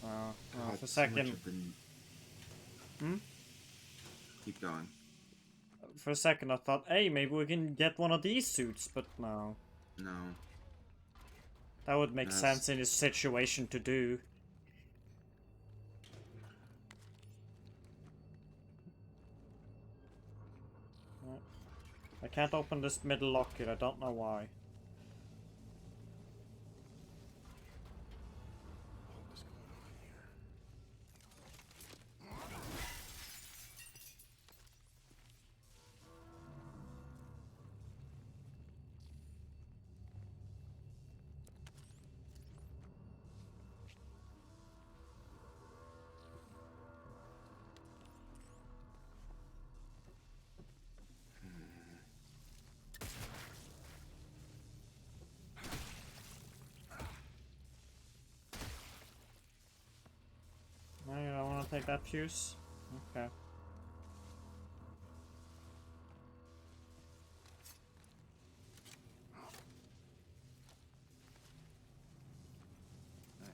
Well, God, for a so much second... of the- Keep going. For a second I thought, hey, maybe we can get one of these suits, but no. No. That would make Yes. sense in this situation to do. I can't open this middle locker, I don't know why. What is going on here? No, you don't want to take that fuse? Okay. Nice.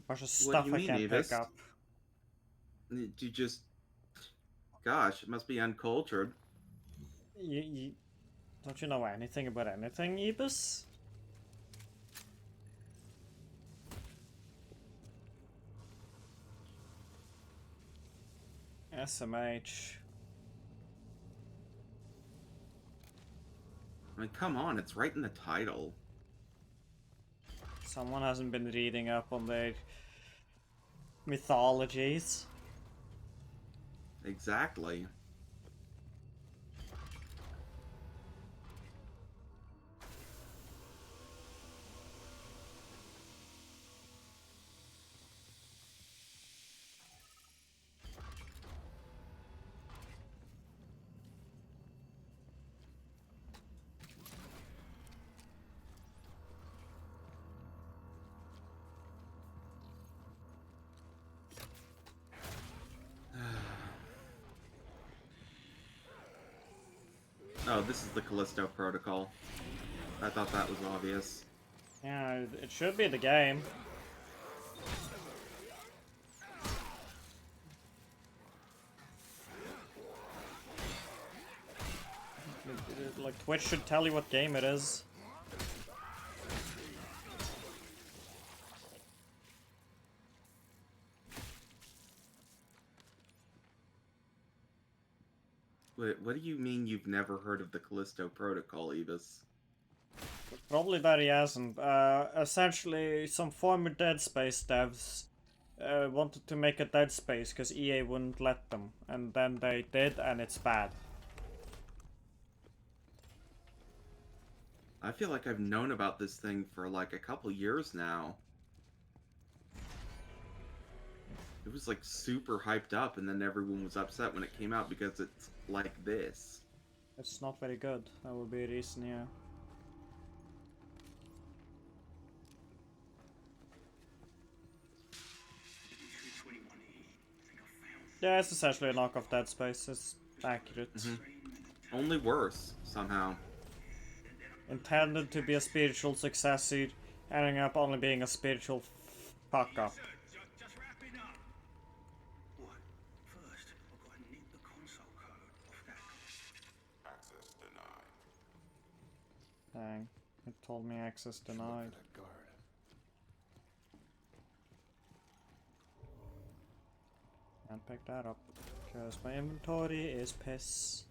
Bunch of What stuff do you I mean, can't Avis? pick up. You just... Gosh, it must be uncultured. Don't you know anything about anything, Ebus? SMH. I mean, come on, it's right in the title. Someone hasn't been reading up on their mythologies. Exactly. Oh, this is the Callisto Protocol. I thought that was obvious. Yeah, it should be the game. Like, Twitch should tell you what game it is. Wait, what do you mean you've never heard of the Callisto Protocol, Ebus? Probably that he hasn't. Essentially, some former Dead Space devs wanted to make a Dead Space because EA wouldn't let them. And then they did, and it's bad. I feel like I've known about this thing for like a couple years now. It was like super hyped up, and then everyone was upset when it came out because it's like this. It's not very good. That would be a reason, yeah. Yeah, it's essentially a knockoff Dead Space. It's accurate. Only worse, somehow. Intended to be a spiritual successor, ending up only being a spiritual fuck up. Just wrapping up. What? First, I've got to nick the console code off that. Access denied. Dang. It told me access denied. That guard. Can't pick that up. Because my inventory is piss.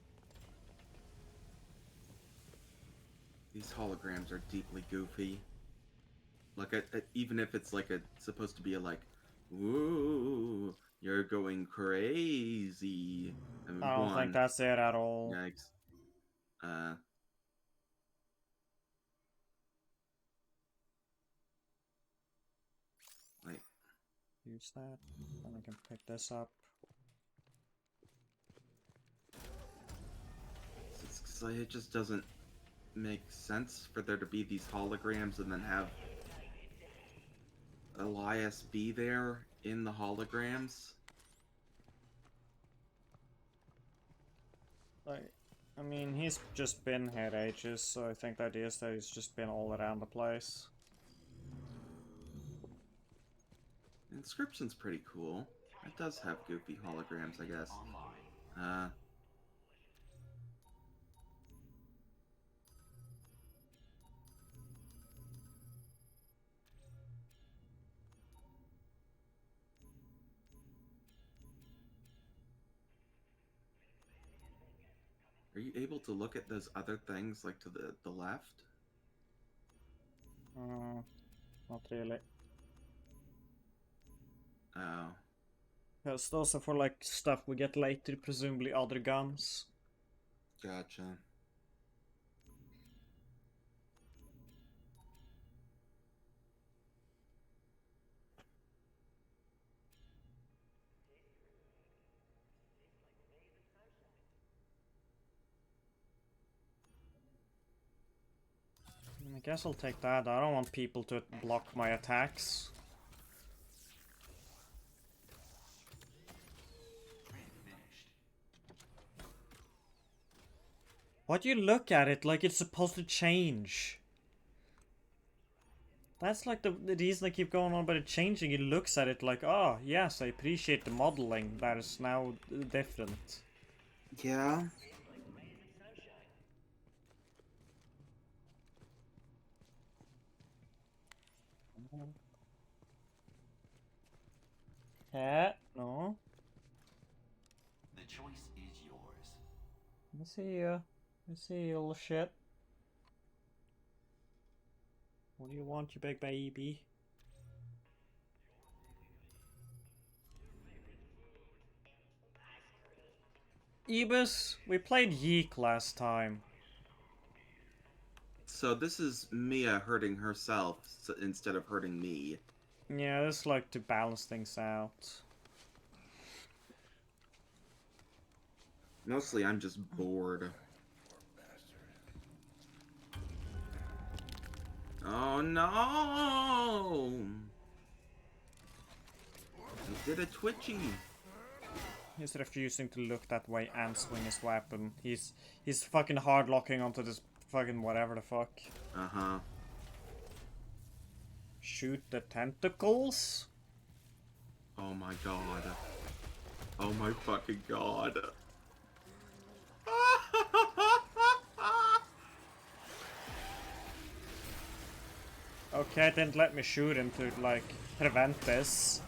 These holograms are deeply goofy. Like, even if it's like supposed to be a like, woo, you're going crazy. I don't think that's it at all. Yikes. Like, use that. Then I can pick this up. it just doesn't make sense for there to be these holograms and then have Elias be there in the holograms. Like, I mean, he's just been here ages, so I think the idea is that he's just been all around the place. Inscription's pretty cool. It does have goofy holograms, I guess. Are you able to look at those other things, like to the left? Not really. Oh. Because those are for like stuff we get later, presumably other guns. Gotcha. I guess I'll take that. I don't want people to block my attacks. Why do you look at it like it's supposed to change? That's like the reason I keep going on about it changing. He looks at it like, oh, yes, I appreciate the modeling. That is now different. Yeah. No. The choice is yours. Let me see you. Let me see you, little shit. What do you want, you big baby? Ebus, we played Yeek last time. So this is Mia hurting herself instead of hurting me. Yeah, I just like to balance things out. Mostly I'm just bored. Oh no! He did a twitchy. He's refusing to look that way and swing his weapon. He's fucking hard locking onto this fucking whatever the fuck. Uh-huh. Shoot the tentacles? Oh my god. Oh my fucking god. Okay, it didn't let me shoot him to, like, prevent this.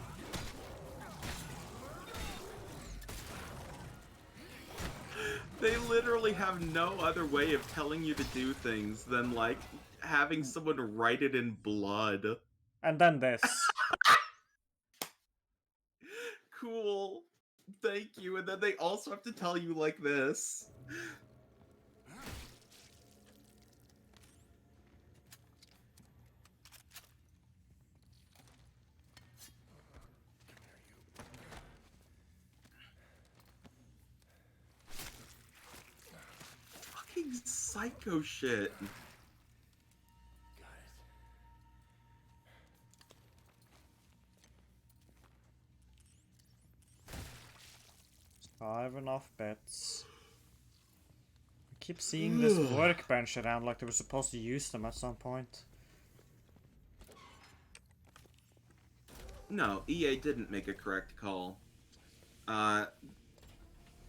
They literally have no other way of telling you to do things than, like, having someone write it in blood. And then this. Cool. Thank you. And then they also have to tell you like this. Fucking psycho shit. 5 enough bits. I keep seeing this workbench around like they were supposed to use them at some point. No, EA didn't make a correct call.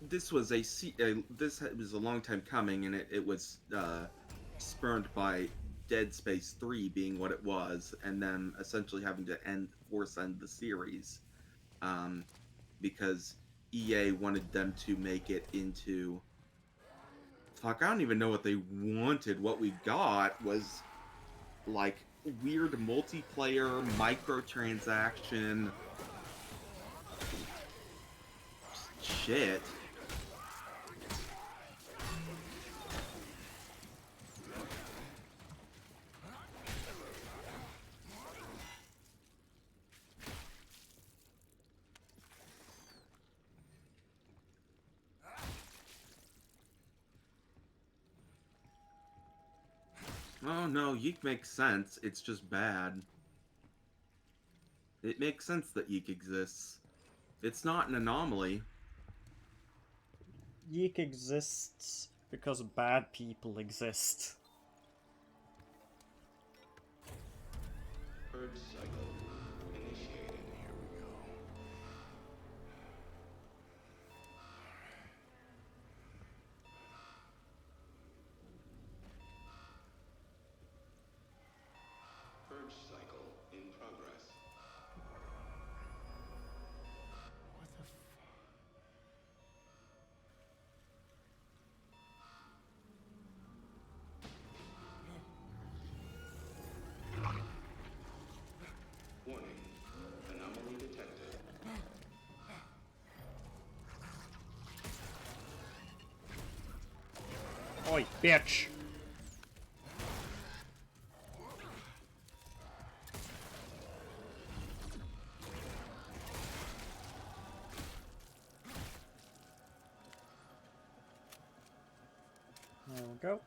This was this was a long time coming, and it was spurned by Dead Space 3 being what it was, and then essentially having to force end the series, because EA wanted them to make it into... Fuck, I don't even know what they wanted. What we got was, like, weird multiplayer, microtransaction... shit. Oh no, Yeek makes sense. It's just bad. It makes sense that Yeek exists. It's not an anomaly. Yeek exists because bad people exist. Third cycle initiated. Oi, bitch! There we go.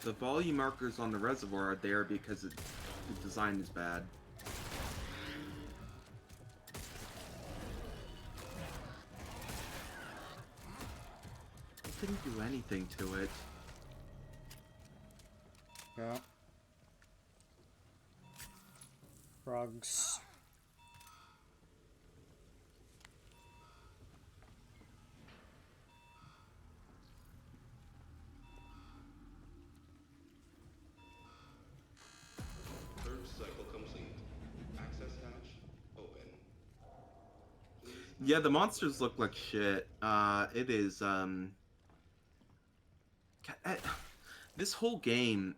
The volume markers on the reservoir are there because the design is bad. I couldn't do anything to it. Yeah. Frogs. Purge cycle complete. Access hatch open. Yeah, the monsters look like shit. It is, this whole game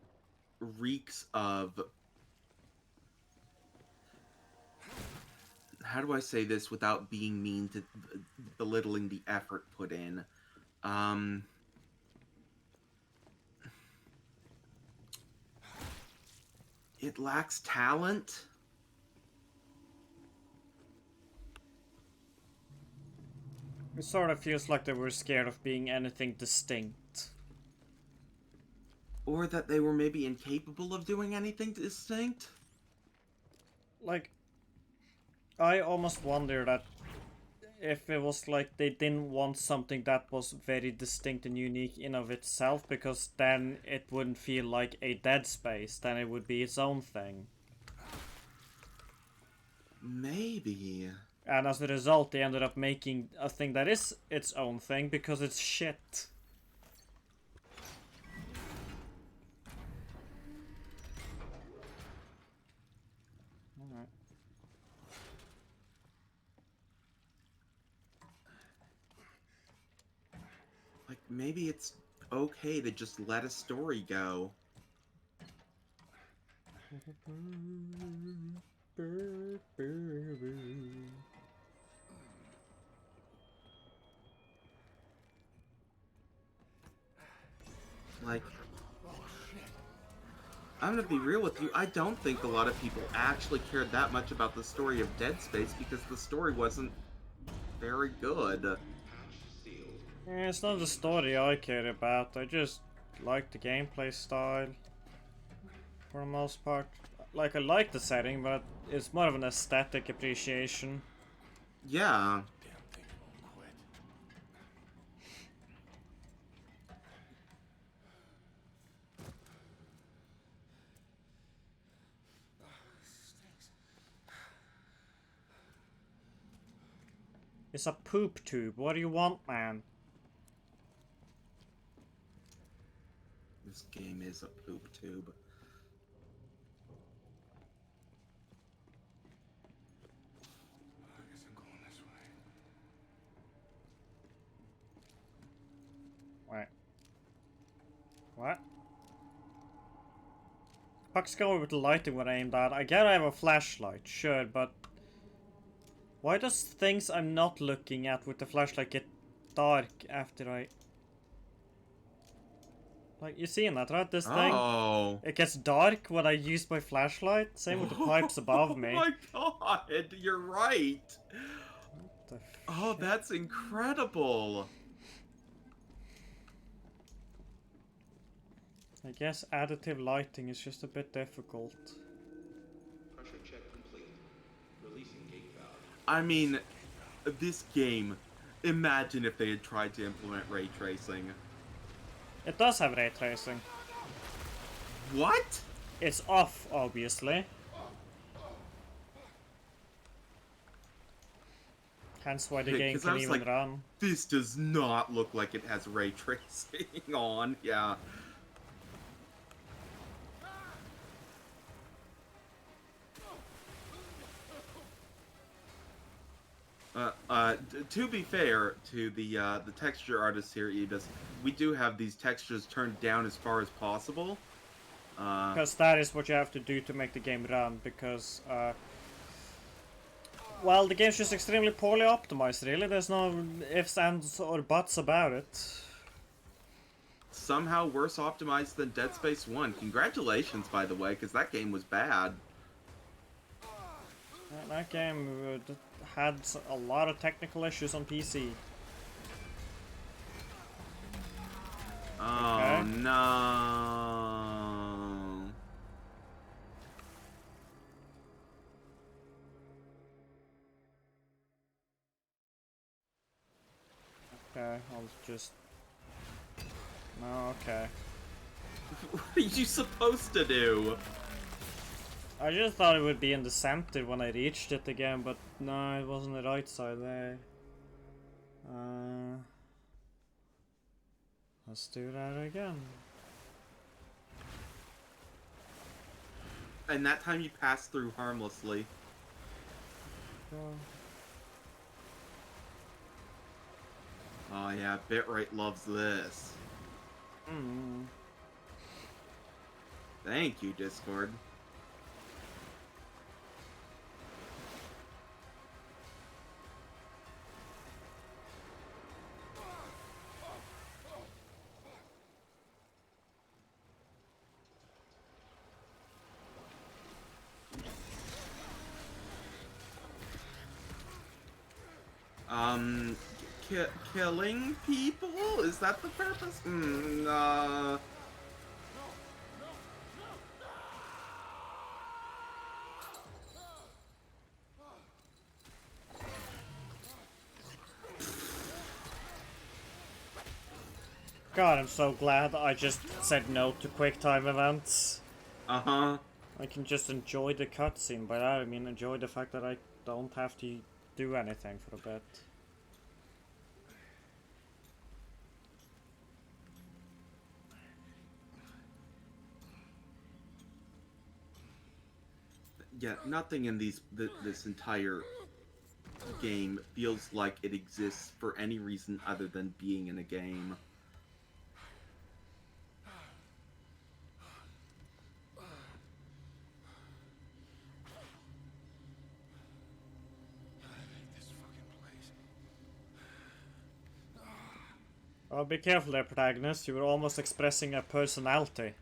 reeks of... How do I say this without being mean to belittling the effort put in? It lacks talent. It sort of feels like they were scared of being anything distinct. Or that they were maybe incapable of doing anything distinct? Like, I almost wonder that if it was like they didn't want something that was very distinct and unique in of itself, because then it wouldn't feel like a Dead Space, then it would be its own thing. Maybe. And as a result, they ended up making a thing that is its own thing because it's shit. Alright. Like, maybe it's okay to just let a story go. Like, I'm gonna be real with you, I don't think a lot of people actually cared that much about the story of Dead Space because the story wasn't very good. Yeah, it's not the story I care about, I just like the gameplay style. For the most part. Like, I like the setting, but it's more of an aesthetic appreciation. Yeah. It's a poop tube. What do you want, man? This game is a poop tube. I guess I'm going this way. Wait. What? Fuck's going with the lighting when I aimed at? I get I have a flashlight, sure, but... Why does things I'm not looking at with the flashlight get dark after I... Like, you seeing that, right? This thing? Oh. It gets dark when I use my flashlight. Same with the pipes above me. Oh my god, you're right. Oh, that's incredible. I guess additive lighting is just a bit difficult. Pressure check complete. Releasing gate valve. I mean, this game, imagine if they had tried to implement ray tracing. It does have ray tracing. What? It's off, obviously. Hence why the game can even run. This does not look like it has ray tracing on, yeah. To be fair to the texture artists here, Ibis, we do have these textures turned down as far as possible. Because that is what you have to do to make the game run, because, well, the game's just extremely poorly optimized, really. There's no ifs, ands, or buts about it. Somehow worse optimized than Dead Space 1. Congratulations, by the way, because that game was bad. That game had a lot of technical issues on PC. Oh, Okay. no. Okay, I'll just... No, okay. What are you supposed to do? I just thought it would be in the center when I reached it again, but no, it was on the right side there. Let's do that again. And that time you passed through harmlessly. Oh yeah, Bitrate loves this. Thank you, Discord. Killing people? Is that the purpose? God, I'm so glad I just said no to QuickTime events. Uh-huh. I can just enjoy the cutscene. By that I mean enjoy the fact that I don't have to do anything for a bit. Yeah, nothing in this entire game feels like it exists for any reason other than being in a game. Oh, be careful there, protagonist. You were almost expressing a personality.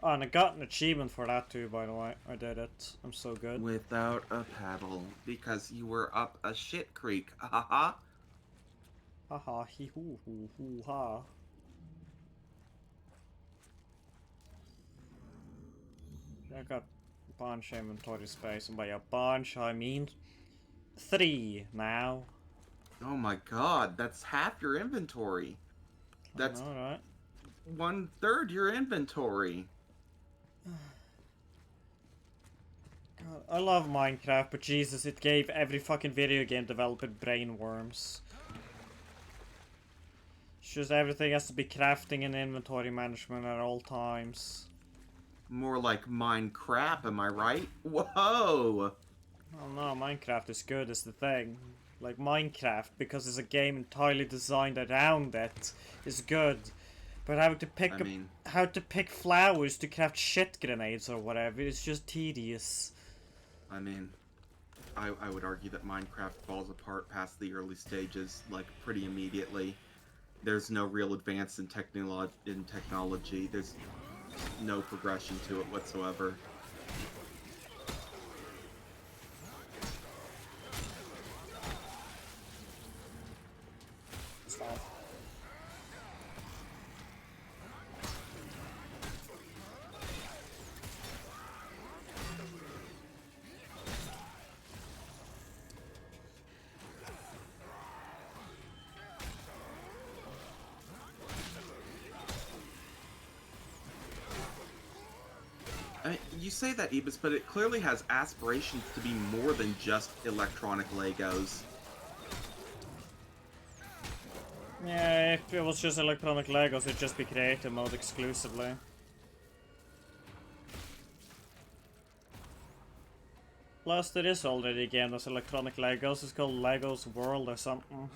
Oh, and I got an achievement for that too, by the way. I did it. I'm so good. Without a paddle, because you were up a shit creek. Haha. Haha, hee hoo hoo hoo ha. I got a bunch of inventory space, and by a bunch I mean 3 now. Oh my god, that's half your inventory. That's alright. 1/3 your inventory. God, I love Minecraft, but Jesus, it gave every fucking video game developer brain worms. It's just everything has to be crafting and inventory management at all times. More like Minecraft, am I right? Whoa! Oh no, Minecraft is good is the thing. Like Minecraft, because it's a game entirely designed around it, is good. But how to pick how to pick flowers to craft shit grenades or whatever is just tedious. I mean, I would argue that Minecraft falls apart past the early stages, like, pretty immediately. There's no real advance in technology. There's no progression to it whatsoever. Stop. I mean, you say that, Ibis, but it clearly has aspirations to be more than just electronic Legos. Yeah, if it was just electronic Legos, it'd just be creative mode exclusively. Plus, there is already a game that's electronic Legos. It's called Legos World or something.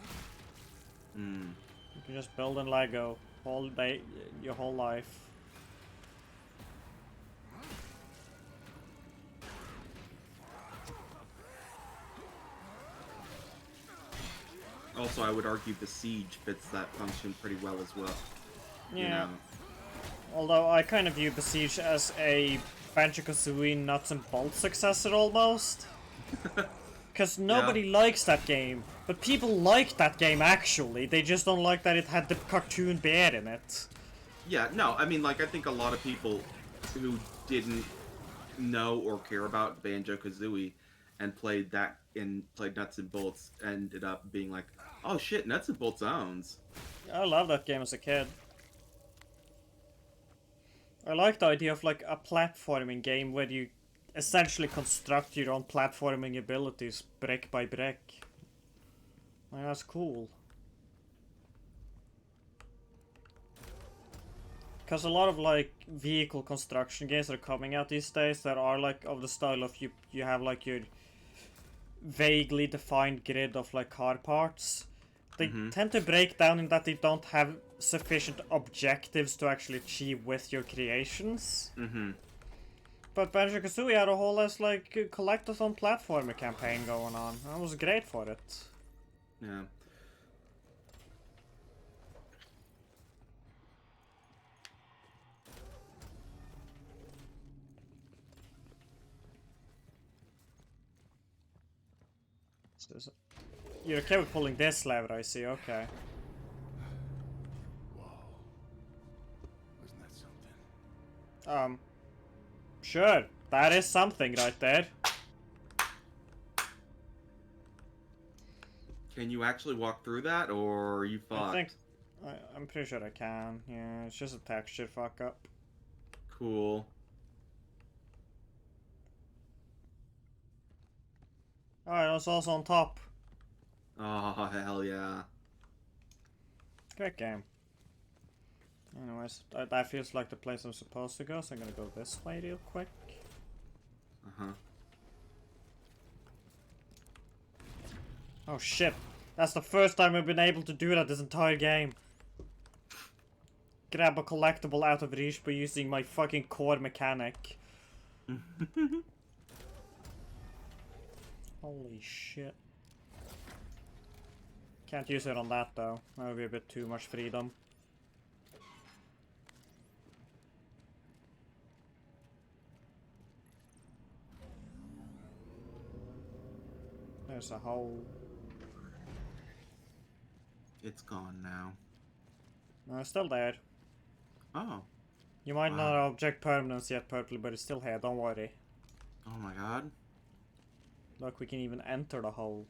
Hmm. You can just build in Lego all day, your whole life. Also, I would argue the Siege fits that function pretty well as well. Yeah. You know? Although I kind of view Besiege as a Banjo-Kazooie nuts and bolts successor almost. Because nobody likes that game, but people like that game actually. They just don't like that it had the cartoon bear in it. Yeah, no, I mean, like, I think a lot of people who didn't know or care about Banjo-Kazooie and played Nuts and Bolts ended up being like, oh shit, Nuts and Bolts owns. I loved that game as a kid. I like the idea of like a platforming game where you essentially construct your own platforming abilities brick by brick. Like, that's cool. Because a lot of like vehicle construction games that are coming out these days that are like of the style of you have like your vaguely defined grid of like car parts. They tend to break down in that they don't have sufficient objectives to actually achieve with your creations. But Banjo-Kazooie had a whole ass like collectathon platformer campaign going on. That was great for it. Yeah. You're okay with pulling this lever, I see, okay. Whoa. Wasn't that something? Sure, that is something right there. Can you actually walk through that, or are you fucked? I'm pretty sure I can. Yeah, it's just a texture fuck up. Cool. Alright, it's also on top. Oh, hell yeah. Great game. Anyways, that feels like the place I'm supposed to go, so I'm gonna go this way real quick. Uh-huh. Oh shit. That's the first time I've been able to do that this entire game. Grab a collectible out of reach by using my fucking core mechanic. Holy shit. Can't use it on that though. That would be a bit too much freedom. There's a hole. It's gone now. No, it's still there. Oh. You might not have object permanence yet, Purple, but it's still here, don't worry. Oh my god. Look, we can even enter the hole.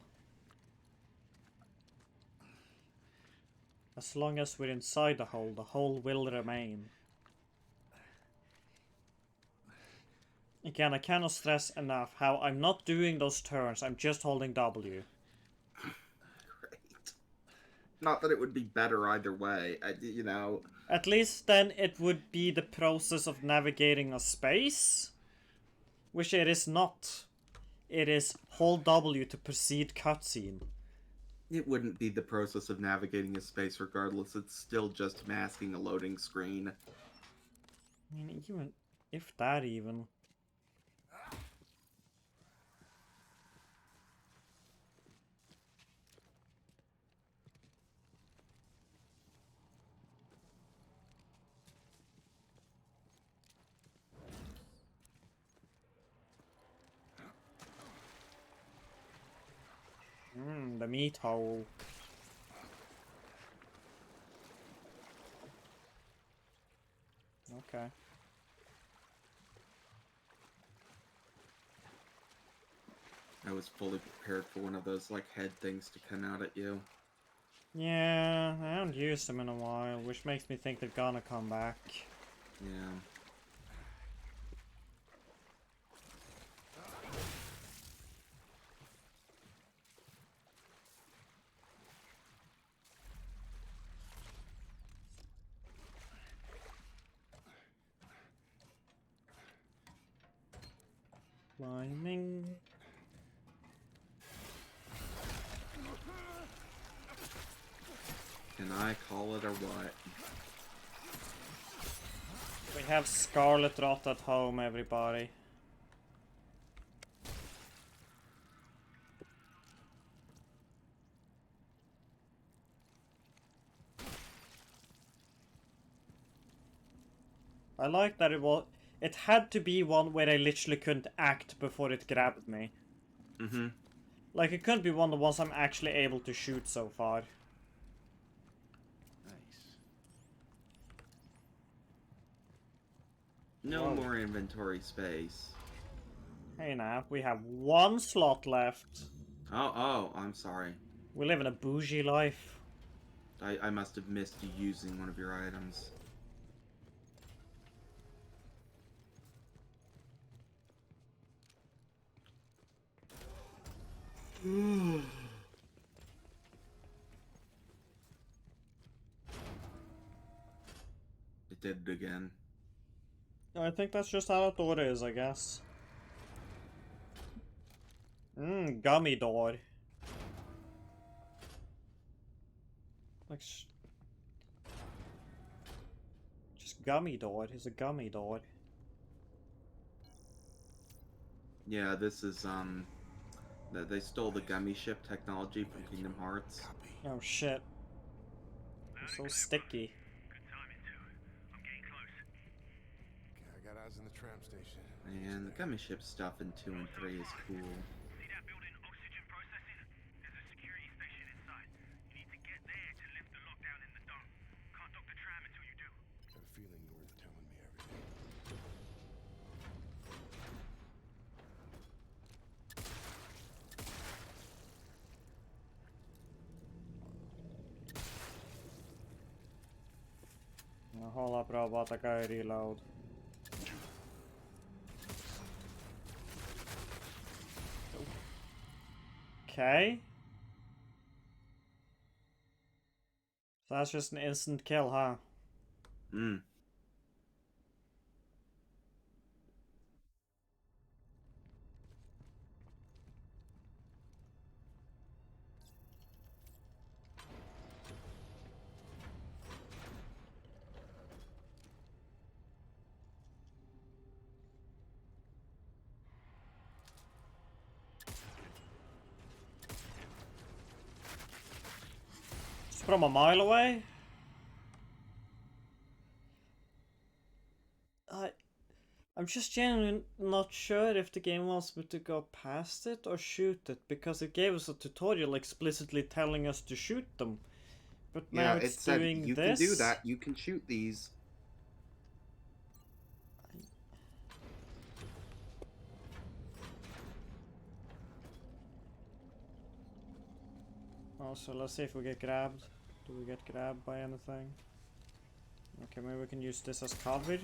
As long as we're inside the hole will remain. Again, I cannot stress enough how I'm not doing those turns, I'm just holding W. Great. Not that it would be better either way, you know. At least then it would be the process of navigating a space, which it is not. It is hold W to proceed cutscene. It wouldn't be the process of navigating a space regardless, it's still just masking a loading screen. I mean, even if that even. The meat hole. Okay. I was fully prepared for one of those, like, head things to come out at you. Yeah, I haven't used them in a while, which makes me think they're gonna come back. Yeah. Climbing. Can I call it or what? We have Scarlet Rot at home, everybody. I like that it had to be one where I literally couldn't act before it grabbed me. Mm-hmm. Like, it couldn't be one of the ones I'm actually able to shoot so far. Nice. No Whoa. more inventory space. Hey now, we have one slot left. Oh, I'm sorry. We live in a bougie life. I must have missed you using one of your items. It did it again. I think that's just how the door is, I guess. Gummy door. Like, just gummy door is a gummy door. Yeah, this is, they stole the gummy ship technology from Kingdom Hearts. Oh shit. It's so sticky. Okay, I got eyes on the tram station. And the gummy ship stuff in 2 and 3 is cool. See that building, oxygen processing? There's a security station inside. You need to get there to lift the lockdown in the dome. Can't dock the tram until you do. Got a feeling you're worth telling me everything. No, hold up, robot, I gotta reload. Okay. So that's just an instant kill, huh? Mm. It's from a mile away? I'm just genuinely not sure if the game wants me to go past it or shoot it, because it gave us a tutorial explicitly telling us to shoot them. But now Yeah, it's it said doing you this. can do that. You can shoot these. Also, let's see if we get grabbed. Do we get grabbed by anything? Okay, maybe we can use this as cover.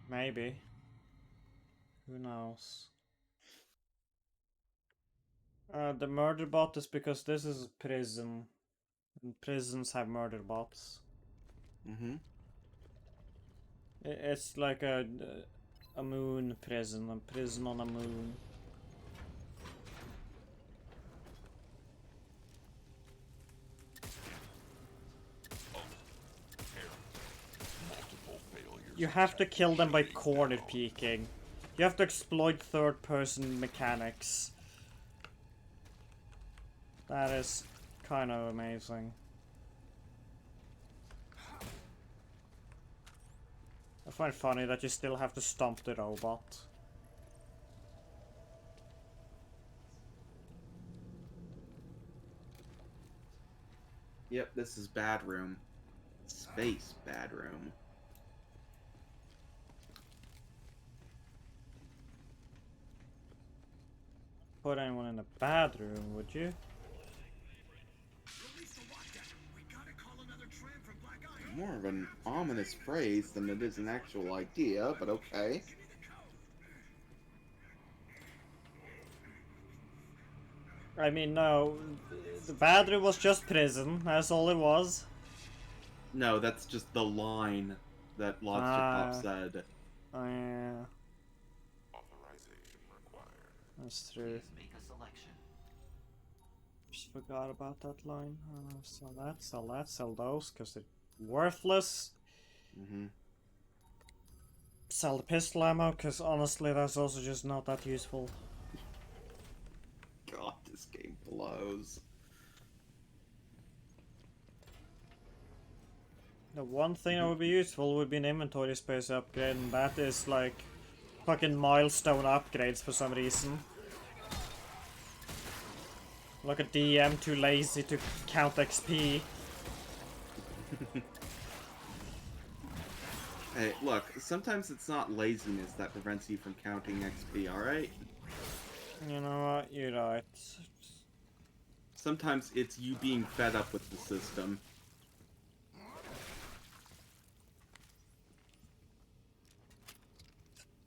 Maybe. Who knows? The murder bot is because this is a prison. And prisons have murder bots. Mm-hmm. It's like a moon prison, a prison on a moon. You have to kill them by corner peeking. You have to exploit third-person mechanics. That is kind of amazing. I find it funny that you still have to stomp the robot. Yep, this is Bad Room. Space Bad Room. Put anyone in a bad room, would you? More of an ominous phrase than it is an actual idea, but okay. I mean, no. The bad room was just prison. That's all it was. No, that's just the line that Lobster Pop said. Oh, yeah. Authorization required. That's true. Please make a selection. forgot about that line. Sell that, sell those, because they're worthless. Mm-hmm. Sell the pistol ammo, because honestly that's also just not that useful. God, this game blows. The one thing that would be useful would be an inventory space upgrade, and that is like fucking milestone upgrades for some reason. Like a DM too lazy to count XP. Hey, look, sometimes it's not laziness that prevents you from counting XP, alright? You know what, you're right. Sometimes it's you being fed up with the system.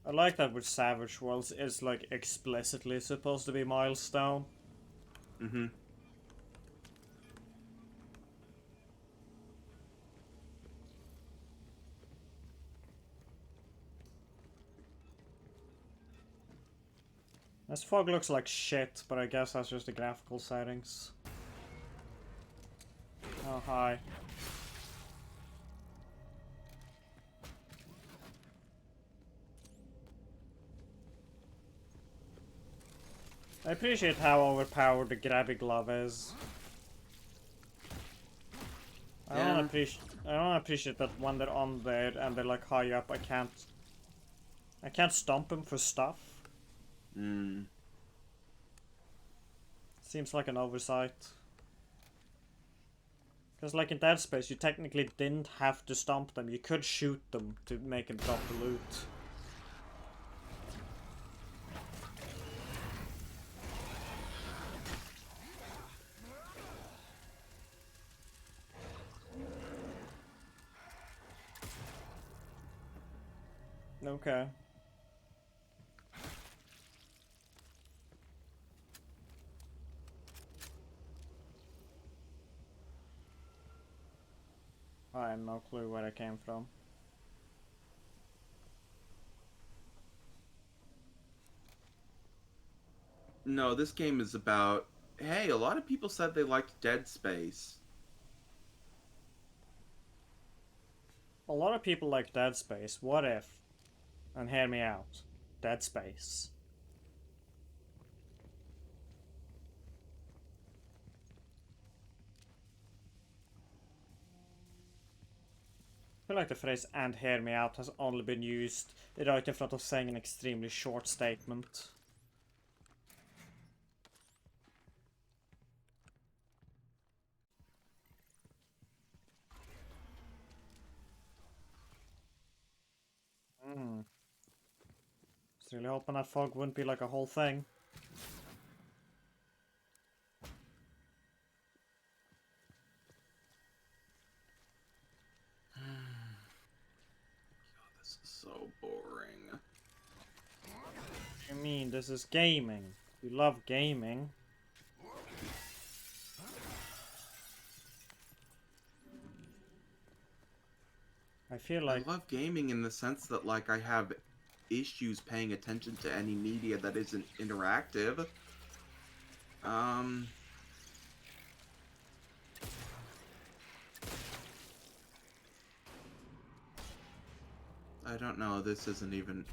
I like that with Savage Worlds, it's like explicitly supposed to be milestone. Mm-hmm. This fog looks like shit, but I guess that's just the graphical settings. Oh, hi. I appreciate how overpowered the grabby glove is. I don't appreciate that when they're on there and they're like high up, I can't stomp them for stuff. Seems like an oversight. Because like in Dead Space, you technically didn't have to stomp them. You could shoot them to make them drop the loot. Okay. I have no clue where I came from. No, this game is about... Hey, a lot of people said they liked Dead Space. A lot of people like Dead Space. What if? And hear me out. Dead Space. I feel like the phrase "and hear me out" has only been used right in front of saying an extremely short statement. Just really hoping that fog wouldn't be like a whole thing. God, this is so boring. What do you mean? This is gaming. You love gaming. I feel like... I love gaming in the sense that, like, I have issues paying attention to any media that isn't interactive. I don't know, this isn't even...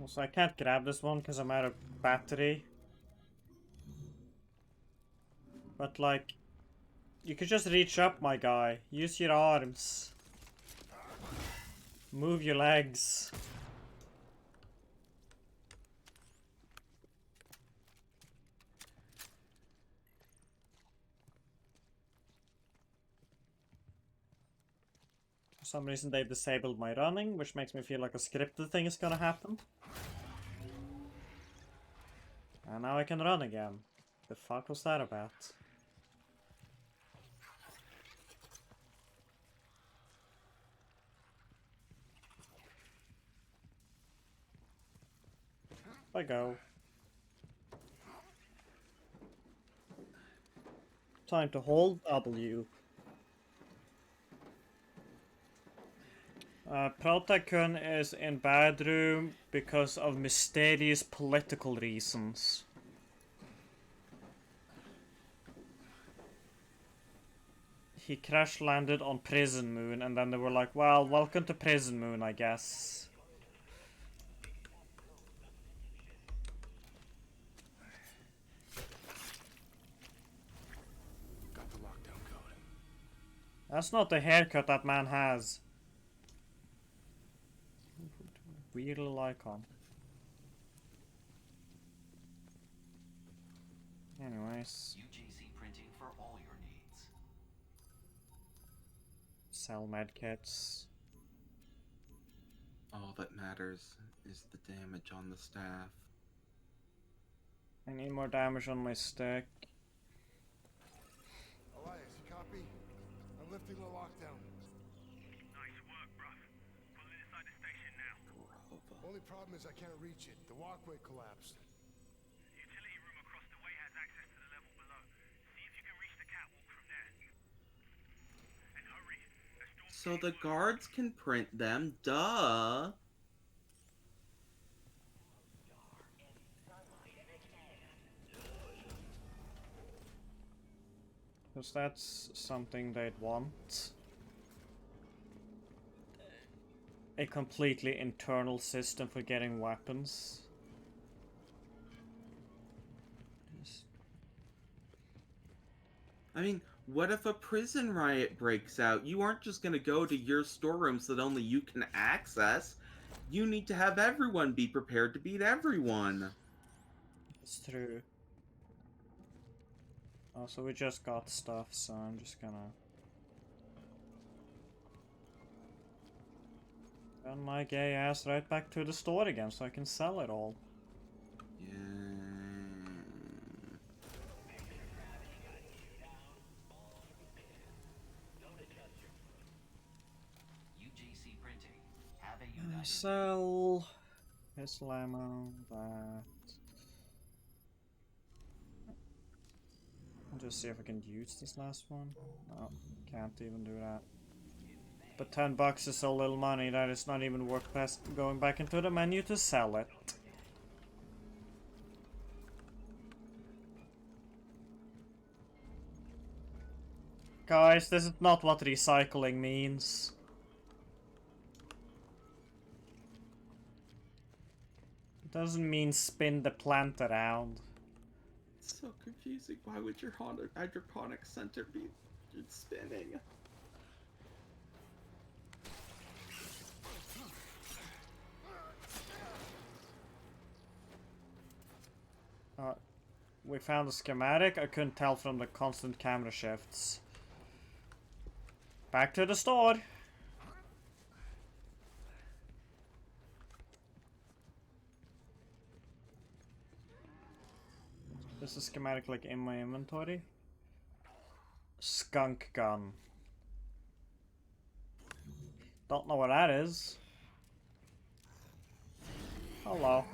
So I can't grab this one because I'm out of battery. But like, you could just reach up, my guy. Use your arms. Move your legs. For some reason they've disabled my running, which makes me feel like a scripted thing is gonna happen. And now I can run again. The fuck was that about? I go. Time to hold W. Protakun is in bedroom because of mysterious political reasons. He crash landed on Prison Moon, and then they were like, well, welcome to Prison Moon, I guess. Got the lockdown code. That's not the haircut that man has. Weird little icon. Anyways. UJC printing for all your needs. Sell medkits. All that matters is the damage on the staff. I need more damage on my stick. Elias, you copy? I'm lifting the lockdown. Nice work, bruv. Pulling inside the station now. Only problem is I can't reach it. The walkway collapsed. Utility room across the way has access to the level below. See if you can reach the catwalk from there. And hurry. So the guards can print them, duh. Because that's something they'd want. A completely internal system for getting weapons. I mean, what if a prison riot breaks out? You aren't just gonna go to your storerooms that only you can access. You need to have everyone be prepared to beat everyone. It's true. Oh, so we just got stuff, so I'm just gonna... run my gay ass right back to the store again so I can sell it all. Yeah. UJC printing. Have a united. Sell... pistol ammo, that... I'll just see if I can use this last one. No, can't even do that. But $10 is so little money that it's not even worth going back into the menu to sell it. Guys, this is not what recycling means. It doesn't mean spin the plant around. It's so confusing. Why would your hydroponic center be spinning? We found a schematic. I couldn't tell from the constant camera shifts. Back to the store. This is schematic like in my inventory. Skunk gun. Don't know what that is. Hello.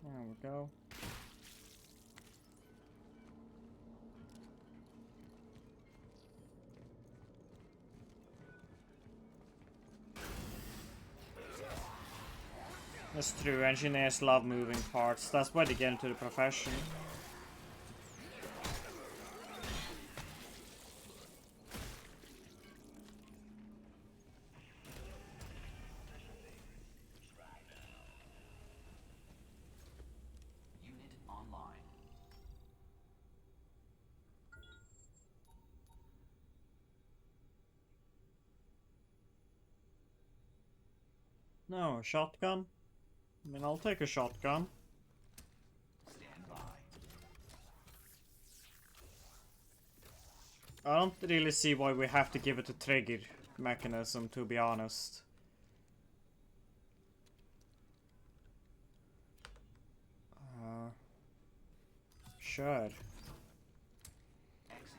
There we go. That's true, engineers love moving parts. That's why they get into the profession. Unit online. No, a shotgun? I mean, I'll take a shotgun. Stand by. I don't really see why we have to give it a trigger mechanism, to be honest. Sure.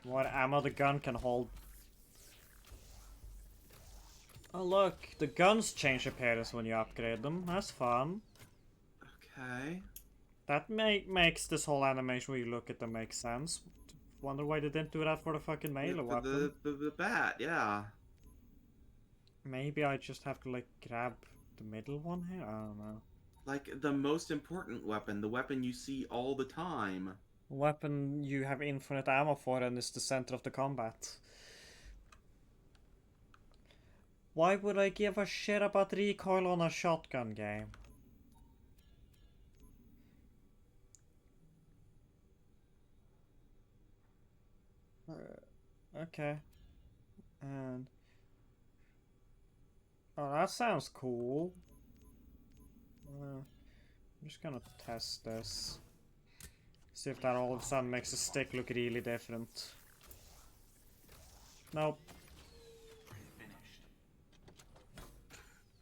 What ammo the gun can hold. Oh look, the guns change appearance when you upgrade them. That's fun. Okay. That makes this whole animation where you look at them make sense. Wonder why they didn't do that for the fucking melee weapon. The bat, yeah. Maybe I just have to like grab the middle one here? I don't know. Like the most important weapon, the weapon you see all the time. Weapon you have infinite ammo for and is the center of the combat. Why would I give a shit about recoil on a shotgun game? Okay. And... oh, that sounds cool. I'm just gonna test this. See if that all of a sudden makes the stick look really different. Nope.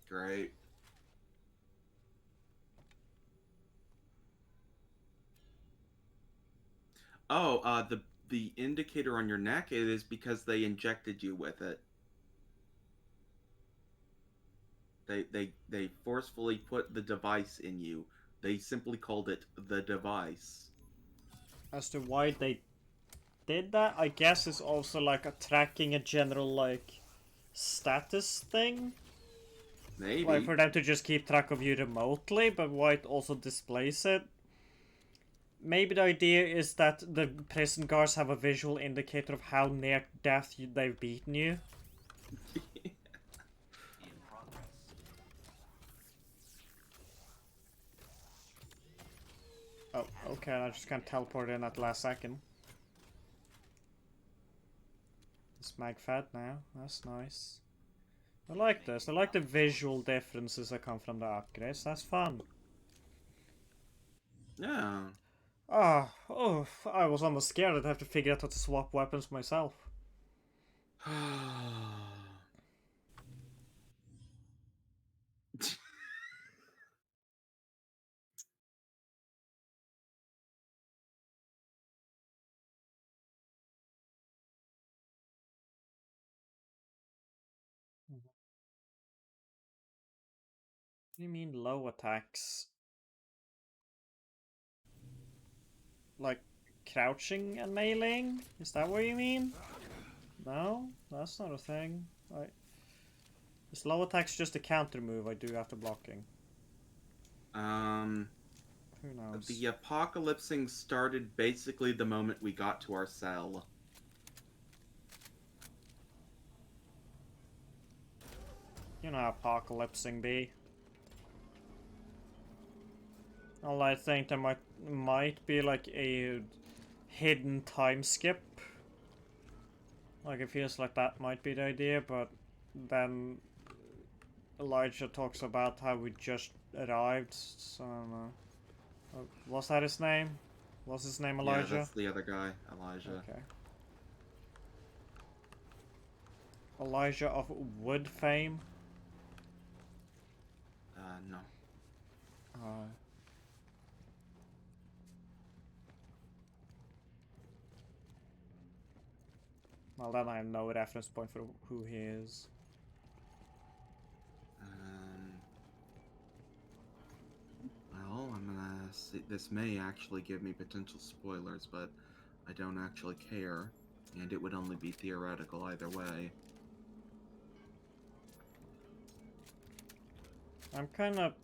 Great. Oh, the indicator on your neck, it is because they injected you with it. They forcefully put the device in you. They simply called it the device. As to why they did that, I guess it's also like a tracking a general like status thing. Maybe. Like for them to just keep track of you remotely, but why it also displays it. Maybe the idea is that the prison guards have a visual indicator of how near death they've beaten you. Oh, okay, I just can't teleport in at the last second. It's mag-fed now, that's nice. I like this, I like the visual differences that come from the upgrades, that's fun. Yeah. Oh, I was almost scared I'd have to figure out how to swap weapons myself. What do you mean low attacks? Like crouching and meleeing? Is that what you mean? No, that's not a thing. Is low attacks just a counter move I do after blocking? Who knows? The apocalypsing started basically the moment we got to our cell. You know apocalypsing be. Well, I think there might be like a hidden time skip. Like it feels like that might be the idea, but then Elijah talks about how we just arrived, so I don't know. Was that his name? Was his name Elijah? Yeah, that's the other guy, Elijah. Okay. Elijah of Wood fame? No. Well, then I have no reference point for who he is. Well, I'm gonna see. This may actually give me potential spoilers, but I don't actually care, and it would only be theoretical either way. I'm kind of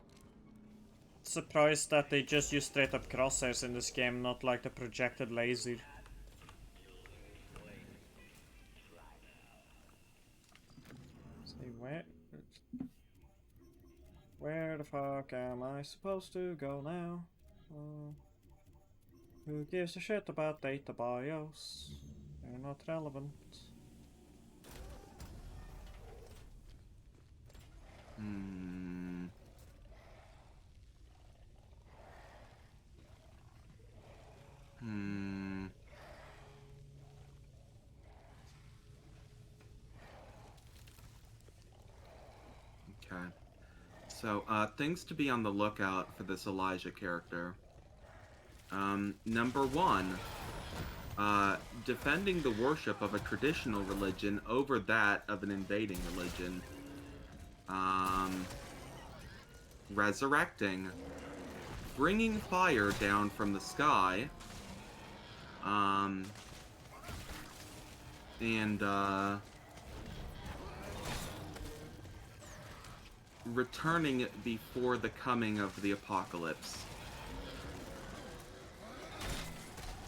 surprised that they just use straight up crosshairs in this game, not like the projected laser. See, where the fuck am I supposed to go now? Who gives a shit about data bios? They're not relevant. So, things to be on the lookout for this Elijah character. Number one, defending the worship of a traditional religion over that of an invading religion. Resurrecting. Bringing fire down from the sky. Returning before the coming of the apocalypse.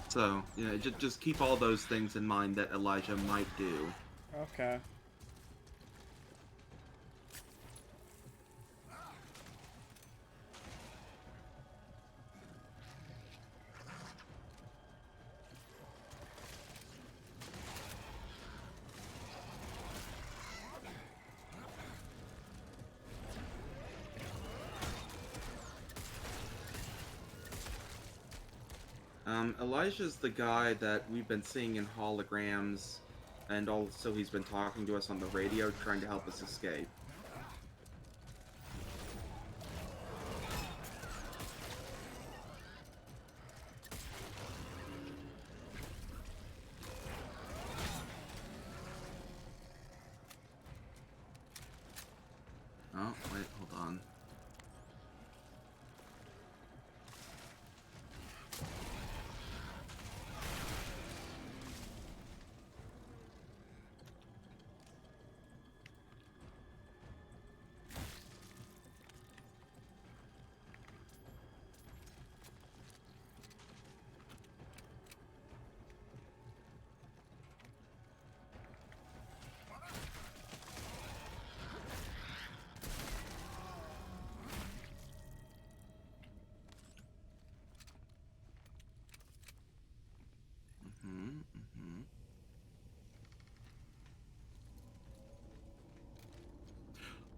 So, you know, just keep all those things in mind that Elijah might do. Okay. Elijah's the guy that we've been seeing in holograms, and also he's been talking to us on the radio, trying to help us escape. Oh, wait, hold on.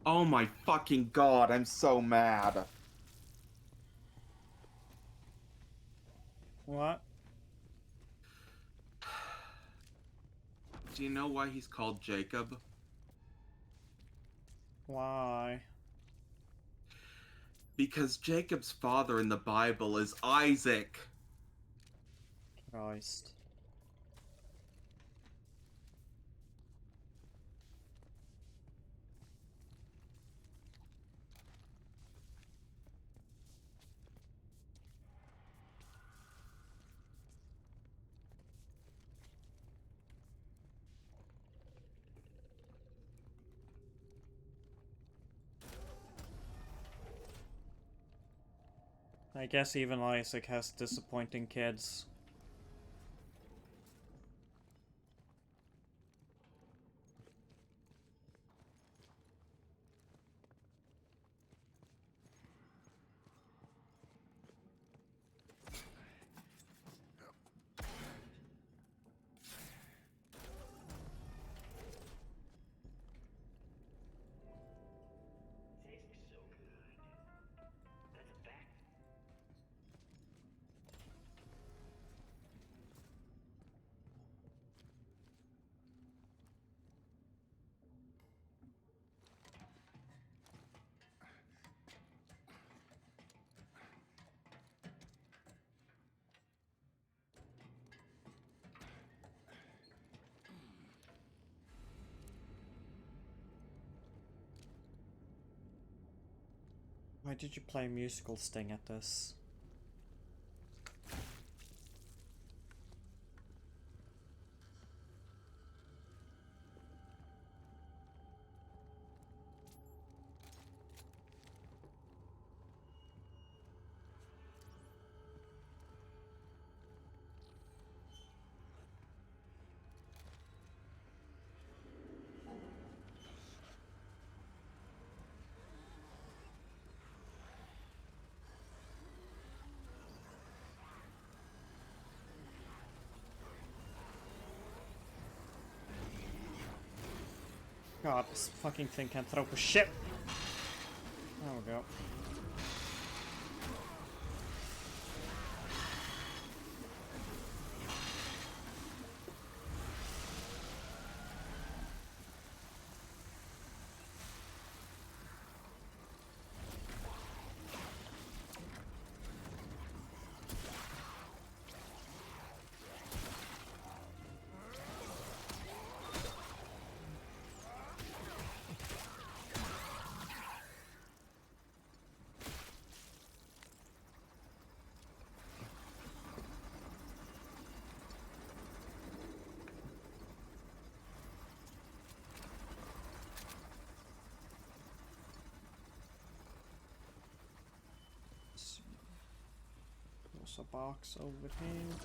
Oh my fucking god, I'm so mad. What? Do you know why he's called Jacob? Why? Because Jacob's father in the Bible is Isaac. Christ. I guess even Isaac has disappointing kids. Why did you play musical sting at this? God, this fucking thing can't throw for shit! There we go. There's a box over here.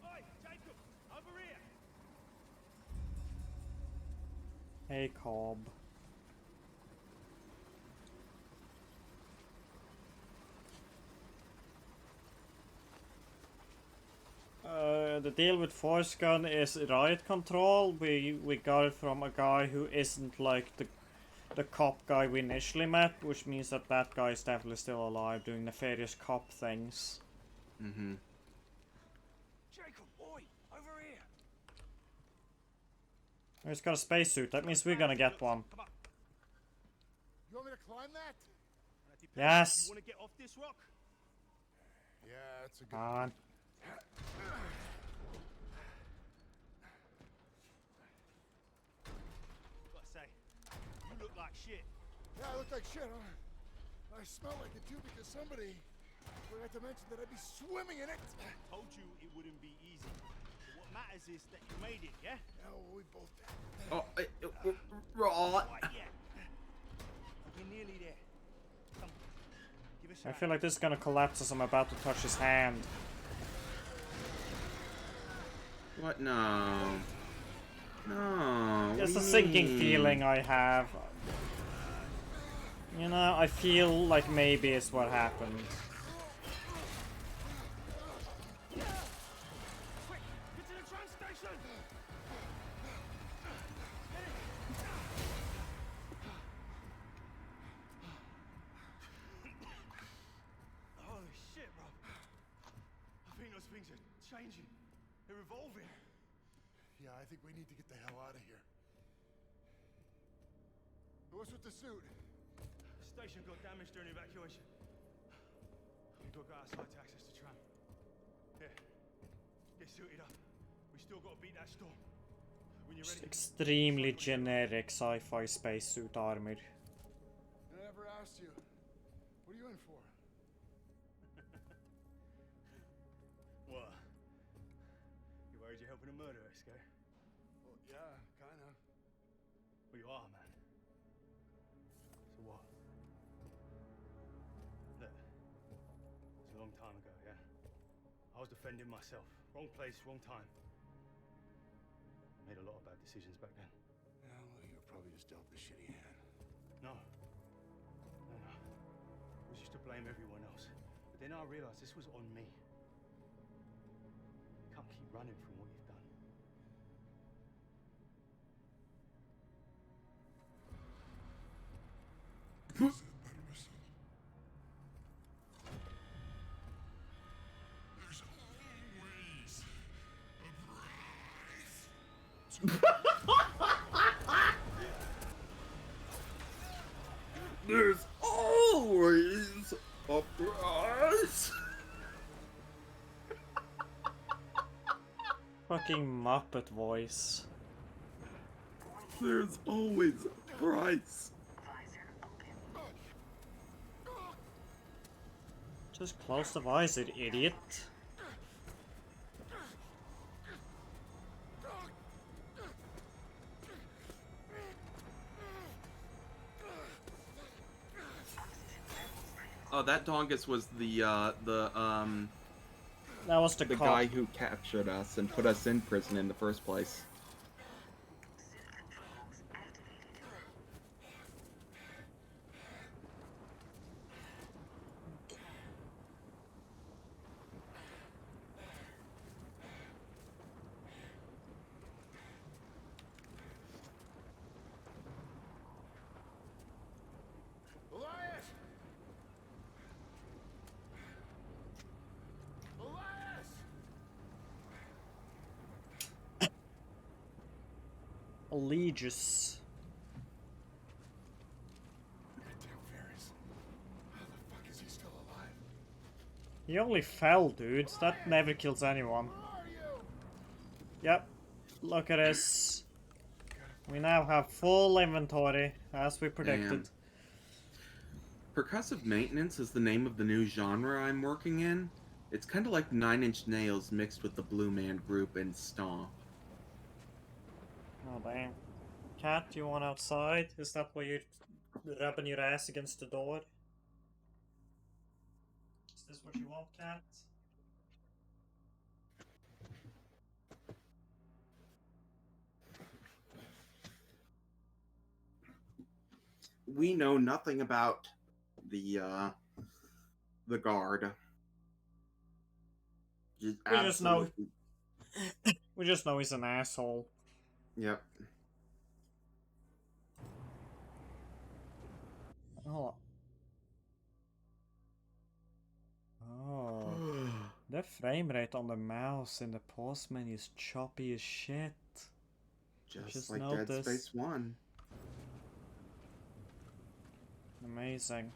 Oi, Jacob, over here. Hey, Cobb. The deal with Force Gun is riot control. We got it from a guy who isn't like the cop guy we initially met, which means that that guy is definitely still alive, doing nefarious cop things. Mm-hmm. Jacob, oi, over here. He's got a spacesuit. That means we're gonna get one. Come on. You want me to climb that? That depends. Yes. You want to get off this rock? Yeah, that's a good. Come on. Gotta say, you look like shit. Yeah, I look like shit, huh? I smell like it too because somebody forgot to mention that I'd be swimming in it. Told you it wouldn't be easy. But what matters is that you made it, yeah? Yeah, well, we both did. Oh, raw. Right, yeah. We're nearly there. Come on. Give us a I hand. feel like this is gonna collapse as I'm about to touch his hand. What? No. No. what Just do a you sinking mean? feeling I have. You know, I feel like maybe it's what happened. Quick, get to the train station! Holy shit, bro. I think those things are changing. They're evolving. Yeah, I think we need to get the hell out of here. What's with the suit? The station got damaged during evacuation. We've got to go outside to access the tram. Here, get suited up. We still got to beat that storm. When you're Just ready. extremely generic sci-fi spacesuit armor. I never asked you. What are you in for? What? You worried you're helping a murderer, Scare? Well, yeah, kinda. Well, you are, man. So what? Look, it's a long time ago, yeah? I was defending myself. Wrong place, wrong time. Made a lot of bad decisions back then. Yeah, well, you were probably just dealt a shitty hand. No. No, no. I was used to blame everyone else. But then I realized this was on me. You can't keep running from what you've done. There's always There's always a prize. Fucking Muppet voice. There's always a price. Just close the visor, idiot. Oh, that Dongus was the That was the cop. guy who captured us and put us in prison in the first place. Elias! Elias! Allegius. Goddamn Ferris. How the fuck is he still alive? He only fell, dude. That never kills anyone. Where are you? Yep. Look at this. We now have full inventory, as we predicted. Percussive maintenance is the name of the new genre I'm working in. It's kind of like Nine Inch Nails mixed with the Blue Man Group and Stomp. Oh damn. Cat, you want outside? Is that why you're rubbing your ass against the door? Is this what you want, Cat? We know nothing about the guard. We just know he's an asshole. Yep. Oh. Oh. The frame rate on the mouse in the pause menu is choppy as shit. Just like Dead Space 1. Amazing.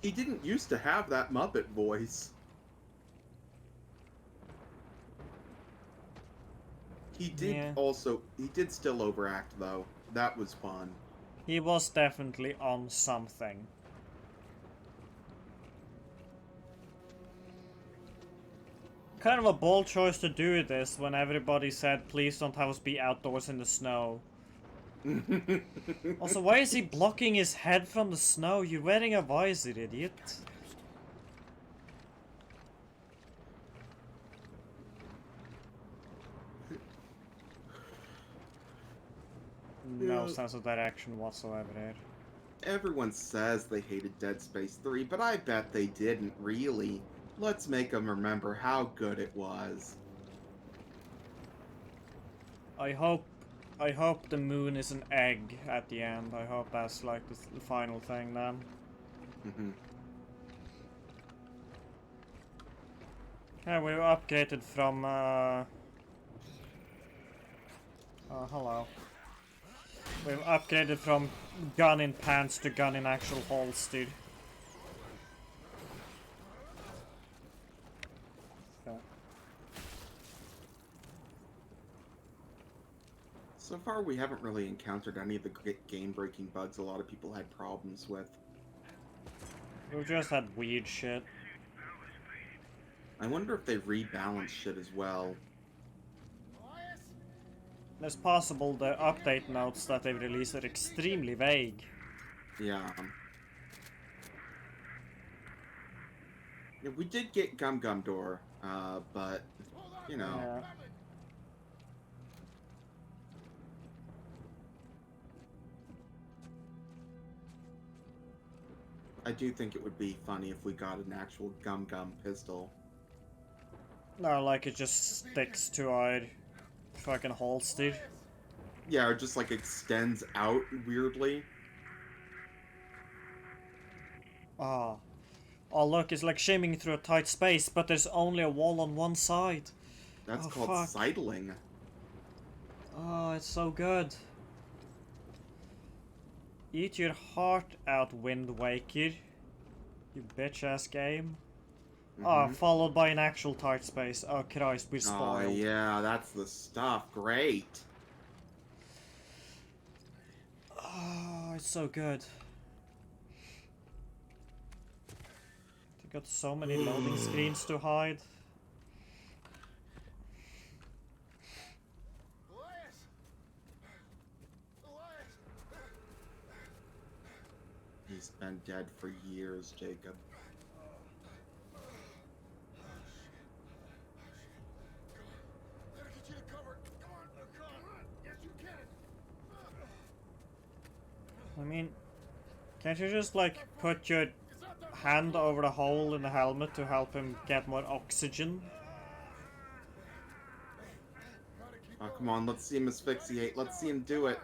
He didn't used to have that Muppet voice. He did still overact though. That was fun. He was definitely on something. Kind of a bold choice to do this when everybody said please don't have us be outdoors in the snow. Also, why is he blocking his head from the snow? You're wearing a visor, idiot. No sense of direction whatsoever here. Everyone says they hated Dead Space 3, but I bet they didn't really. Let's make them remember how good it was. I hope the moon is an egg at the end. I hope that's like the final thing then. Yeah, we were upgraded from hello. We've upgraded from gun in pants to gun in actual holster. So far, we haven't really encountered any of the game-breaking bugs a lot of people had problems with. We've just had weird shit. I wonder if they rebalanced shit as well. It's possible the update notes that they've released are extremely vague. Yeah. Yeah, we did get Gum Gum Door, but, you know. Yeah. I do think it would be funny if we got an actual Gum Gum pistol. No, like it just sticks to our fucking holster. Yeah, or just like extends out weirdly. Oh. Oh look, it's like shimming through a tight space, but there's only a wall on one side. That's called sidling. Oh, it's so good. Eat your heart out, Wind Waker. You bitch-ass game. Oh, followed by an actual tight space. Oh Christ, we're spoiled. Oh yeah, that's the stuff. Great. Oh, it's so good. They got so many loading screens to hide. He's been dead for years, Jacob. I mean, can't you just like put your hand over the hole in the helmet to help him get more oxygen? Oh, come on, let's see him asphyxiate. Let's see him do it.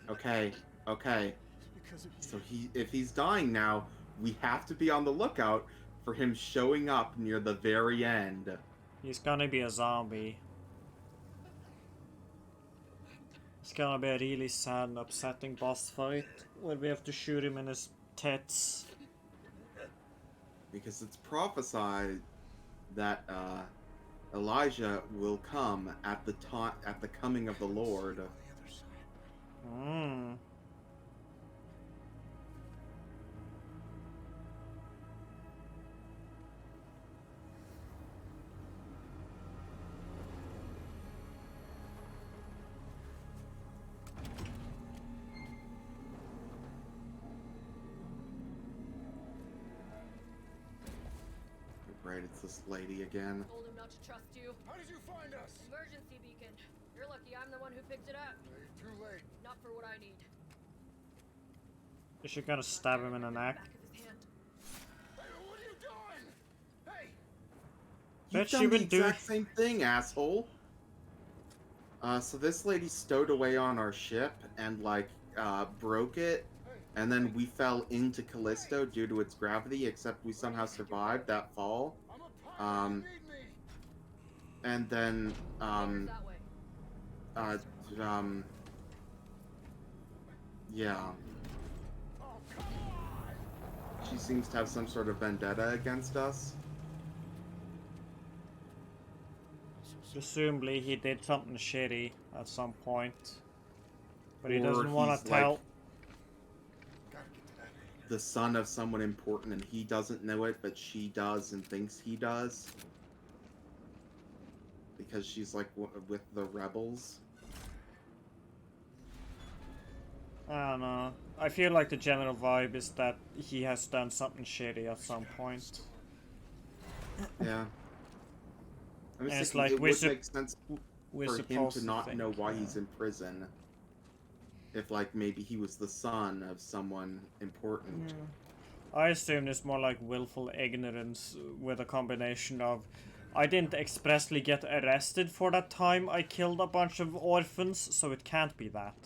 Okay, okay. So if he's dying now, we have to be on the lookout for him showing up near the very end. He's gonna be a zombie. It's gonna be a really sad and upsetting boss fight where we have to shoot him in his tits. Because it's prophesied that Elijah will come at the coming of the Lord. Hmm. Right, it's this lady again. Told him not to trust you. How did you find us? Emergency beacon. You're lucky I'm the one who picked it up. You're too late. Not for what I need. Is she gonna stab him in the neck? Back of his hand. Hey, what are you doing? Hey! You've Bet she done the would do- exact same thing, asshole. So this lady stowed away on our ship and, like, broke it. And then we fell into Callisto due to its gravity, except we somehow survived that fall. I'm a pirate. You need me. And then, That way. yeah. Oh, come on! She seems to have some sort of vendetta against us. Presumably he did something shitty at some point. But he Or doesn't want he's to tell. Gotta get to that hangar. The son of someone important and he doesn't know it, but she does and thinks he does. Because she's like with the rebels. I don't know. I feel like the general vibe is that he has done something shitty at some point. Yeah. I was And it's thinking like it we're would make sense we're for him supposed to not think, know why yeah. he's in prison. If, like, maybe he was the son of someone important. I assume it's more like willful ignorance with a combination of I didn't expressly get arrested for that time I killed a bunch of orphans, so it can't be that.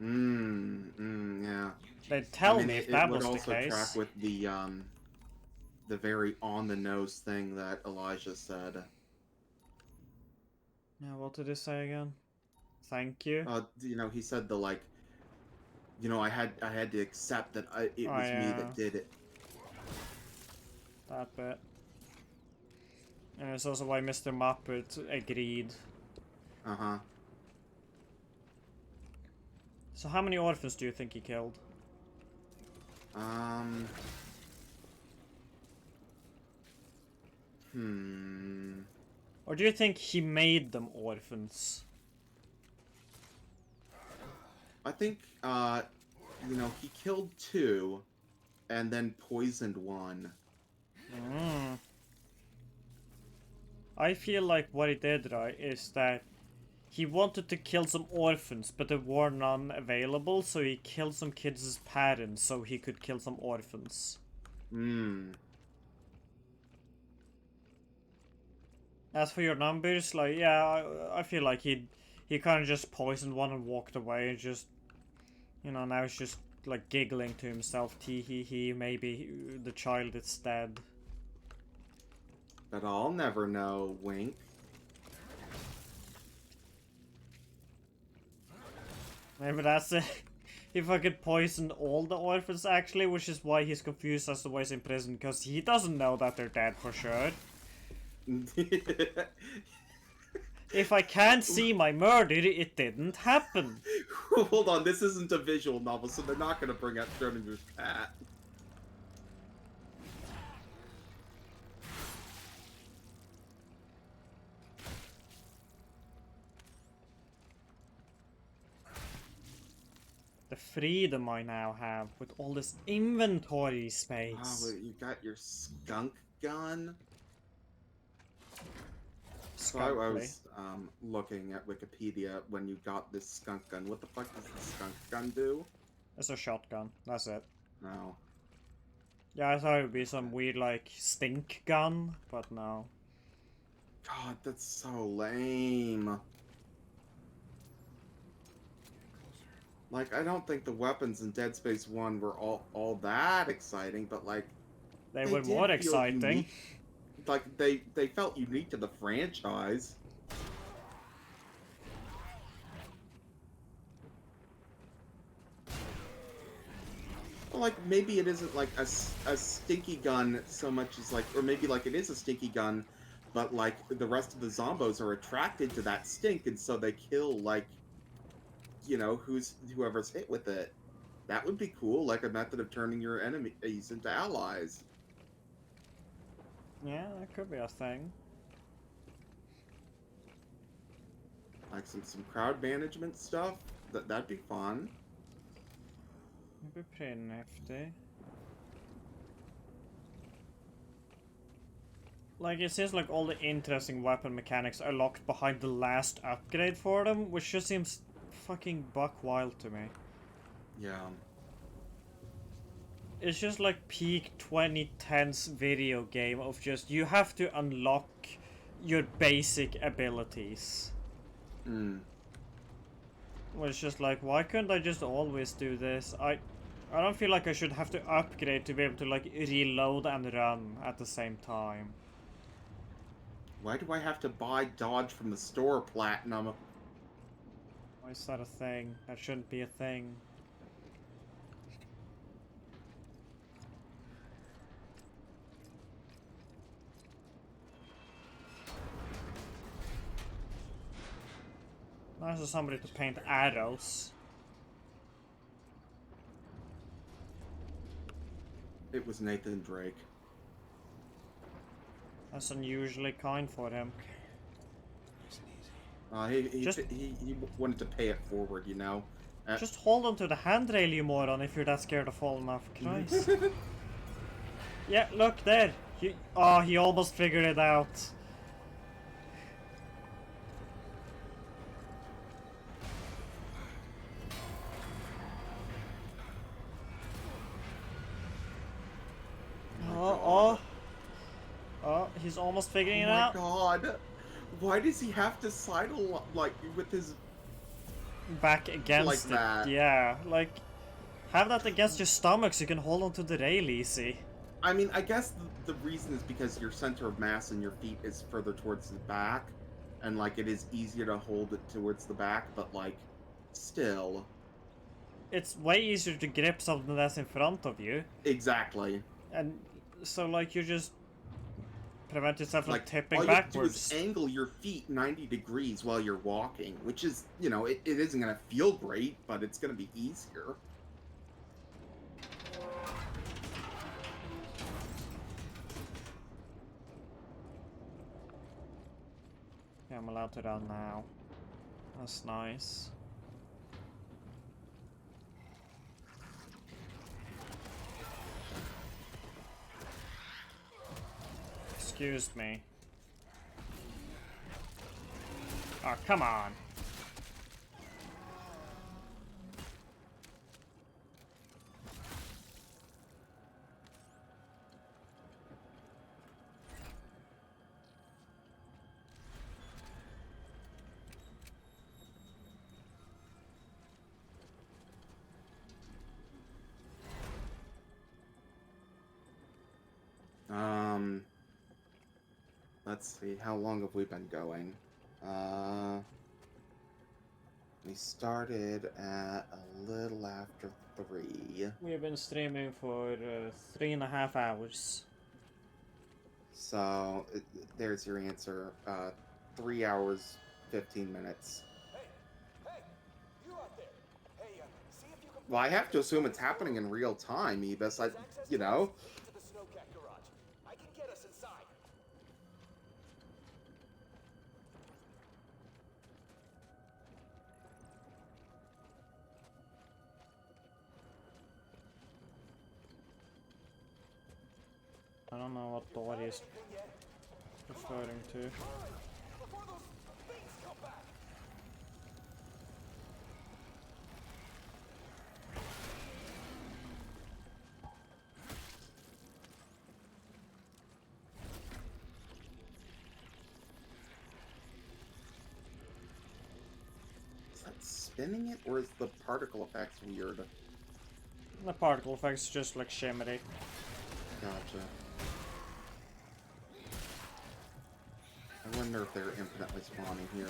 Yeah. They'd tell I mean, me it, if that it would was the also case. track with the very on-the-nose thing that Elijah said. Yeah, what did he say again? Thank you. You know, he said I had to accept that it was me yeah. that did it. That bit. And it's also why Mr. Muppet agreed. Uh-huh. So how many orphans do you think he killed? Or do you think he made them orphans? I think, he killed 2 and then poisoned 1. I feel like what he did, right, is that he wanted to kill some orphans, but there were none available, so he killed some kids' parents so he could kill some orphans. As for your numbers, like, yeah, I feel like he kind of just poisoned one and walked away and just, now he's just, like, giggling to himself, tee-hee-hee, maybe the child is dead. But I'll never know, wink. Maybe that's it. He fucking poisoned all the orphans, actually, which is why he's confused as to why he's in prison, because he doesn't know that they're dead for sure. If I can't see my murder, it didn't happen. Hold on, this isn't a visual novel, so they're not going to bring out Schrodinger's cat. The freedom I now have with all this inventory space. Oh, you got your skunk gun? So I was looking at Wikipedia when you got this skunk gun. What the fuck does the skunk gun do? It's a shotgun. That's it. No. Yeah, I thought it would be some weird, like, stink gun, but no. God, that's so lame. Like, I don't think the weapons in Dead Space 1 were all that exciting, but, like... They were did more feel exciting. unique. Like, they felt unique to the franchise. Well, like, maybe it isn't, like, a stinky gun so much as, like... Or maybe, like, it is a stinky gun, but like the rest of the zombos are attracted to that stink, and so they kill like, you know, whoever's hit with it. That would be cool, like a method of turning your enemies into allies. Yeah, that could be a thing. Like some crowd management stuff. That'd be fun. It'd be pretty nifty. Like, it seems like all the interesting weapon mechanics are locked behind the last upgrade for them, which just seems fucking buck wild to me. Yeah. It's just like peak 2010s video game of just, you have to unlock your basic abilities. Well, it's just like, why couldn't I just always do this? I don't feel like I should have to upgrade to be able to like reload and run at the same time. Why do I have to buy dodge from the store platinum? Why is that a thing? That shouldn't be a thing. Nice for somebody to paint arrows. It was Nathan Drake. That's unusually kind for him. He wanted to pay it forward, you know. Just hold on to the handrail, you moron, if you're that scared of falling off. Christ. Yeah, look there. He almost figured it out. Oh, he's almost figuring it out. Oh my god. Why does he have to sidle, like, with his... back against like it? that? Yeah, like, have that against your stomach so you can hold onto the rail easy. I mean, I guess the reason is because your center of mass in your feet is further towards the back, and, like, it is easier to hold it towards the back, but, like, still... It's way easier to grip something that's in front of you. Exactly. And so, like, you just prevent yourself from Like, tipping all you backwards. have to do is angle your feet 90 degrees while you're walking, which is, you know, it isn't going to feel great, but it's going to be easier. Yeah, I'm allowed to run now. That's nice. Excuse me. Oh, come on. Let's see, how long have we been going? We started at a little after 3. We have been streaming for 3.5 hours. So, there's your answer. 3 hours, 15 minutes. Well, I have to assume it's happening in real time, Ebus. You know? I don't know what door he's referring to. Is that spinning it, or is the particle effects weird? The particle effect's just like shimmery. Gotcha. I wonder if they're infinitely spawning here.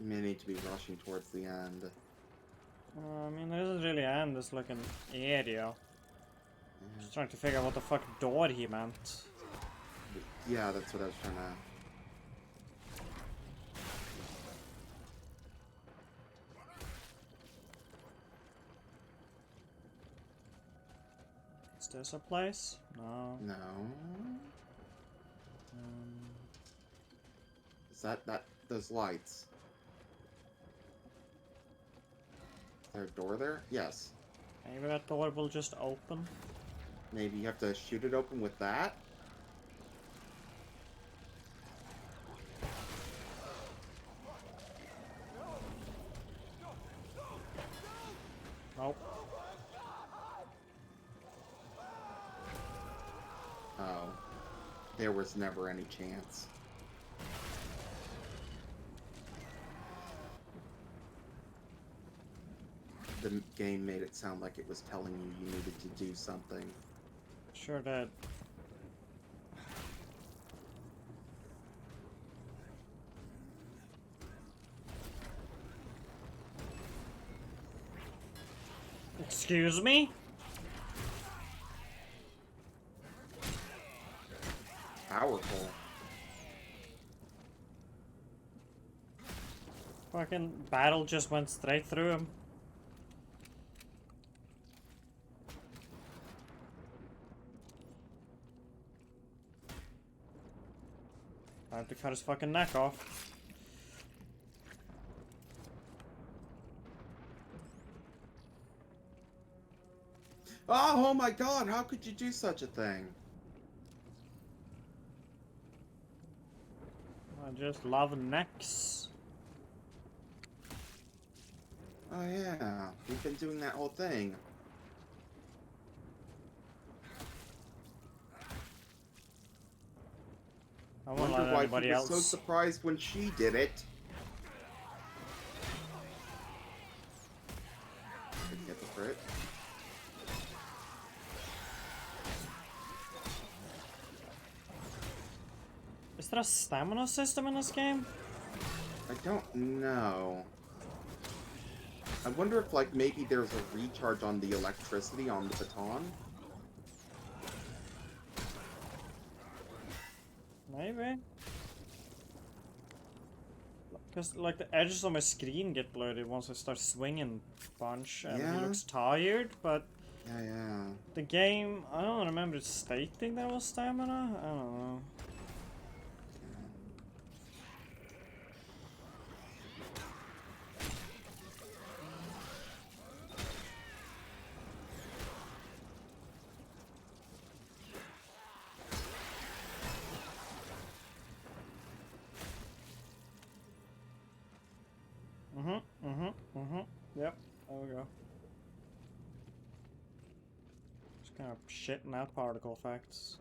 You may need to be rushing towards the end. I mean, there isn't really end, there's like an area. Just trying to figure out what the fuck door he meant. Yeah, that's what I was trying to... Is this a place? No. No. Is that those lights? Is there a door there? Yes. Maybe that door will just open. Maybe you have to shoot it open with that? Nope. Oh. There was never any chance. The game made it sound like it was telling you needed to do something. Sure did. Excuse me? Powerful. Fucking battle just went straight through him. I have to cut his fucking neck off. Oh my god, how could you do such a thing? I just love necks. Oh yeah, we've been doing that whole thing. I won't wonder let why anybody he was else. so surprised when she did it. Didn't get the crit. Is there a stamina system in this game? I don't know. I wonder if, like, maybe there's a recharge on the electricity on the baton? Maybe. Because, like, the edges on my screen get blurry once I start swinging a bunch, and Yeah. he looks tired, but Yeah. the game, I don't remember stating there was stamina? I don't know. Yep, there we go. Just kind of shitting out particle effects.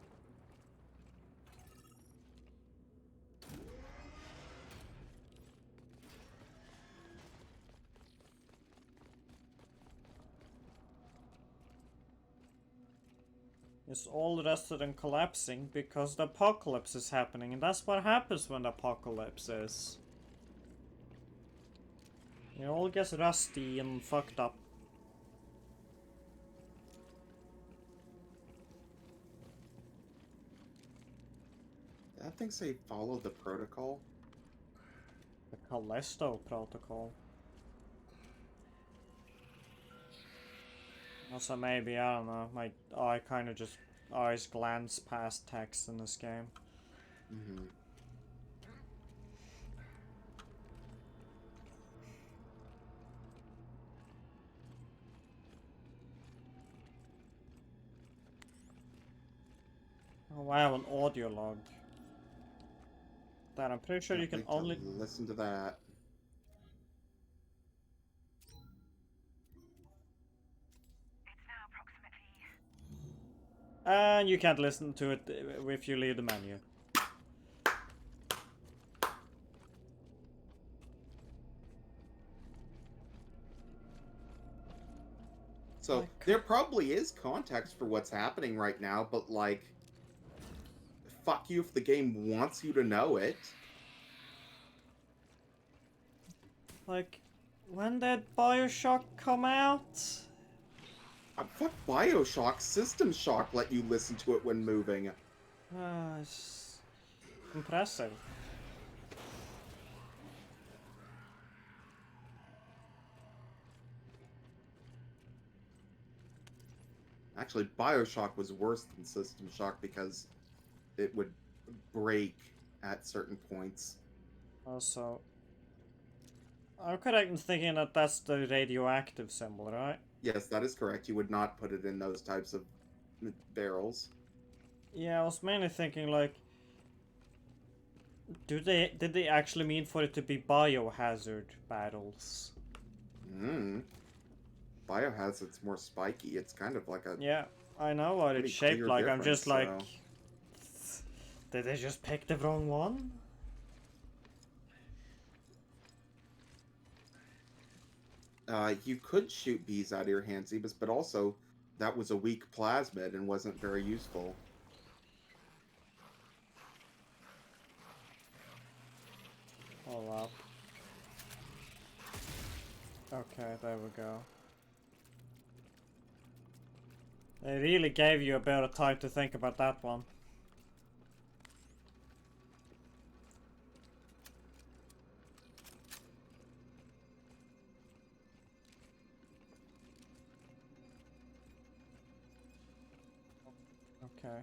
It's all rested and collapsing because the apocalypse is happening, and that's what happens when the apocalypse is. It all gets rusty and fucked up. I think they follow the protocol. The Callisto Protocol. Also, maybe, I don't know, my eye kind of just eyes glance past text in this game. Mm-hmm. Oh wow, an audio log. That I'm pretty sure you can only listen to that. And you can't listen to it if you leave the menu. So, there probably is context for what's happening right now, but, like, fuck you if the game wants you to know it. Like, when did Bioshock come out? Fuck Bioshock. System Shock let you listen to it when moving. Impressive. Actually, Bioshock was worse than System Shock because it would break at certain points. Also, I'm correct in thinking that that's the radioactive symbol, right? Yes, that is correct. You would not put it in those types of barrels. Yeah, I was mainly thinking like, did they actually mean for it to be biohazard barrels? Biohazard's more spiky. It's kind of like a Yeah, I know what it's pretty shaped clear like. I'm just like, so- did they just pick the wrong one? You could shoot bees out of your hand, Zebus, but also that was a weak plasmid and wasn't very useful. Oh wow. Okay, there we go. They really gave you a bit of time to think about that one. Okay.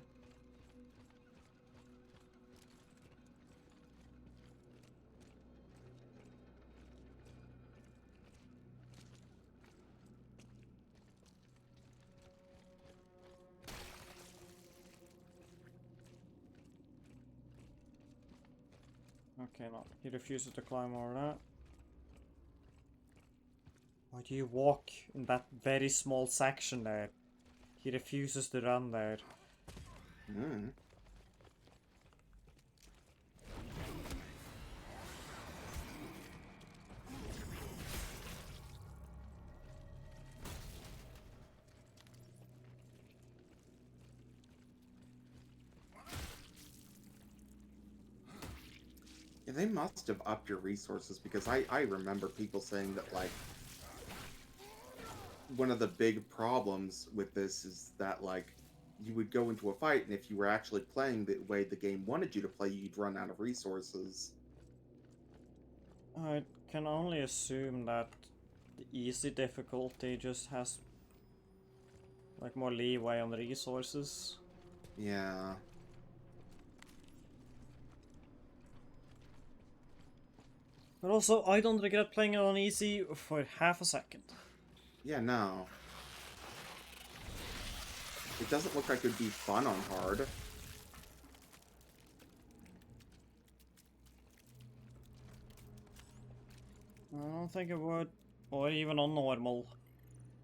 Okay, no. He refuses to climb over that. Why do you walk in that very small section there? He refuses to run there. Yeah, they must have upped your resources because I remember people saying that, like, one of the big problems with this is that, like, you would go into a fight, and if you were actually playing the way the game wanted you to play, you'd run out of resources. I can only assume that the easy difficulty just has like more leeway on the resources. Yeah. But also, I don't regret playing it on easy for half a second. Yeah, no. It doesn't look like it'd be fun on hard. I don't think it would. Or even on normal.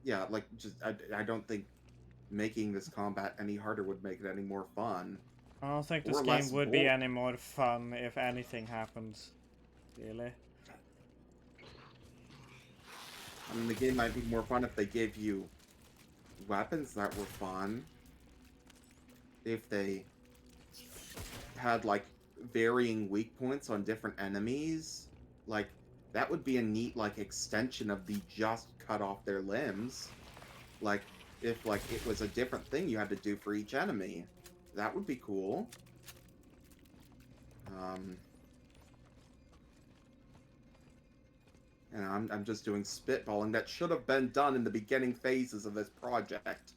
Yeah, like, just, I don't think making this combat any harder would make it any more fun. I don't think this Or game less would be boring. any more fun if anything happens. Really. I mean, the game might be more fun if they gave you weapons that were fun. If they had, like, varying weak points on different enemies. Like, that would be a neat, like, extension of the just cut off their limbs. Like, if, like, it was a different thing you had to do for each enemy. That would be cool. And I'm just doing spitballing that should have been done in the beginning phases of this project.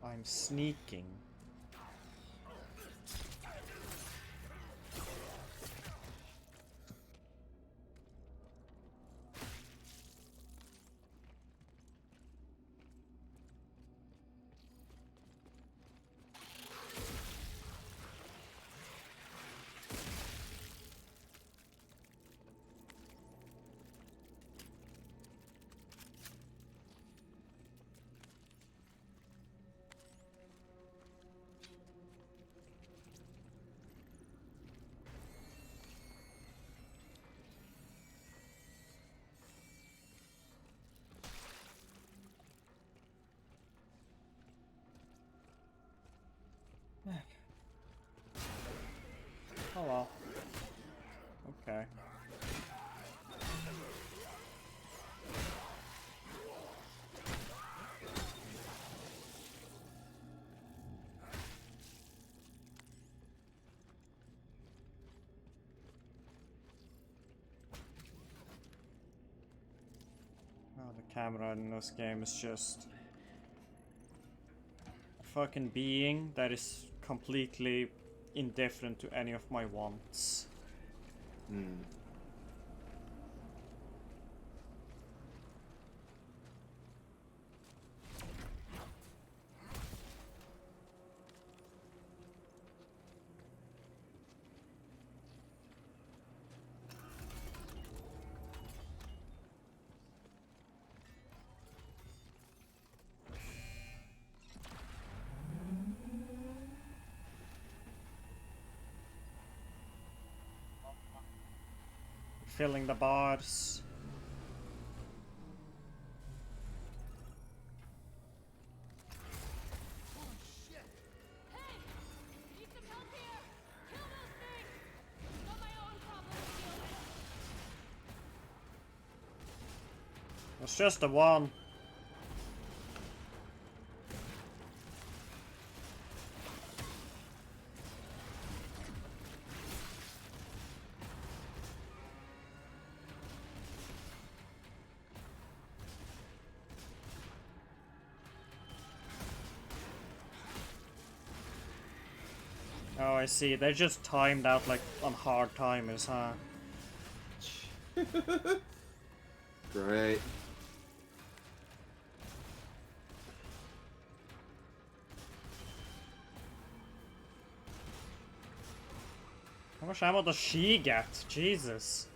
I'm sneaking. Oh well. Okay. Oh, the camera in this game is just a fucking being that is completely indifferent to any of my wants. Filling the bars. It's just the one. Oh, I see. They're just timed out like on hard timers, huh? Great. How much ammo does she get? Jesus.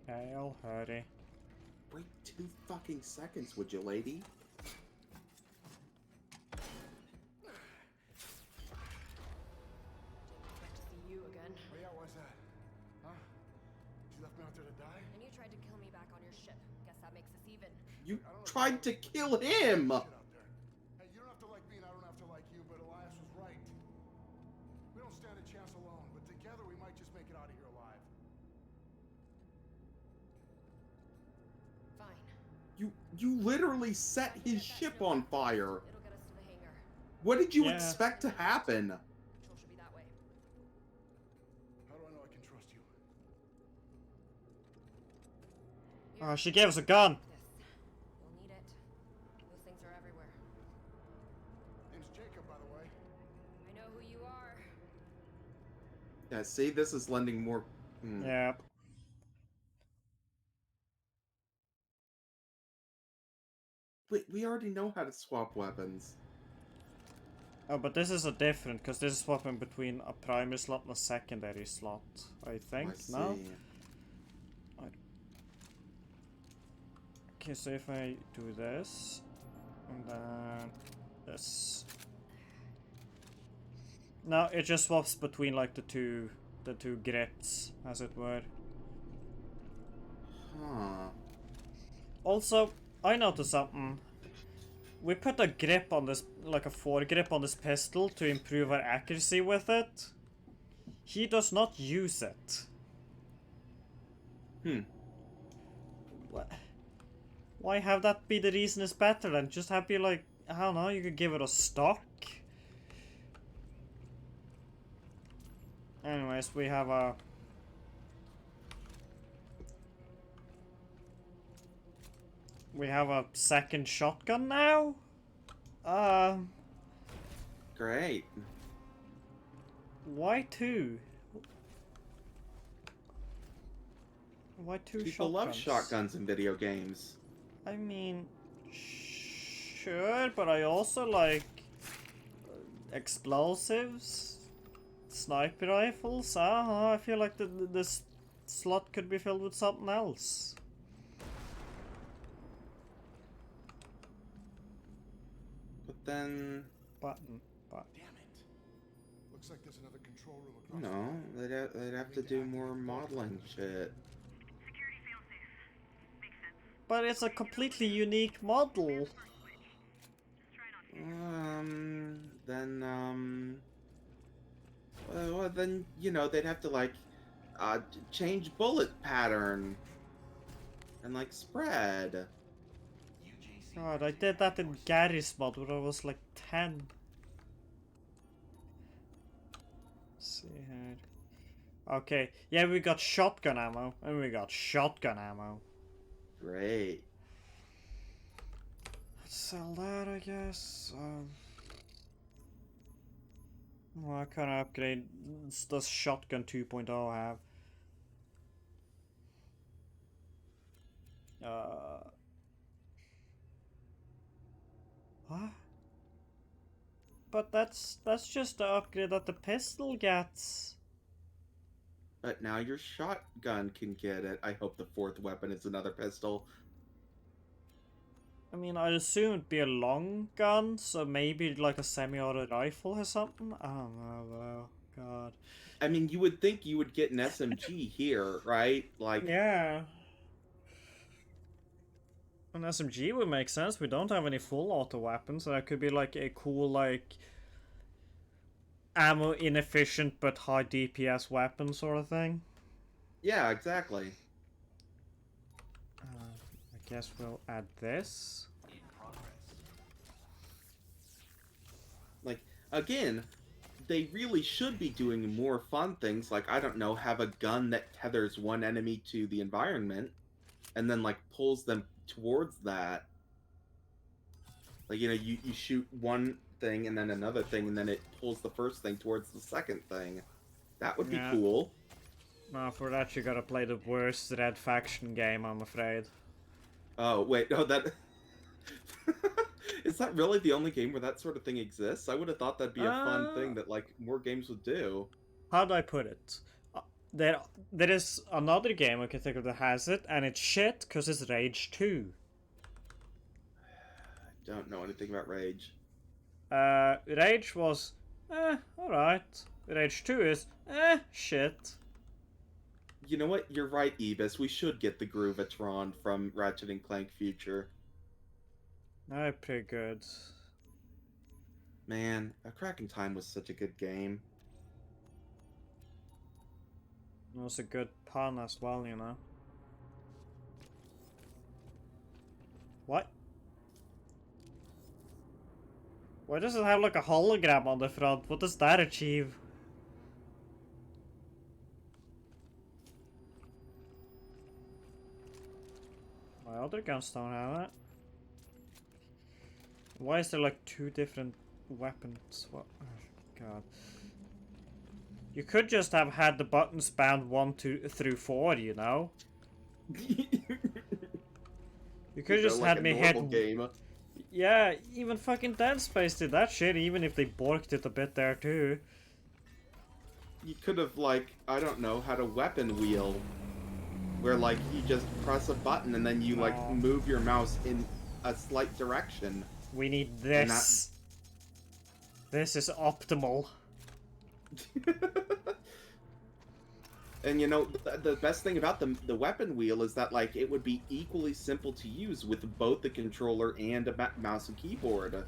Okay, I'll hurry. Wait 2 fucking seconds, would you, lady? You again. Oh yeah, why's that? Huh? She left me out there to die? And you tried to kill me back on your ship. Guess that makes us even. You tried to kill him! Hey, you don't have to like me and I don't have to like you, but Elias was right. We don't stand a chance alone, but together we might just make it out of here alive. Fine. You literally set his ship on fire. It'll get us to the hangar. What did you expect to happen? Control should be that way. How do I know I can trust you? Oh, she gave us a gun. You'll need it. Those things are everywhere. Name's Jacob, by the way. I know who you are. Yeah, see, this is lending more... Yeah. We already know how to swap weapons. Oh, but this is a different, because this is swapping between a primary slot and a secondary slot, I think. No? Okay, so if I do this, and then this. No, it just swaps between like the two grips, as it were. Huh. Also, I noticed something. We put a grip on this, like a foregrip on this pistol to improve our accuracy with it. He does not use it. What? Why have that be the reason it's better then? Just have you like, I don't know, you could give it a stock. Anyways, we have a... We have a second shotgun now? Great. Why two? Why two People shotguns? love shotguns in video games. I mean, sure, but I also like explosives, sniper rifles. I don't know, I feel like this slot could be filled with something else. But then, Button. Damn it. Looks like there's another control room across no, they'd have to do more modeling shit. But it's a completely unique model. Well, then, you know, they'd have to, like, change bullet pattern. And, like, spread. God, I did that in Gary's mod when I was like 10. Let's see here. Okay, yeah, we got shotgun ammo, and we got shotgun ammo. Great. Let's sell that, I guess. What kind of upgrade does Shotgun 2.0 have? What? But that's just the upgrade that the pistol gets. But now your shotgun can get it. I hope the fourth weapon is another pistol. I mean, I'd assume it'd be a long gun, so maybe like a semi-auto rifle or something? I don't know, though. God. I mean, you would think you would get an SMG here, right? Like, yeah. An SMG would make sense. We don't have any full auto weapons, so that could be like a cool, like, ammo inefficient but high DPS weapon sort of thing. Yeah, exactly. I guess we'll add this. Like, again, they really should be doing more fun things, like, I don't know, have a gun that tethers one enemy to the environment, and then, like, pulls them towards that. Like, you know, you shoot one thing and then another thing, and then it pulls the first thing towards the second thing. That would be cool. No, for that you gotta play the worst Red Faction game, I'm afraid. Oh, wait, no, that... Is that really the only game where that sort of thing exists? I would have thought that'd be a fun thing that, like, more games would do. How do I put it? There is another game I can think of that has it, and it's shit, because it's Rage 2. I don't know anything about Rage. Rage was, alright. Rage 2 is, shit. You know what? You're right, Ebis. We should get the Groovatron from Ratchet & Clank Future. No, pretty good. Man, A Crack in Time was such a good game. It was a good pun as well, you know. What? Why does it have like a hologram on the front? What does that achieve? My other guns don't have it. Why is there like two different weapons? What? Oh, God. You could just have had the buttons bound 1, 2 through 4, you know? You could just like had me hit. Game. Yeah, even fucking Dead Space did that shit, even if they borked it a bit there too. You could have, like, I don't know, had a weapon wheel where, like, you just press a button and then you, like, move your mouse in a slight direction. We need this. This is optimal. And you know, the best thing about the weapon wheel is that, like, it would be equally simple to use with both the controller and a mouse and keyboard.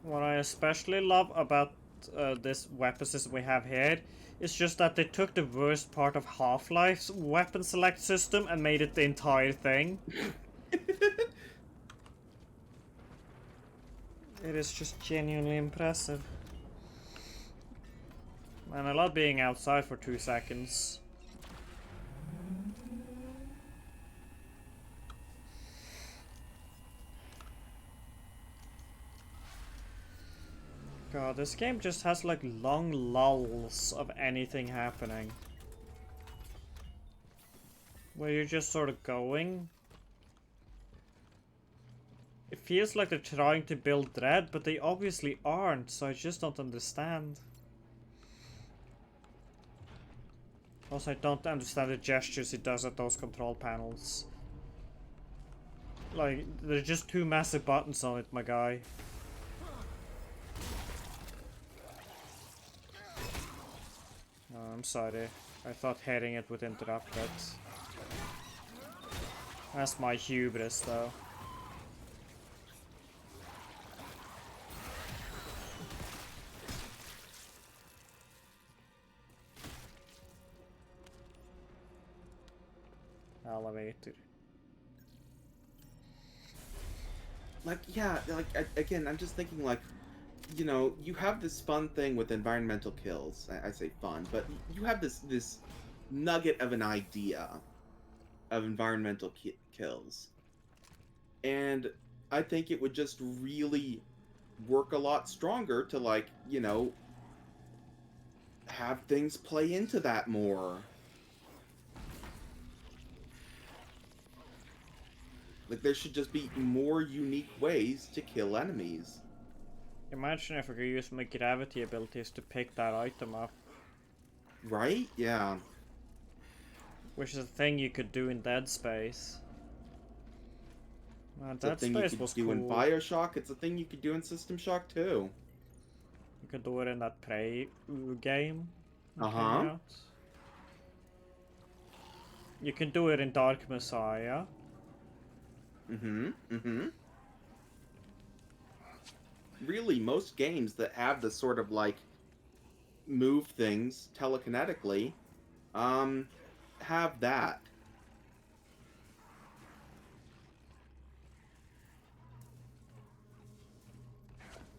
What I especially love about this weapon system we have here is just that they took the worst part of Half-Life's weapon select system and made it the entire thing. It is just genuinely impressive. Man, I love being outside for 2 seconds. God, this game just has like long lulls of anything happening. Where you're just sort of going. It feels like they're trying to build dread, but they obviously aren't, so I just don't understand. Also, I don't understand the gestures it does at those control panels. Like, there's just two massive buttons on it, my guy. Oh, I'm sorry. I thought hitting it would interrupt it. That's my hubris, though. Elevator. Like, yeah, like, again, I'm just thinking, like, you know, you have this fun thing with environmental kills. I say fun, but you have this nugget of an idea of environmental kills. And I think it would just really work a lot stronger to, like, you know, have things play into that more. Like, there should just be more unique ways to kill enemies. Imagine if I could use my gravity abilities to pick that item up. Right? Yeah. Which is a thing you could do in Dead Space. It's a thing you could do in Bioshock. It's a thing you could do in System Shock too. You could do it in that Prey game. Uh-huh. You can do it in Dark Messiah. Really, most games that have this sort of, like, move things telekinetically, have that.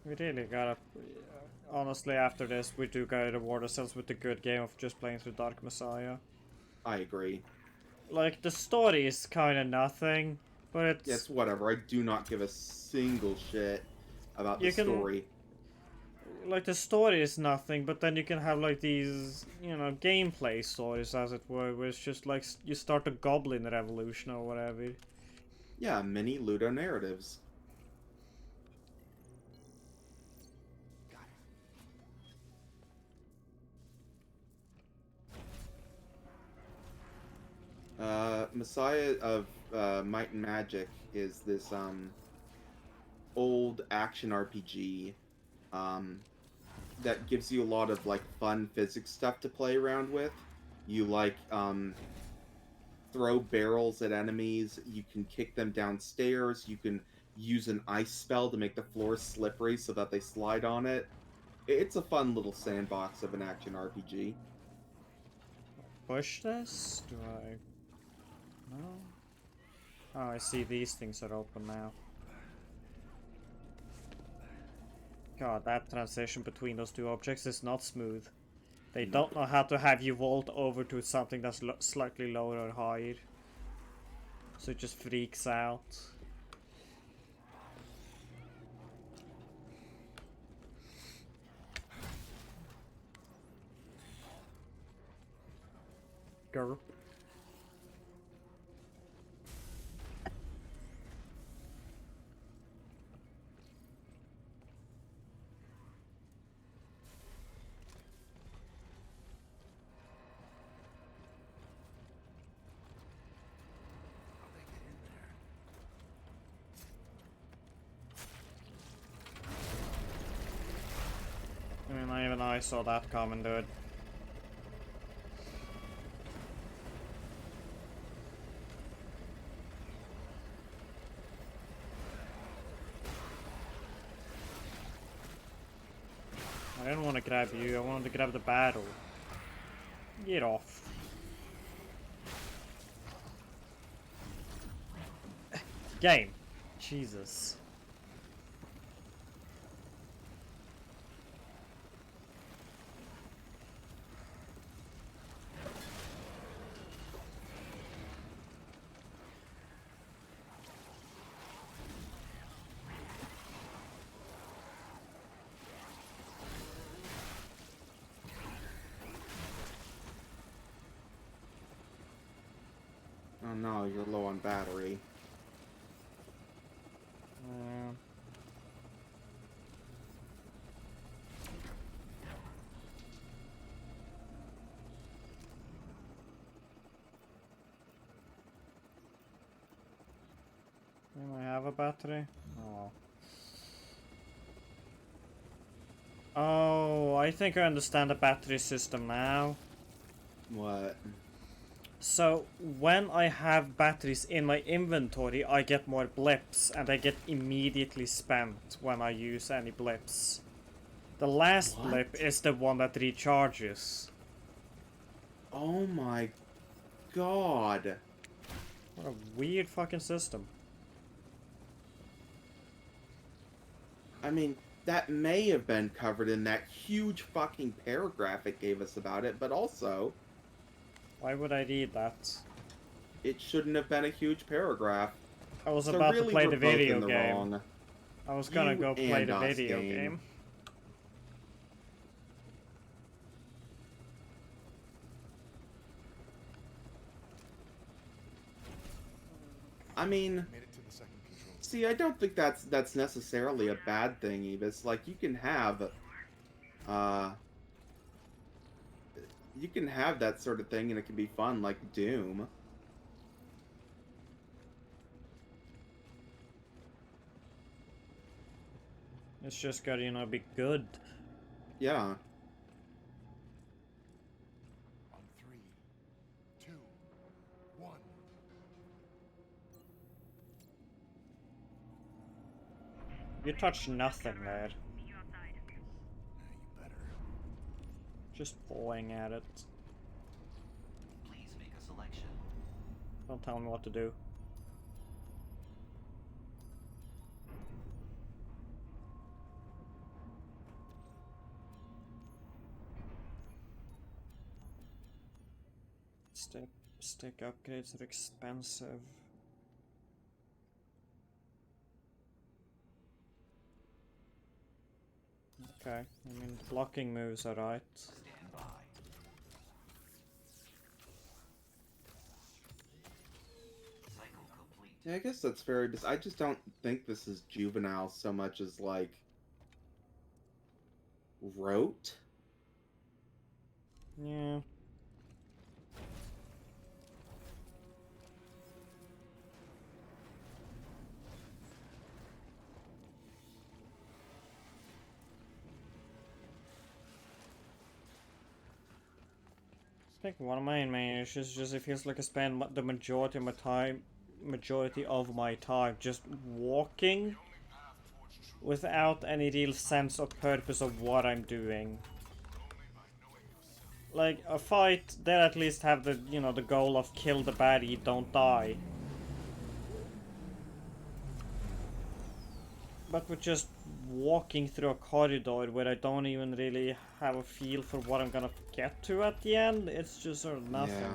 We really gotta... honestly, after this, we do gotta reward ourselves with the good game of just playing through Dark Messiah. I agree. Like, the story is kinda nothing, but it's... It's whatever. I do not give a single shit about the story. Like, the story is nothing, but then you can have, like, these, you know, gameplay stories, as it were, where it's just, like, you start a Goblin Revolution or whatever. Yeah, mini Ludo narratives. Messiah of Might and Magic is this old action RPG that gives you a lot of, like, fun physics stuff to play around with. You, like, throw barrels at enemies, you can kick them downstairs, you can use an ice spell to make the floor slippery so that they slide on it. It's a fun little sandbox of an action RPG. Push this? Do I... No? Oh, I see these things are open now. God, that transition between those two objects is not smooth. They don't know how to have you vault over to something that's slightly lower or higher. So it just freaks out. Grr. I mean, even I saw that coming, dude. I didn't want to grab you, I wanted to grab the battle. Get off. Game. Jesus. no, you're low on battery. Do I have a battery? Oh. Oh, I think I understand the battery system now. What? So, when I have batteries in my inventory, I get more blips, and they get immediately spent when I use any blips. The last blip is the one that recharges. Oh my god. What a weird fucking system. I mean, that may have been covered in that huge fucking paragraph it gave us about it, but also... Why would I read that? It shouldn't have been a huge paragraph. I was So about really, to play we're the both in video the game. wrong. I was gonna You go play and the us, video game. game. I mean, Made it to the second control. see, I don't think that's necessarily a bad thing, Evis. Like, you can have that sort of thing and it can be fun, like Doom. It's just gotta, you know, be good. Yeah. On 3, 2, 1. You touch nothing there. You better. Just pulling at it. Please make a selection. Don't tell me what to do. Stick upgrades are expensive. Okay, I mean blocking moves are right. Stand by. Cycle complete. Yeah, I guess that's fair. I just don't think this is juvenile so much as, like, rote. Yeah. I think one of my main issues is just it feels like I spend the majority of my time just walking without any real sense or purpose of what I'm doing. Like a fight, they at least have the, you know, the goal of kill the baddie, don't die. But with just walking through a corridor where I don't even really have a feel for what I'm gonna get to at the end, it's just sort of nothing. Yeah.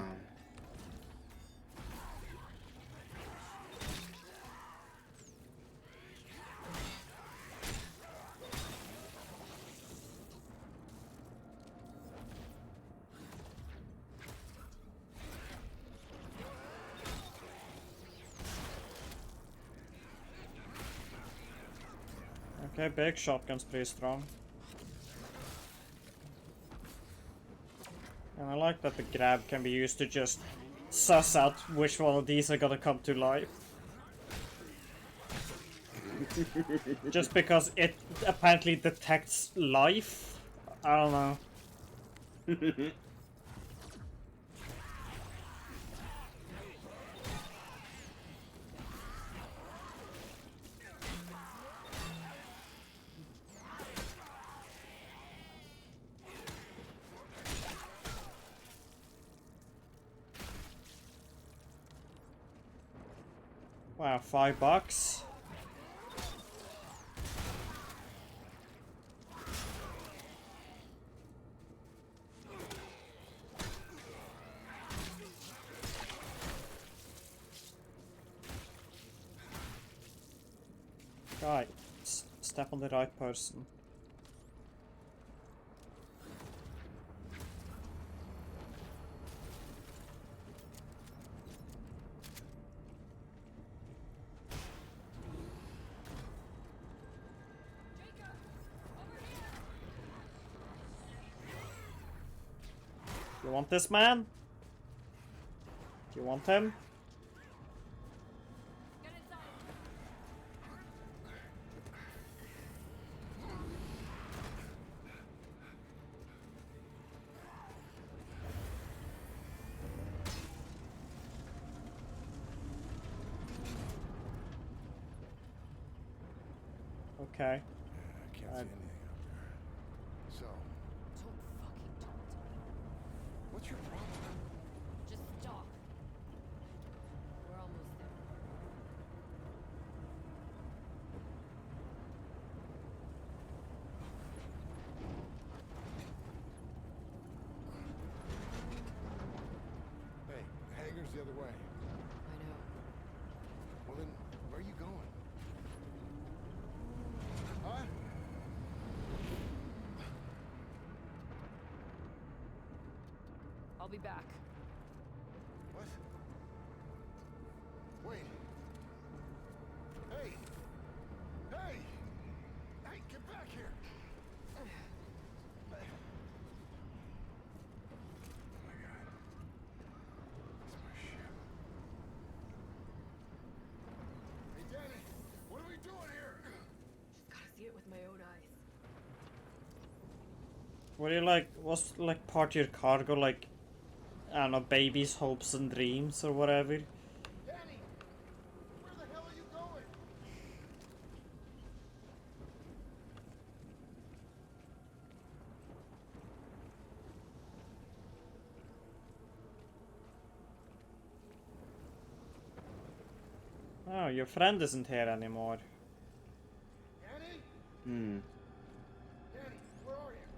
Okay, big shotgun's pretty strong. And I like that the grab can be used to just suss out which one of these are gonna come to life. Just because it apparently detects life? I don't know. Wow, $5? Right, step on the right person. You want this man? Do you want him? Okay. I can't see anything out there. So, Don't fucking talk to me. what's your problem? Just stop. We're almost there. Hey, the hangar's the other way. I know. Well then, where are you going? Huh? I'll be back. What? Wait. Hey! Hey! Hey, get back here! Hey. Oh my god. It's my ship. Hey, Danny! What are we doing here? Gotta see it with my own eyes. What do you like? What's like part of your cargo? Like, I don't know, babies, hopes, and dreams, or whatever. Danny! Where the hell are you going? Oh, your friend isn't here anymore. Danny? Hmm. Danny, where are you?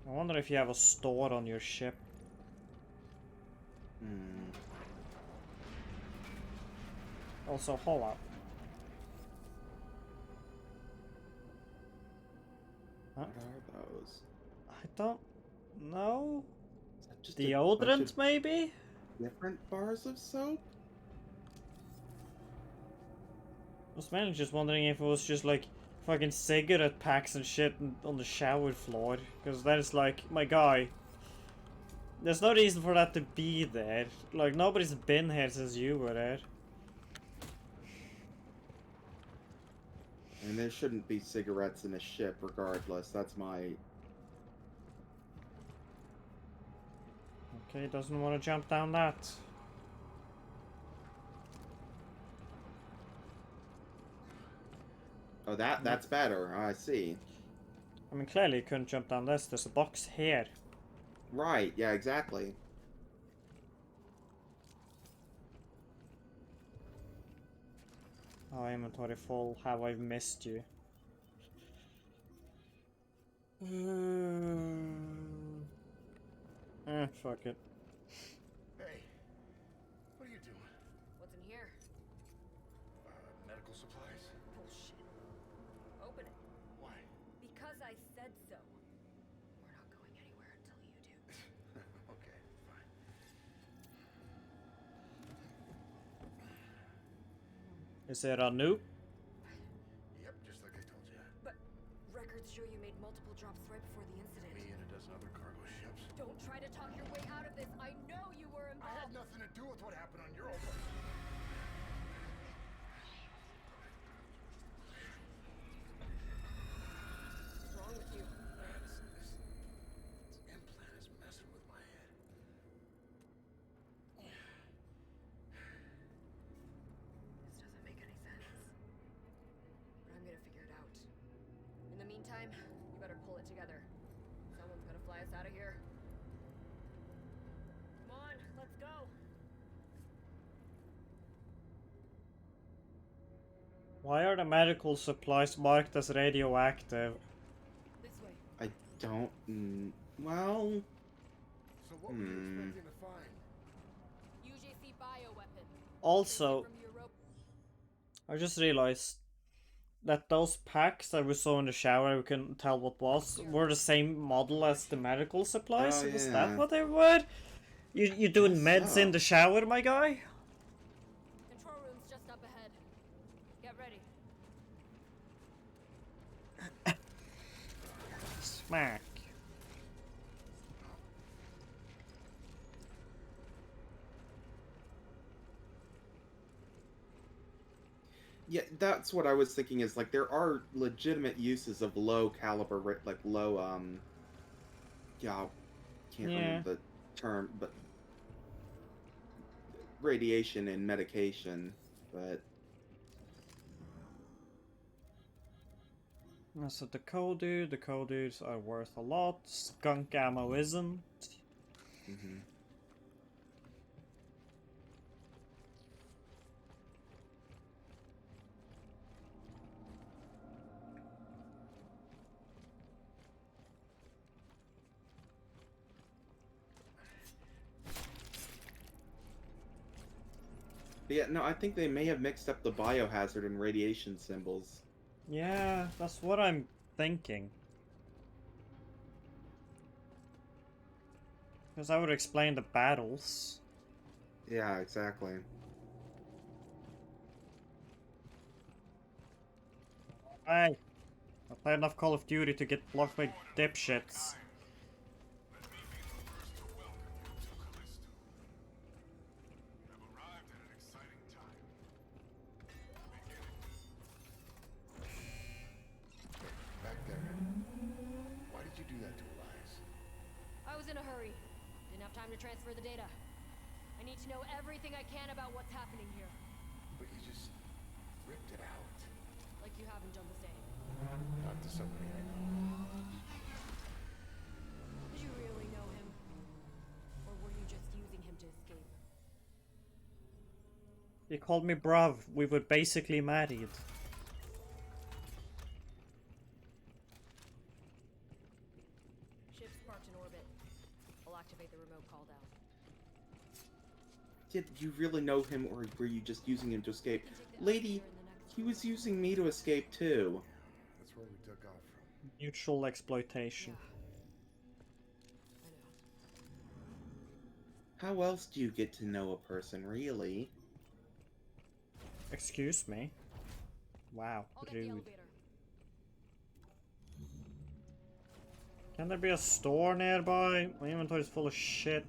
I wonder if you have a store on your ship. Hmm. Also, hold up. Huh? What are those? I don't know. Is that just a bunch Deodorant, of maybe? different bars of soap? I was mainly just wondering if it was just like fucking cigarette packs and shit on the shower floor. Because that is like, my guy. There's no reason for that to be there. Like, nobody's been here since you were there. And there shouldn't be cigarettes in a ship regardless. That's my... Okay, doesn't want to jump down that. Oh, that's better. I see. I mean, clearly you couldn't jump down this. There's a box here. Right, yeah, exactly. Oh, inventory full. How I've missed you. Fuck it. Hey, what are you doing? What's in here? Medical supplies? Bullshit. Open it. Why? Because I said so. We're not going anywhere until you do. Okay, fine. Is it a nuke? Yep, just like I told you. But records show you made multiple drops right before the incident. Me and a dozen other cargo ships. Don't try to talk your way out of this. I know you were I had involved. nothing to do with what happened on Europa. What's wrong with you? This implant is messing with my head. This doesn't make any sense. But I'm gonna figure it out. In the meantime, you better pull it together. Someone's gonna fly us out of here. Come on, let's go. Why are the medical supplies marked as radioactive? This way. I don't... well... So what were you expecting to find? UJC bioweapon. Also, From Europa. I just realized that those packs that we saw in the shower, we couldn't tell what was, were the same model as the medical supplies. Oh, Was yeah. that what they were? You doing meds in the shower, my guy? Control room's just up ahead. Get ready. Smack. Yeah, that's what I was thinking. Is like there are legitimate uses of low caliber, like low yeah, can't remember the term, but radiation in medication, but. So the Kodus are worth a lot. Skunk ammo isn't. Mm-hmm. Yeah, no, I think they may have mixed up the biohazard and radiation symbols. Yeah, that's what I'm thinking. Because that would explain the battles. Yeah, exactly. Hey, I played enough Call of Duty to get blocked by dipshits. Back there. Why did you do that to Elias? I was in a hurry. Didn't have time to transfer the data. I need to know everything I can about what's happening here. But you just ripped it out. Like you haven't done the same. Not to somebody I know. Did you really know him? Or were you just using him to escape? He called me bruv. We were basically married. Ship's parked in orbit. I'll activate the remote call down. Did you really know him, or were you just using him to escape? Lady, he was using me to escape too. That's where we took off from. Mutual exploitation. How else do you get to know a person, really? Excuse me? Wow, rude. Can there be a store nearby? My inventory is full of shit.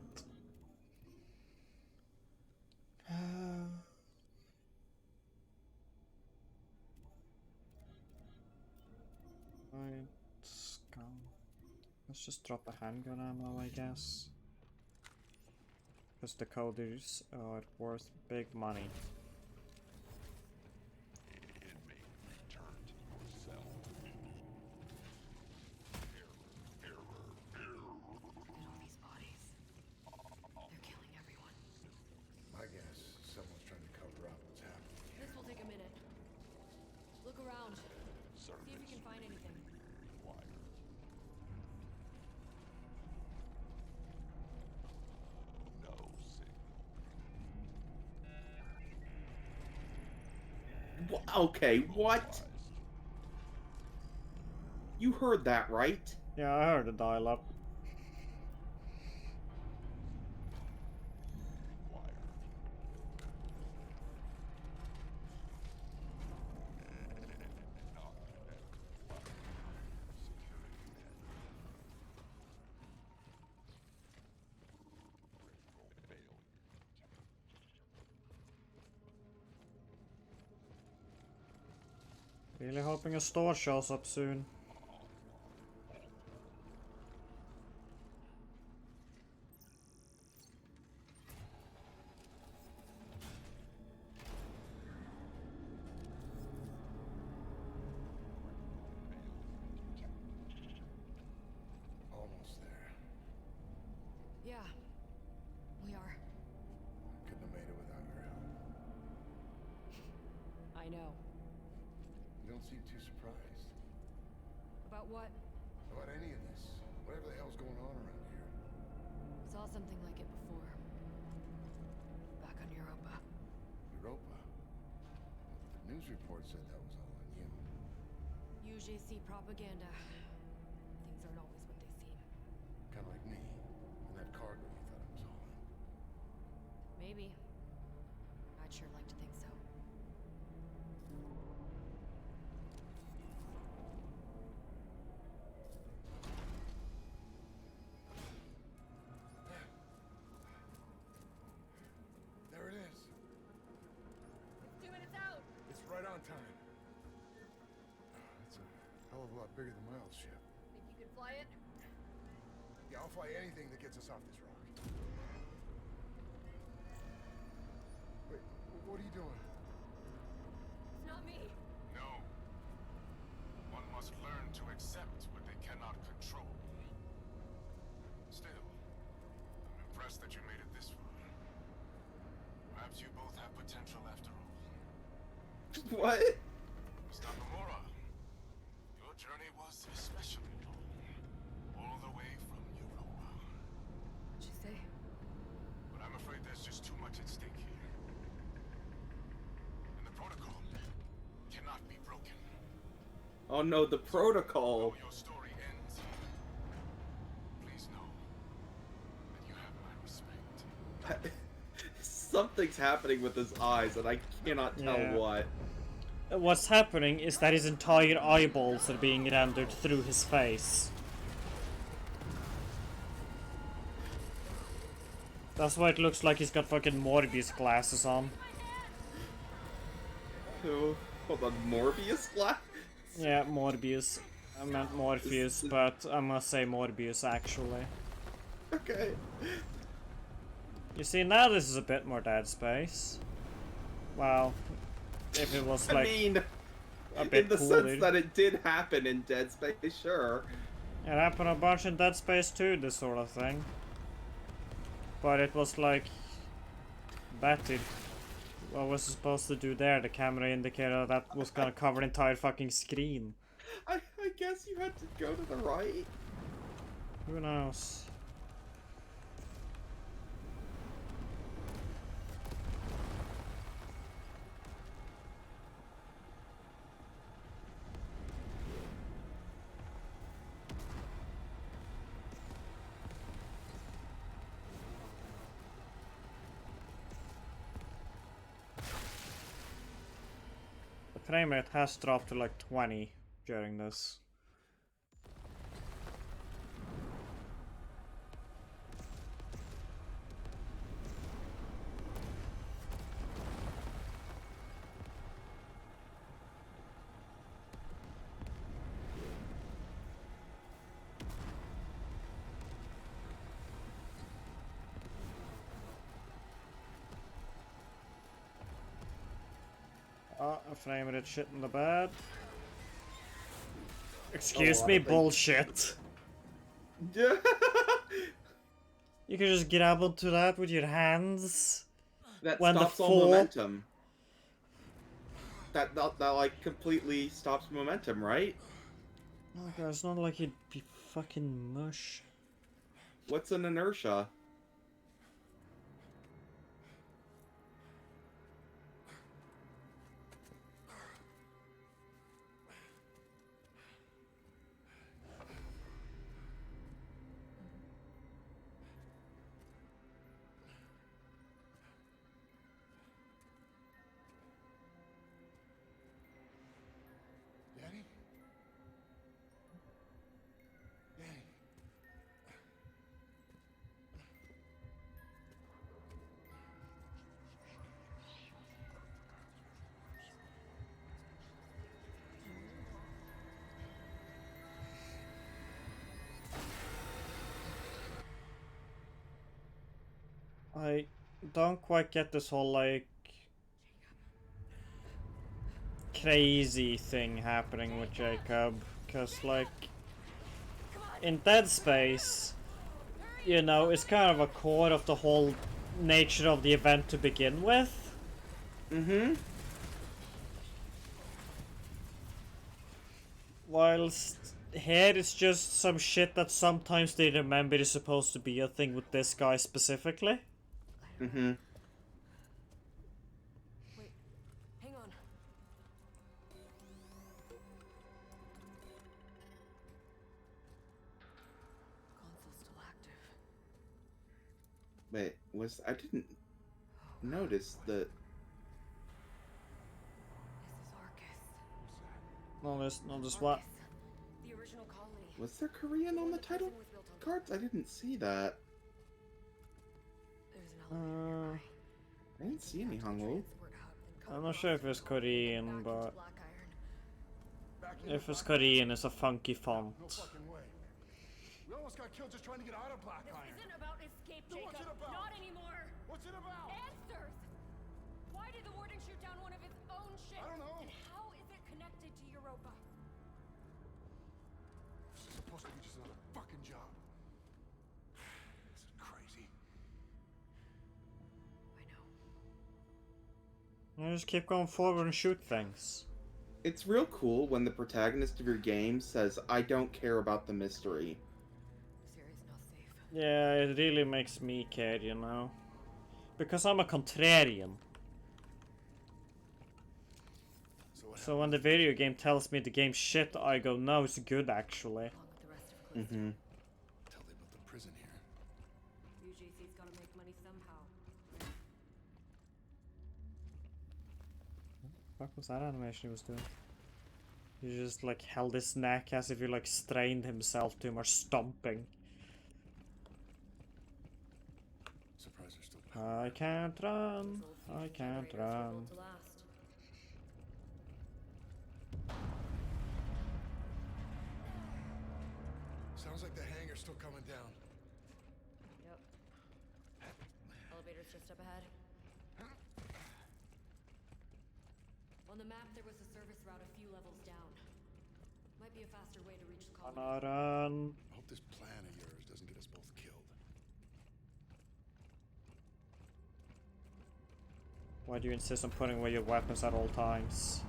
Right, scum. Let's just drop a handgun ammo, I guess. Because the coders are worth big money. My guess, someone's trying to cover up what's happening. This will take a minute. Look around. See if you can find anything. Okay, what? You heard that, right? Yeah, I heard the dial-up. Really hoping a store shows up soon. Almost there. Yeah, we are. Couldn't have made it without your help. I know. You don't seem too surprised. About what? About any of this. Whatever the hell's going on around here. Saw something like it before. Back on Europa. Europa? The news report said that was all on you. UJC propaganda. Things aren't always what they seem. Kind of like me. And that cargo you thought I was hauling. bigger than my old ship. Think you could fly it? Yeah, I'll fly anything that gets us off this rock. Wait, what are you doing? It's not me. No. One must learn to accept what they cannot control. Still, I'm impressed that you made it this far. Perhaps you both have potential after all. What? Miss Nakamura, your journey was especially long. All the way from Europa. What'd you say? But I'm afraid there's just too much at stake here. And the protocol cannot be broken. Oh no, the protocol. Your story ends here. Please know that you have my respect. Something's happening with his eyes, and I cannot tell Yeah. what. What's happening is that his entire eyeballs are being rendered through his face. That's why it looks like he's got fucking Morbius glasses on. Oh, hold on, Morbius glass? Yeah, Morbius. I meant Morpheus, but I must say Morbius actually. Okay. You see, now this is a bit more Dead Space. Well, if it was like I mean, a bit in the cooler. sense that it did happen in Dead Space, sure. It happened a bunch in Dead Space 2, this sort of thing. But it was like... Batted. What was it supposed to do there? The camera indicator that was gonna cover the entire fucking screen. I guess you had to go to the right. Who knows? The frame rate has dropped to like 20 during this. Oh, a frame rate shit in the bed. Excuse me, bullshit. Yeah. You can just grab onto that with your hands. That when stops the all fall. momentum. That like completely stops momentum, right? Oh god, it's not like he'd be fucking mush. What's an inertia? Danny? Danny? I don't quite get this whole like crazy thing happening with Jacob, because like in Dead Space, you know, it's kind of a core of the whole nature of the event to begin with. Mm-hmm. Whilst here it's just some shit that sometimes they remember is supposed to be a thing with this guy specifically. Mm-hmm. Wait, hang on. Console's still active. Wait, I didn't notice the... This is Arcus. No, this what? Arcus, the original colony. Was there Korean on the title Prison was built on top. cards? I didn't see that. There's an elevator nearby. I didn't see any Hangul. Transport hub, then I'm not sure if it's Korean, but Black Iron. If it's Korean, it's a funky font. No fucking way. We almost got killed just trying to get out of Black Iron. This isn't about escape, Then Jacob. what's it about? Not anymore. What's it about? Answers! Why did the Warden shoot down one of his own ships? I don't know. And how is it connected to Europa? This is supposed to be just another fucking job. This is crazy. You just keep going forward and shoot things. It's real cool when the protagonist of your game says, "I don't care about the mystery." This area's not safe. Yeah, it really makes me care, you know. Because I'm a contrarian. So when the video game tells me the game's shit, I go, no, it's good actually. Mm-hmm. Tell they built a prison here. UJC's gotta make money somehow. What was that animation he was doing? He just like held his neck as if he like strained himself too much stomping. Surprised they're still I can't run. I can't run. Sounds like the hangar's still coming down. Yep. Elevator's just up ahead. On the map, there was a service route a few levels down. Might be a faster way to reach the colony. Run. I hope this plan of yours doesn't get us both killed. Why do you insist on putting away your weapons at all times?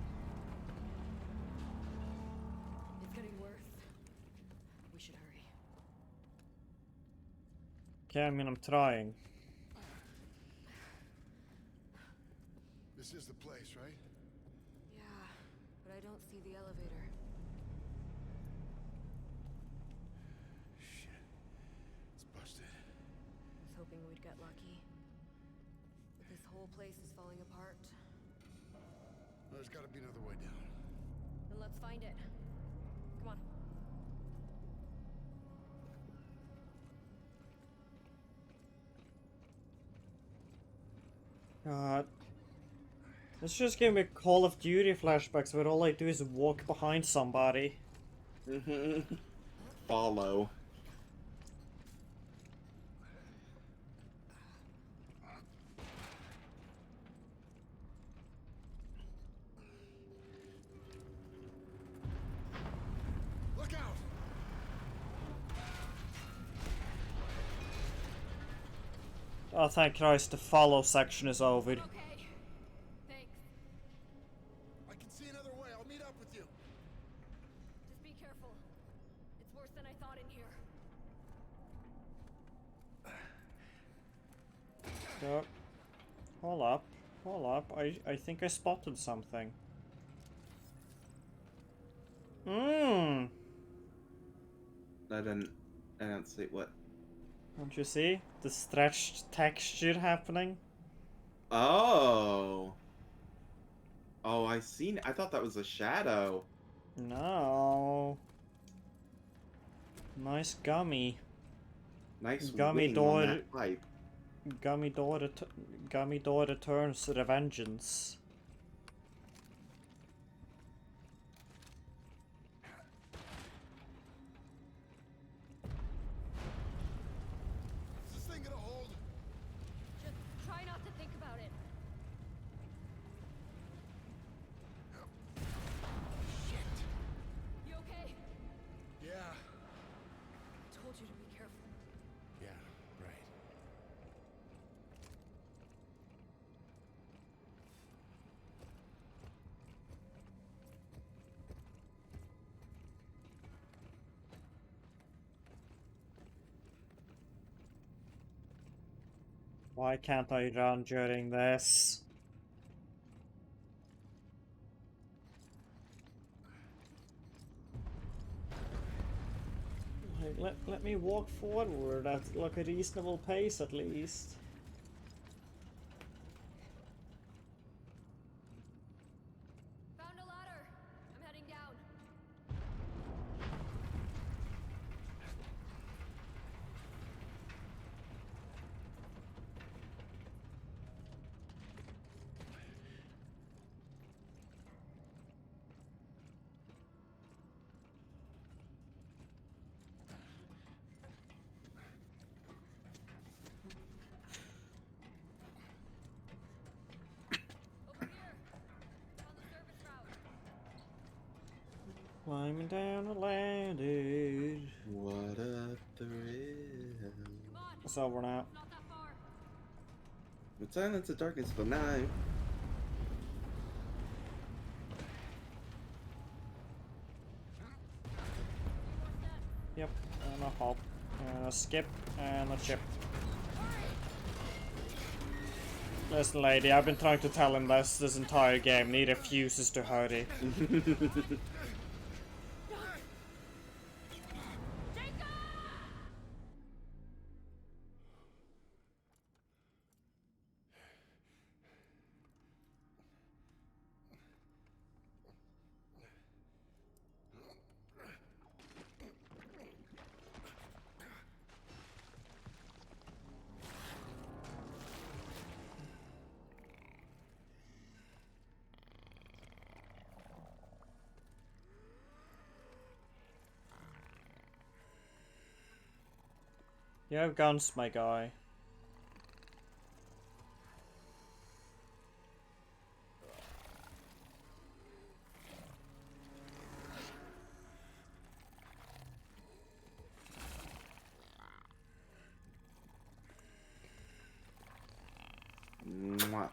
It's getting worse. We should hurry. Okay, I mean, I'm trying. This is the place, right? Yeah, but I don't see the elevator. Shit. It's busted. I was hoping we'd get lucky. But this whole place is falling apart. Well, there's gotta be another way down. Then let's find it. Come on. God. This just gave me Call of Duty flashbacks where all I do is walk behind somebody. Mm-hmm. Follow. Look out! Oh, thank Christ, the follow section is over. Okay. Thanks. I can see another way. I'll meet up with you. Just be careful. It's worse than I thought in here. Yep. Hold up. Hold up. I think I spotted something. Mmm. I don't see what. Don't you see? The stretched texture happening? Oh. Oh, I seen. I thought that was a shadow. No. Nice gummy. Nice Gummy wing door. on that pipe. Gummy door returns revengeance. Is this thing gonna hold? Just try not to think about it. Shit. You okay? Yeah. I told you to be careful. Yeah, right. Why can't I run during this? Like, let me walk forward at like a reasonable pace at least. Found a ladder. I'm heading down. Coming down the landing. What a thrill. It's over now. With silence and darkness of the night. Yep, and a hop, and a skip, and a chip. Listen, lady, I've been trying to tell him this entire game, and he refuses to hurry. You have guns, my guy. Mwah.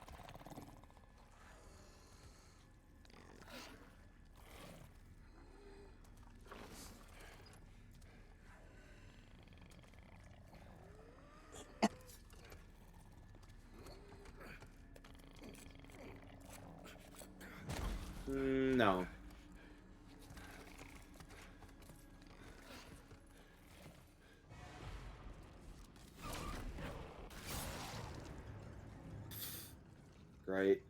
No. Great.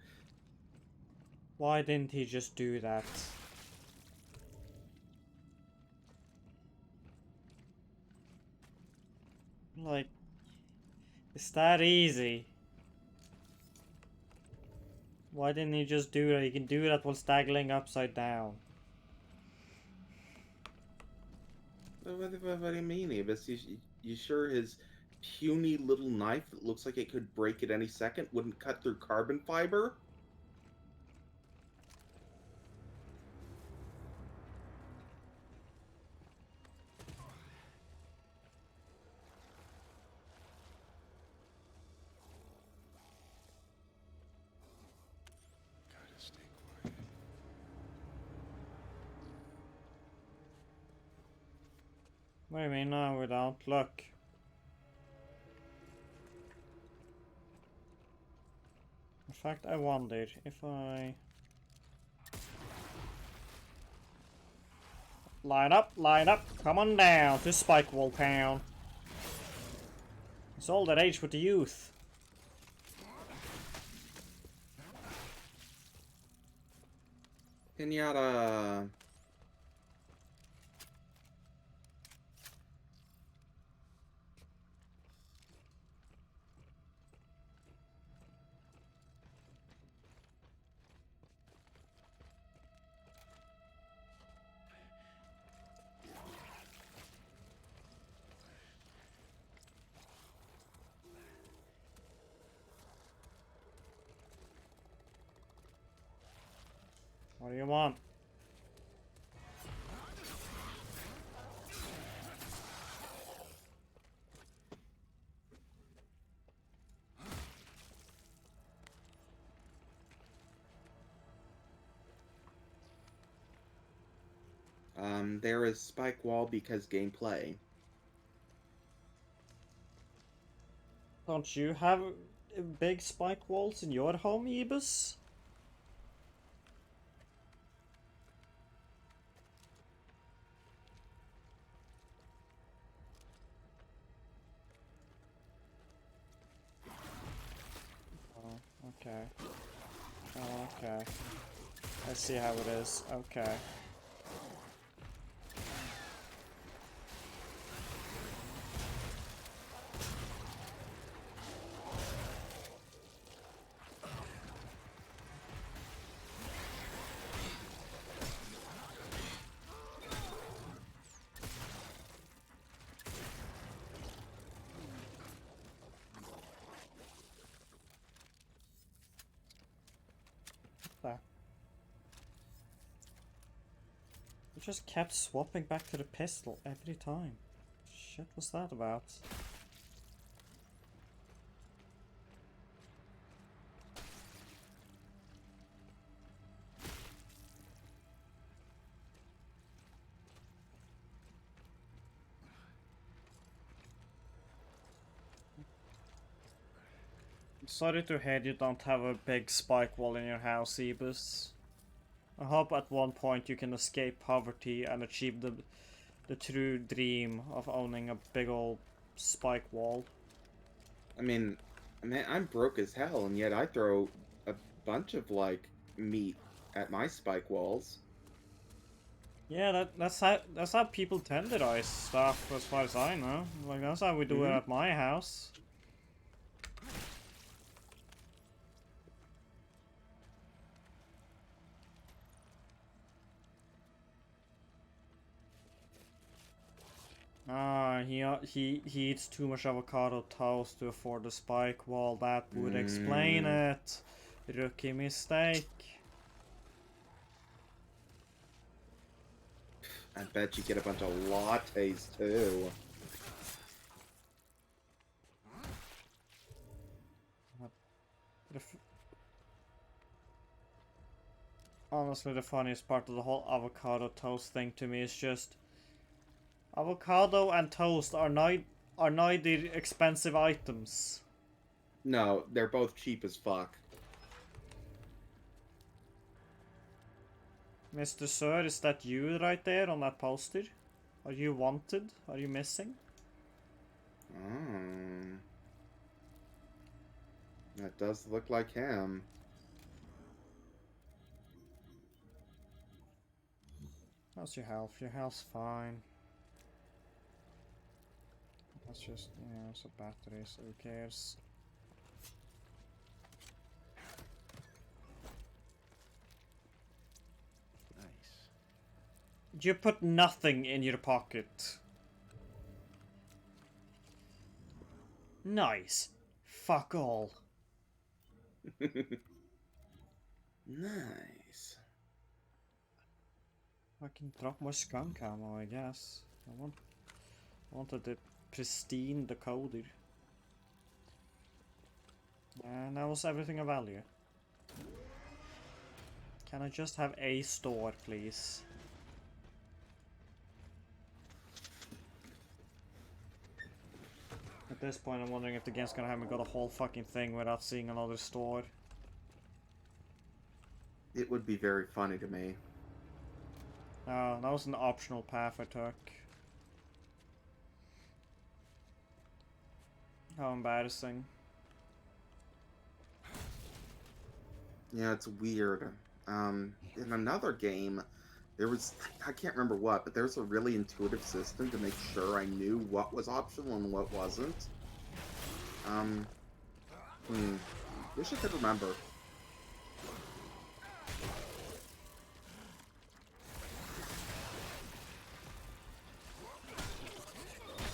Why didn't he just do that? Like, it's that easy. Why didn't he just do that? He can do that while staggering upside down. What do you mean, Avis? You sure his puny little knife that looks like it could break at any second wouldn't cut through carbon fiber? Gotta stay quiet. What do you mean now without luck? In fact, I wondered if I... Line up, come on down to Spikewall Town. It's all that age with the youth. Pinata. What do you want? There is Spike Wall because gameplay. Don't you have big spike walls in your home, Ebus? Oh, okay. Oh, okay. I see how it is. Okay. It just kept swapping back to the pistol every time. Shit was that about? Sorry to hear you don't have a big spike wall in your house, Ebus. I hope at one point you can escape poverty and achieve the true dream of owning a big old spike wall. I mean, man, I'm broke as hell, and yet I throw a bunch of, like, meat at my spike walls. Yeah, that's how people tenderize stuff, as far as I know. Like, that's how we do it at my house. Ah, he eats too much avocado toast to afford the spike wall. That would explain it. Rookie mistake. I bet you get a bunch of lattes too. Honestly, the funniest part of the whole avocado toast thing to me is just avocado and toast are neither expensive items. No, they're both cheap as fuck. Mr. Sir, is that you right there on that poster? Are you wanted? Are you missing? That does look like him. How's your health? Your health's fine. That's just, yeah, it's a battery, so who cares? Nice. You put nothing in your pocket. Nice. Fuck all. Nice. I can drop my skunk ammo, I guess. I wanted the pristine decoder. And that was everything of value. Can I just have a store, please? At this point, I'm wondering if the game's gonna have me go the whole fucking thing without seeing another store. It would be very funny to me. Oh, that was an optional path I took. How embarrassing. Yeah, it's weird. In another game, there was, I can't remember what, but there's a really intuitive system to make sure I knew what was optional and what wasn't. Wish I could remember.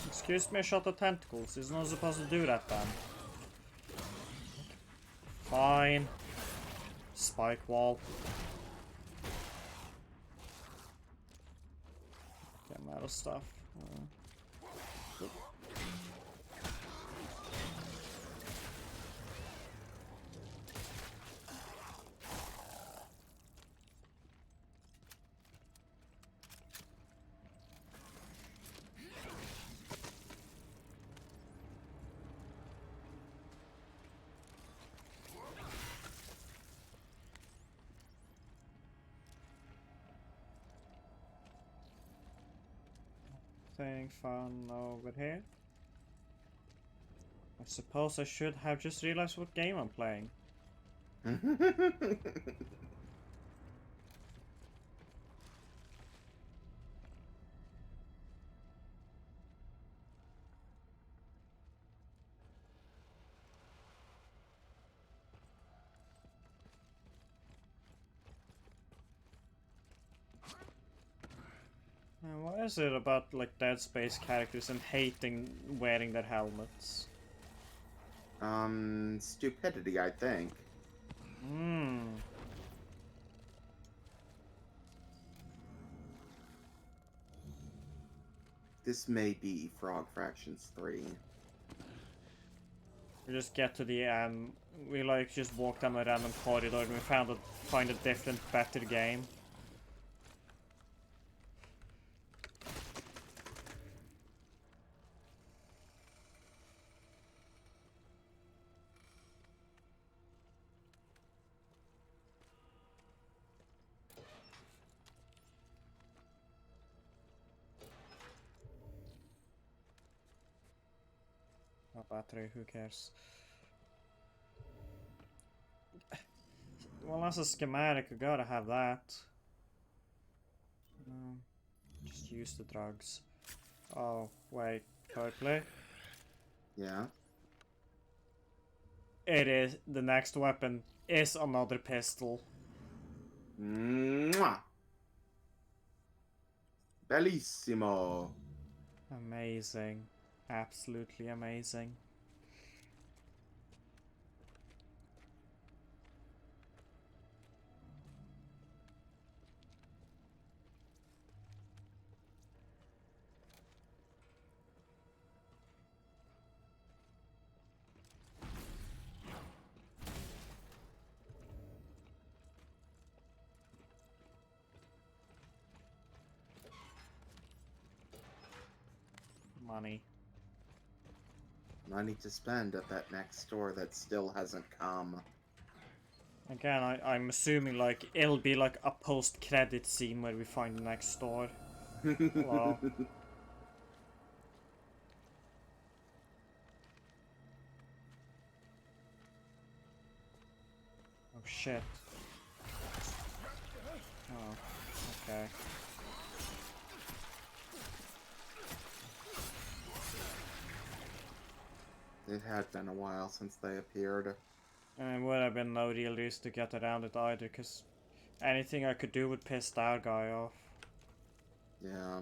Excuse me, I shot the tentacles. He's not supposed to do that then. Fine. Spike wall. Get metal stuff. Nothing fun over here. I suppose I should have just realized what game I'm playing. What is it about like Dead Space characters and hating wearing their helmets? Stupidity, I think. This may be Frog Fractions 3. We just get to the we like just walk down a random corridor and we find a different, better game. No battery, who cares? Well, that's a schematic, you gotta have that. Just use the drugs. Oh, wait, quickly. Yeah. It is, the next weapon is another pistol. Mwah! Bellissimo! Amazing. Absolutely amazing. Money. Money to spend at that next store that still hasn't come. Again, I'm assuming like it'll be like a post-credit scene where we find the next store. Hello. Oh shit. Oh, okay. It had been a while since they appeared. And it would have been no real reason to get around it either, because anything I could do would piss that guy off. Yeah.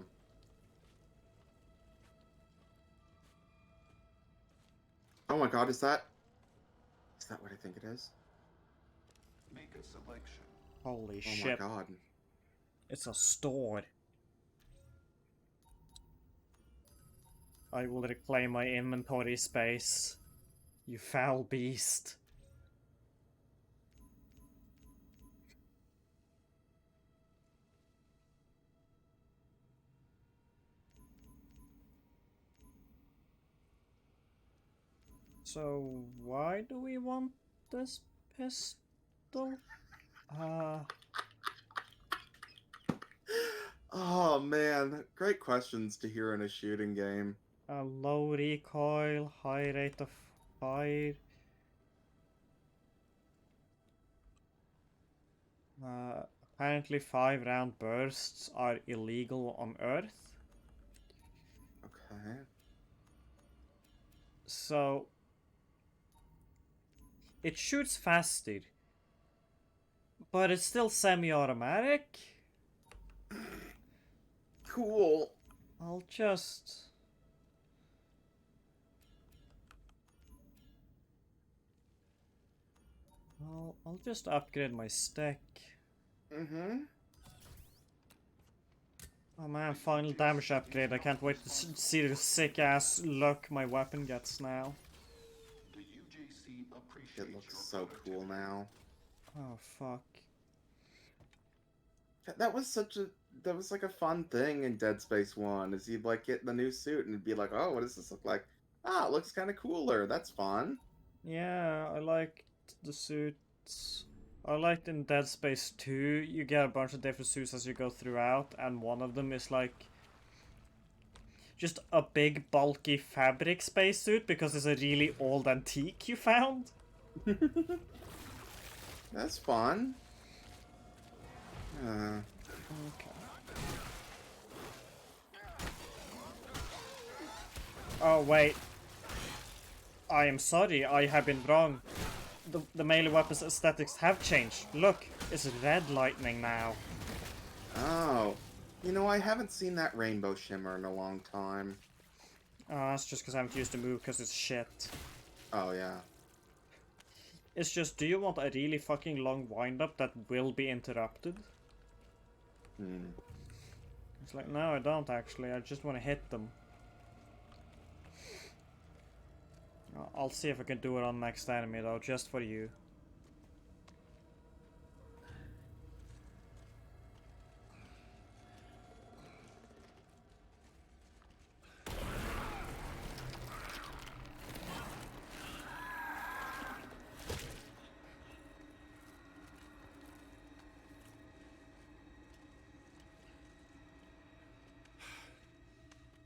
Oh my god, is that what I think it is? Make a selection. Holy Oh shit. my god. It's a store. I will reclaim my inventory space. You foul beast. So, why do we want this pistol? Oh man, great questions to hear in a shooting game. Low recoil, high rate of fire. Apparently 5-round bursts are illegal on Earth. Okay. So, it shoots faster, but it's still semi-automatic. Cool. I'll just... I'll just upgrade my stick. Mm-hmm. Oh man, final damage upgrade. I can't wait to see the sick ass look my weapon gets now. The UJC appreciates It looks so cool now. Oh fuck. That was like a fun thing in Dead Space 1, is you'd like get the new suit and it'd be like, oh, what does this look like? Ah, it looks kind of cooler. That's fun. Yeah, I liked the suits. I liked in Dead Space 2, you get a bunch of different suits as you go throughout, and one of them is like just a big bulky fabric spacesuit because it's a really old antique you found. That's fun. Okay. Oh wait. I am sorry, I have been wrong. The melee weapons aesthetics have changed. Look, it's red lightning now. Oh. You know, I haven't seen that rainbow shimmer in a long time. Oh, that's just because I haven't used the move because it's shit. Oh, yeah. It's just, do you want a really fucking long wind-up that will be interrupted? It's like, no, I don't actually. I just want to hit them. I'll see if I can do it on next enemy though, just for you.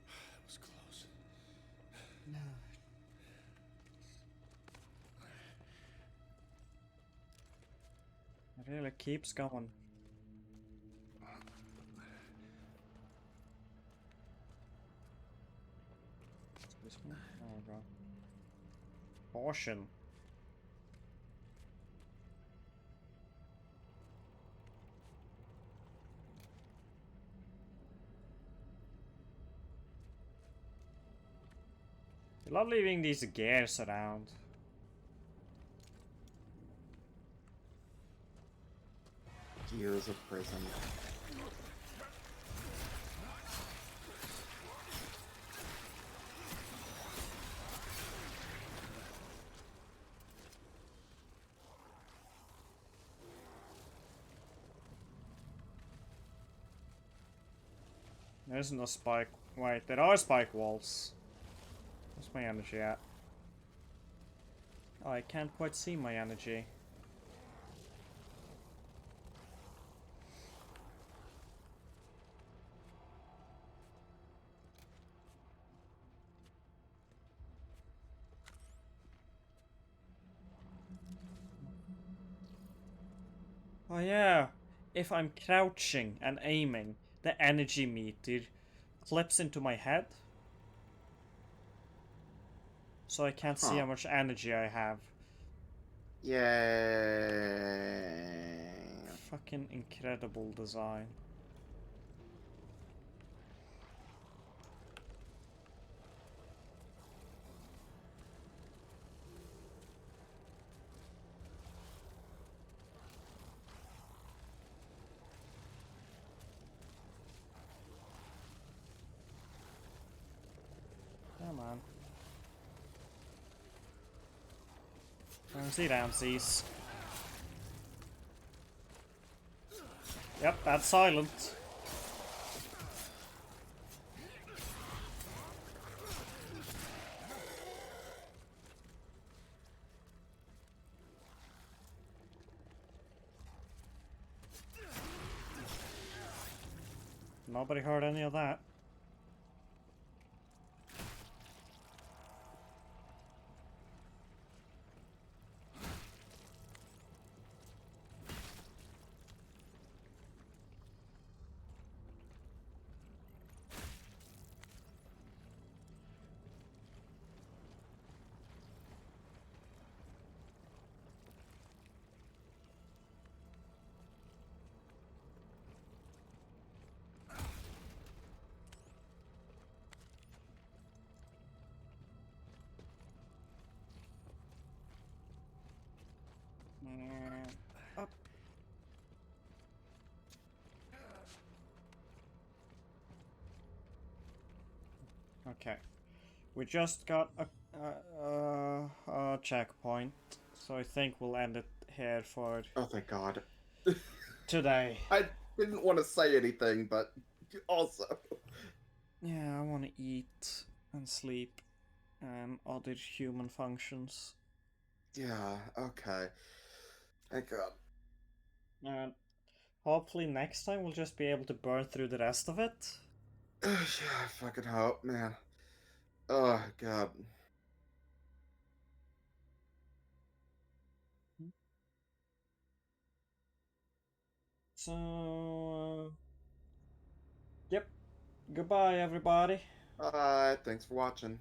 That was close. No. It really keeps going. This one? Oh god. Portion. I love leaving these gears around. Gears of prison. There isn't a spike. Wait, there are spike walls. Where's my energy at? Oh, I can't quite see my energy. Oh yeah, if I'm crouching and aiming, the energy meter clips into my head. So I can't see how much energy I have. Yay. Fucking incredible design. Come on. Ramsey Ramses. Yep, that's silent. Nobody heard any of that. Up. Okay. We just got a checkpoint, so I think we'll end it here for Oh, thank God. today. I didn't want to say anything, but also. Yeah, I want to eat and sleep and other human functions. Yeah, okay. Thank God. And hopefully next time we'll just be able to burn through the rest of it. Yeah, I fucking hope, man. Oh, God. So, yep. Goodbye, everybody. Bye. Thanks for watching.